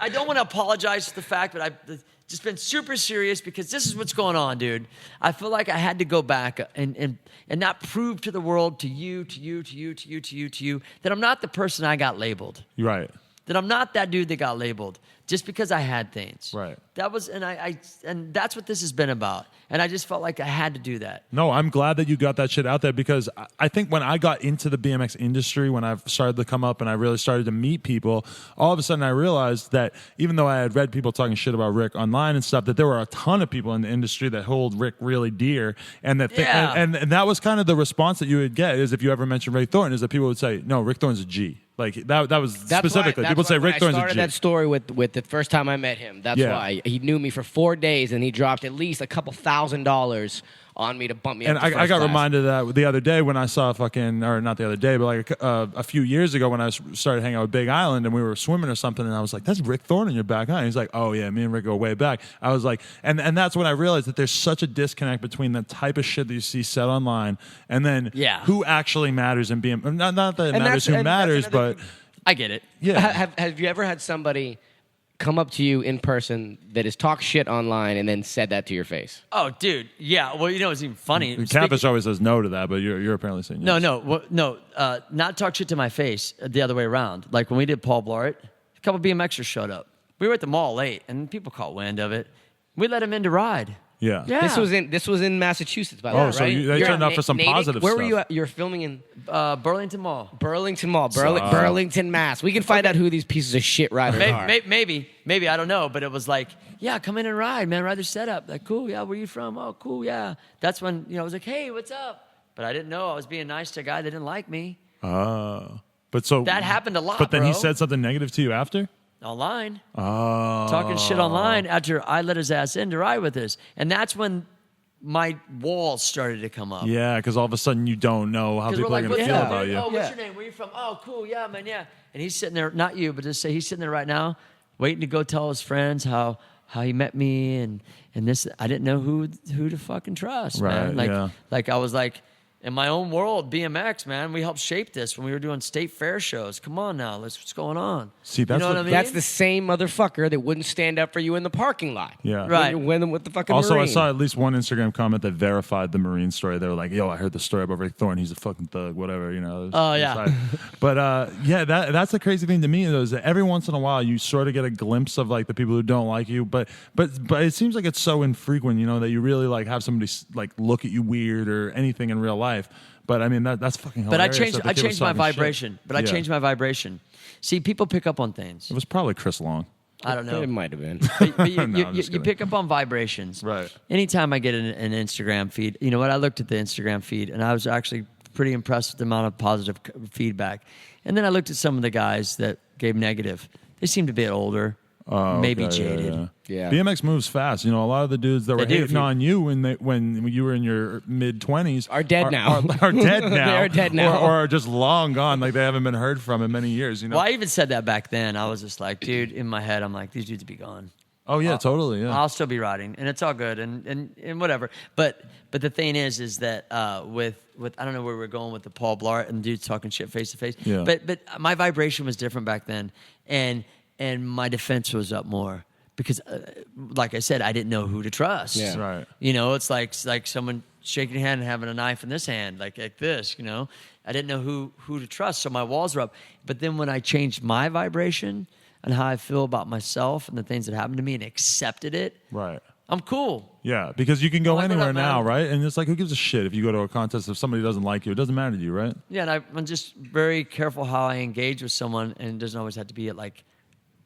Speaker 3: I don't want to apologize for the fact, but I've just been super serious because this is what's going on, dude. I feel like I had to go back and not prove to the world, to you, that I'm not the person I got labeled.
Speaker 1: Right.
Speaker 3: that I'm not that dude that got labeled just because I had things.
Speaker 1: Right.
Speaker 3: That was, and that's what this has been about. And I just felt like I had to do that.
Speaker 1: No, I'm glad that you got that shit out there because I think when I got into the BMX industry, when I started to come up and I really started to meet people, all of a sudden I realized that even though I had read people talking shit about Rick online and stuff, that there were a ton of people in the industry that hold Rick really dear. And that and that was kind of the response that you would get is if you ever mentioned Rick Thorne, is that people would say, no, Rick Thorne's a G. Like that was specifically. People say Rick Thorne's a G.
Speaker 2: I started that story with the first time I met him. That's why. He knew me for 4 days and he dropped at least a couple $1,000 on me to bump me up to first
Speaker 1: I got
Speaker 2: class.
Speaker 1: reminded of that the other day when I saw or not the other day, but like a few years ago when I started hanging out with Big Island and we were swimming or something, and I was like, "That's Rick Thorne in your back eye." And he's like, "Oh yeah, me and Rick go way back." I was like, and that's when I realized that there's such a disconnect between the type of shit that you see said online and then who actually matters in being not that it matters who matters, but
Speaker 3: I get it.
Speaker 1: Yeah.
Speaker 2: Have you ever had somebody come up to you in person that has talked shit online and then said that to your face?
Speaker 3: Oh, dude. Yeah. Well, it's even funny.
Speaker 1: Campus always says no to that, but you're apparently saying yes.
Speaker 3: No. Not talk shit to my face. The other way around. Like when we did Paul Blart, a couple BMXers showed up. We were at the mall late, and people caught wind of it. We let them in to ride.
Speaker 1: Yeah.
Speaker 2: This was in Massachusetts, by the way.
Speaker 1: Oh, so they turned out for some positive
Speaker 2: Where
Speaker 1: stuff.
Speaker 2: were you at? You were filming in
Speaker 3: Burlington Mall.
Speaker 2: Burlington, Mass. We can find out who these pieces of shit riders are.
Speaker 3: Maybe, I don't know, but it was like, yeah, come in and ride, man, ride their setup. Like, cool, yeah, where you from? Oh, cool, yeah. That's when, I was like, hey, what's up? But I didn't know I was being nice to a guy that didn't like me.
Speaker 1: But so
Speaker 3: that happened a lot,
Speaker 1: But then
Speaker 3: bro.
Speaker 1: he said something negative to you after?
Speaker 3: Online.
Speaker 1: Oh.
Speaker 3: Talking shit online after I let his ass in to ride with us. And that's when my walls started to come up.
Speaker 1: Yeah, because all of a sudden you don't know how people are going to feel about you.
Speaker 3: Oh, what's your name? Where you from? Oh, cool. Yeah, man, yeah. And he's sitting there, not you, but just say he's sitting there right now, waiting to go tell his friends how he met me and this. I didn't know who to fucking trust,
Speaker 1: right,
Speaker 3: man. Like I was like, in my own world, BMX, man, we helped shape this when we were doing state fair shows. Come on now, what's going on?
Speaker 1: See, that's
Speaker 3: what I mean?
Speaker 2: That's the same motherfucker that wouldn't stand up for you in the parking lot.
Speaker 1: Yeah.
Speaker 3: Right.
Speaker 2: When with the fucking
Speaker 1: Also,
Speaker 2: Marine.
Speaker 1: I saw at least one Instagram comment that verified the Marine story. They were like, yo, I heard the story about Rick Thorne. He's a fucking thug, whatever,
Speaker 3: Oh, yeah.
Speaker 1: But, that's the crazy thing to me, though, is that every once in a while you sort of get a glimpse of, like, the people who don't like you. But it seems like it's so infrequent, that you really, like, have somebody, like, look at you weird or anything in real life. But I mean that's fucking hilarious.
Speaker 3: But I changed my vibration. But I changed my vibration. See, people pick up on things.
Speaker 1: It was probably Chris Long.
Speaker 3: I don't know.
Speaker 2: It might have been.
Speaker 3: But you pick up on vibrations.
Speaker 1: Right.
Speaker 3: Anytime I get an Instagram feed, you know what? I looked at the Instagram feed and I was actually pretty impressed with the amount of positive feedback. And then I looked at some of the guys that gave negative. They seemed to be older. Maybe jaded.
Speaker 2: Yeah.
Speaker 1: BMX moves fast. A lot of the dudes that were hating on you when you were in your mid-20s
Speaker 2: are dead now.
Speaker 1: Are dead now.
Speaker 2: They are dead now.
Speaker 1: Or are just long gone. Like they haven't been heard from in many years.
Speaker 3: Well, I even said that back then. I was just like, dude, in my head, I'm like, these dudes be gone.
Speaker 1: Oh yeah, totally. Yeah.
Speaker 3: I'll still be riding, and it's all good, and whatever. But the thing is that with I don't know where we're going with the Paul Blart and dudes talking shit face to face.
Speaker 1: Yeah.
Speaker 3: But my vibration was different back then, and my defense was up more because, like I said, I didn't know who to trust.
Speaker 2: Yeah.
Speaker 1: Right.
Speaker 3: It's like someone shaking your hand and having a knife in this hand, like this. I didn't know who to trust, so my walls were up. But then when I changed my vibration and how I feel about myself and the things that happened to me and accepted it,
Speaker 1: Right.
Speaker 3: I'm cool.
Speaker 1: Yeah, because you can go
Speaker 3: Like, what
Speaker 1: anywhere
Speaker 3: up,
Speaker 1: now,
Speaker 3: man?
Speaker 1: right? And it's like, who gives a shit if you go to a contest if somebody doesn't like you? It doesn't matter to you, right?
Speaker 3: Yeah, and I'm just very careful how I engage with someone, and it doesn't always have to be at like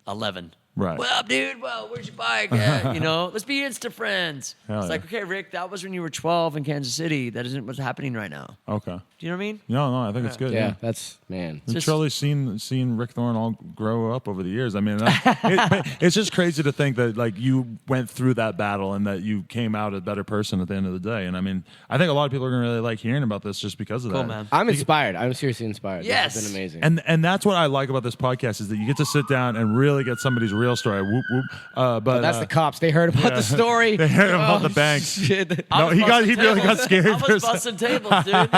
Speaker 3: 11.
Speaker 1: Right.
Speaker 3: What up, dude? Well, where's your bike at? Let's be Insta friends.
Speaker 1: Hell
Speaker 3: It's like, okay, Rick, that was when you were 12 in Kansas City. That isn't what's happening right now.
Speaker 1: Okay.
Speaker 3: Do you know what I mean?
Speaker 1: No, I think it's good.
Speaker 2: Yeah, that's, man.
Speaker 1: We've
Speaker 3: just-
Speaker 1: truly seen Rick Thorne all grow up over the years. I mean, it's just crazy to think that like you went through that battle and that you came out a better person at the end of the day. And I mean, I think a lot of people are gonna really like hearing about this just because of
Speaker 3: Cool,
Speaker 1: that.
Speaker 3: man.
Speaker 2: I'm inspired. I'm seriously inspired.
Speaker 3: Yes.
Speaker 2: This has been amazing.
Speaker 1: And that's what I like about this podcast is that you get to sit down and really get somebody's real story. Whoop whoop. But
Speaker 2: that's the cops. They heard about the story.
Speaker 1: They heard about the banks.
Speaker 2: Shit.
Speaker 1: No, he really got scared
Speaker 3: I
Speaker 1: for a
Speaker 3: was
Speaker 1: second.
Speaker 3: busting tables, dude.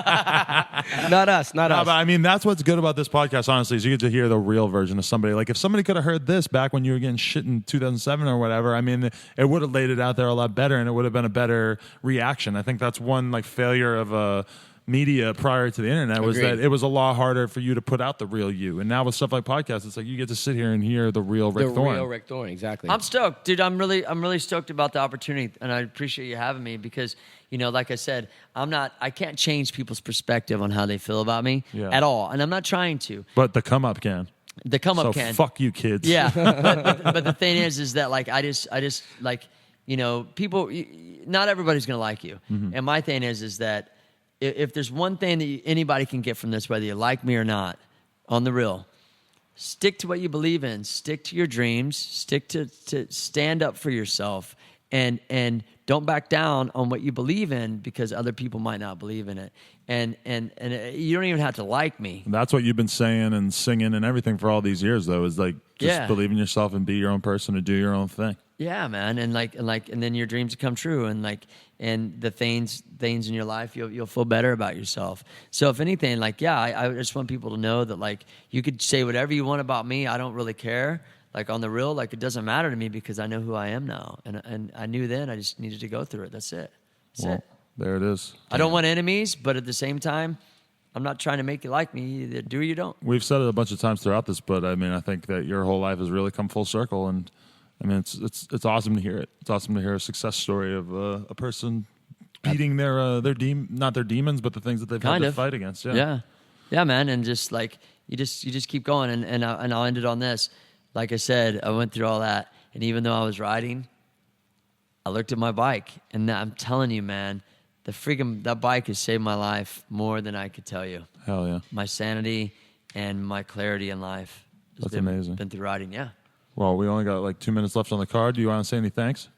Speaker 2: Not us. Not
Speaker 1: No,
Speaker 2: us.
Speaker 1: but I mean, that's what's good about this podcast, honestly, is you get to hear the real version of somebody. Like, if somebody could have heard this back when you were getting shit in 2007 or whatever, I mean, it would have laid it out there a lot better, and it would have been a better reaction. I think that's one, like, failure of media prior to the internet was
Speaker 2: Agreed.
Speaker 1: that it was a lot harder for you to put out the real you. And now with stuff like podcasts, it's like you get to sit here and hear the real Rick Thorne.
Speaker 2: Real Rick Thorne, exactly.
Speaker 3: I'm stoked, dude. I'm really stoked about the opportunity, and I appreciate you having me because, you know, like I said, I can't change people's perspective on how they feel about me at all, and I'm not trying to.
Speaker 1: But the come up can.
Speaker 3: The come up
Speaker 1: So
Speaker 3: can.
Speaker 1: fuck you, kids.
Speaker 3: Yeah, but the thing is that like I just like, you know, people. Not everybody's gonna like you, and my thing is that if there's one thing that anybody can get from this, whether you like me or not, on the real, stick to what you believe in. Stick to your dreams. Stick to stand up for yourself, and don't back down on what you believe in because other people might not believe in it. And you don't even have to like me.
Speaker 1: That's what you've been saying and singing and everything for all these years, though, is like just believe in yourself and be your own person and do your own thing. Yeah,
Speaker 3: man, and then your dreams come true, and the things in your life you'll feel better about yourself. So if anything, I just want people to know that like you could say whatever you want about me. I don't really care. Like on the real, like it doesn't matter to me because I know who I am now, and I knew then. I just needed to go through it. That's it.
Speaker 1: There it is.
Speaker 3: I don't want enemies, but at the same time, I'm not trying to make you like me. Either do or you don't.
Speaker 1: We've said it a bunch of times throughout this, but I mean, I think that your whole life has really come full circle, and I mean, it's awesome to hear it. It's awesome to hear a success story of a person beating not their demons, but the things that they've had to fight against. Yeah,
Speaker 3: man, and just like you just keep going, and I'll end it on this. Like I said, I went through all that, and even though I was riding, I looked at my bike, and I'm telling you, man, that bike has saved my life more than I could tell you.
Speaker 1: Hell yeah.
Speaker 3: My sanity and my clarity in life.
Speaker 1: That's amazing.
Speaker 3: Been through riding, yeah.
Speaker 1: Well, we only got like 2 minutes left on the card. Do you want to say any thanks?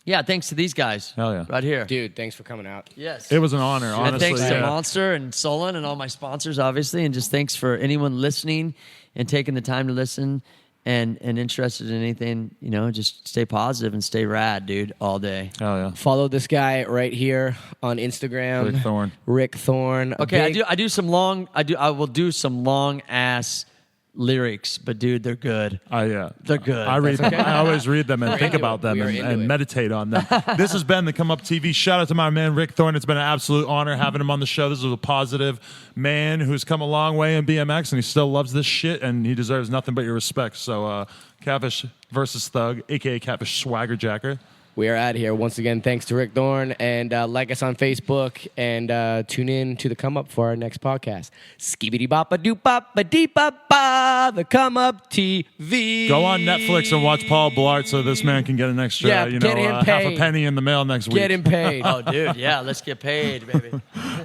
Speaker 3: Yeah, thanks to these guys.
Speaker 1: Hell yeah.
Speaker 3: Right here.
Speaker 2: Dude, thanks for coming out.
Speaker 3: Yes.
Speaker 1: It was an honor, honestly.
Speaker 3: And thanks to Monster and Solon and all my sponsors, obviously. And just thanks for anyone listening and taking the time to listen and interested in anything. You know, just stay positive and stay rad, dude, all day.
Speaker 1: Hell yeah.
Speaker 2: Follow this guy right here on Instagram.
Speaker 1: Rick Thorne.
Speaker 2: Rick Thorne.
Speaker 3: Okay, I will do some long ass lyrics, but dude, they're good.
Speaker 1: Yeah.
Speaker 3: They're good.
Speaker 1: I read them.
Speaker 2: okay.
Speaker 1: I always read them and think
Speaker 2: into
Speaker 1: about
Speaker 2: it.
Speaker 1: them
Speaker 2: We are
Speaker 1: and
Speaker 2: into it.
Speaker 1: meditate on them. This has been the Come Up TV. Shout out to my man Rick Thorne. It's been an absolute honor having him on the show. This is a positive man who's come a long way in BMX and he still loves this shit and he deserves nothing but your respect. So Catfish versus Thug, aka Catfish Swagger Jacker.
Speaker 2: We are out of here. Once again, thanks to Rick Thorne. And like us on Facebook and tune in to the Come Up for our next podcast. Skibbity bop a doop bop a deep bop ba, the Come Up TV.
Speaker 1: Go on Netflix and watch Paul Blart so this man can get an extra,
Speaker 2: get him
Speaker 1: half a
Speaker 2: paid.
Speaker 1: penny in the mail next week.
Speaker 2: Get him paid.
Speaker 3: Oh, dude, yeah, let's get paid, baby.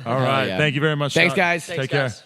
Speaker 1: All right.
Speaker 2: yeah.
Speaker 1: Thank you very much.
Speaker 2: Thanks,
Speaker 1: Sean.
Speaker 2: guys.
Speaker 1: Take
Speaker 3: Thanks,
Speaker 1: care.
Speaker 3: guys.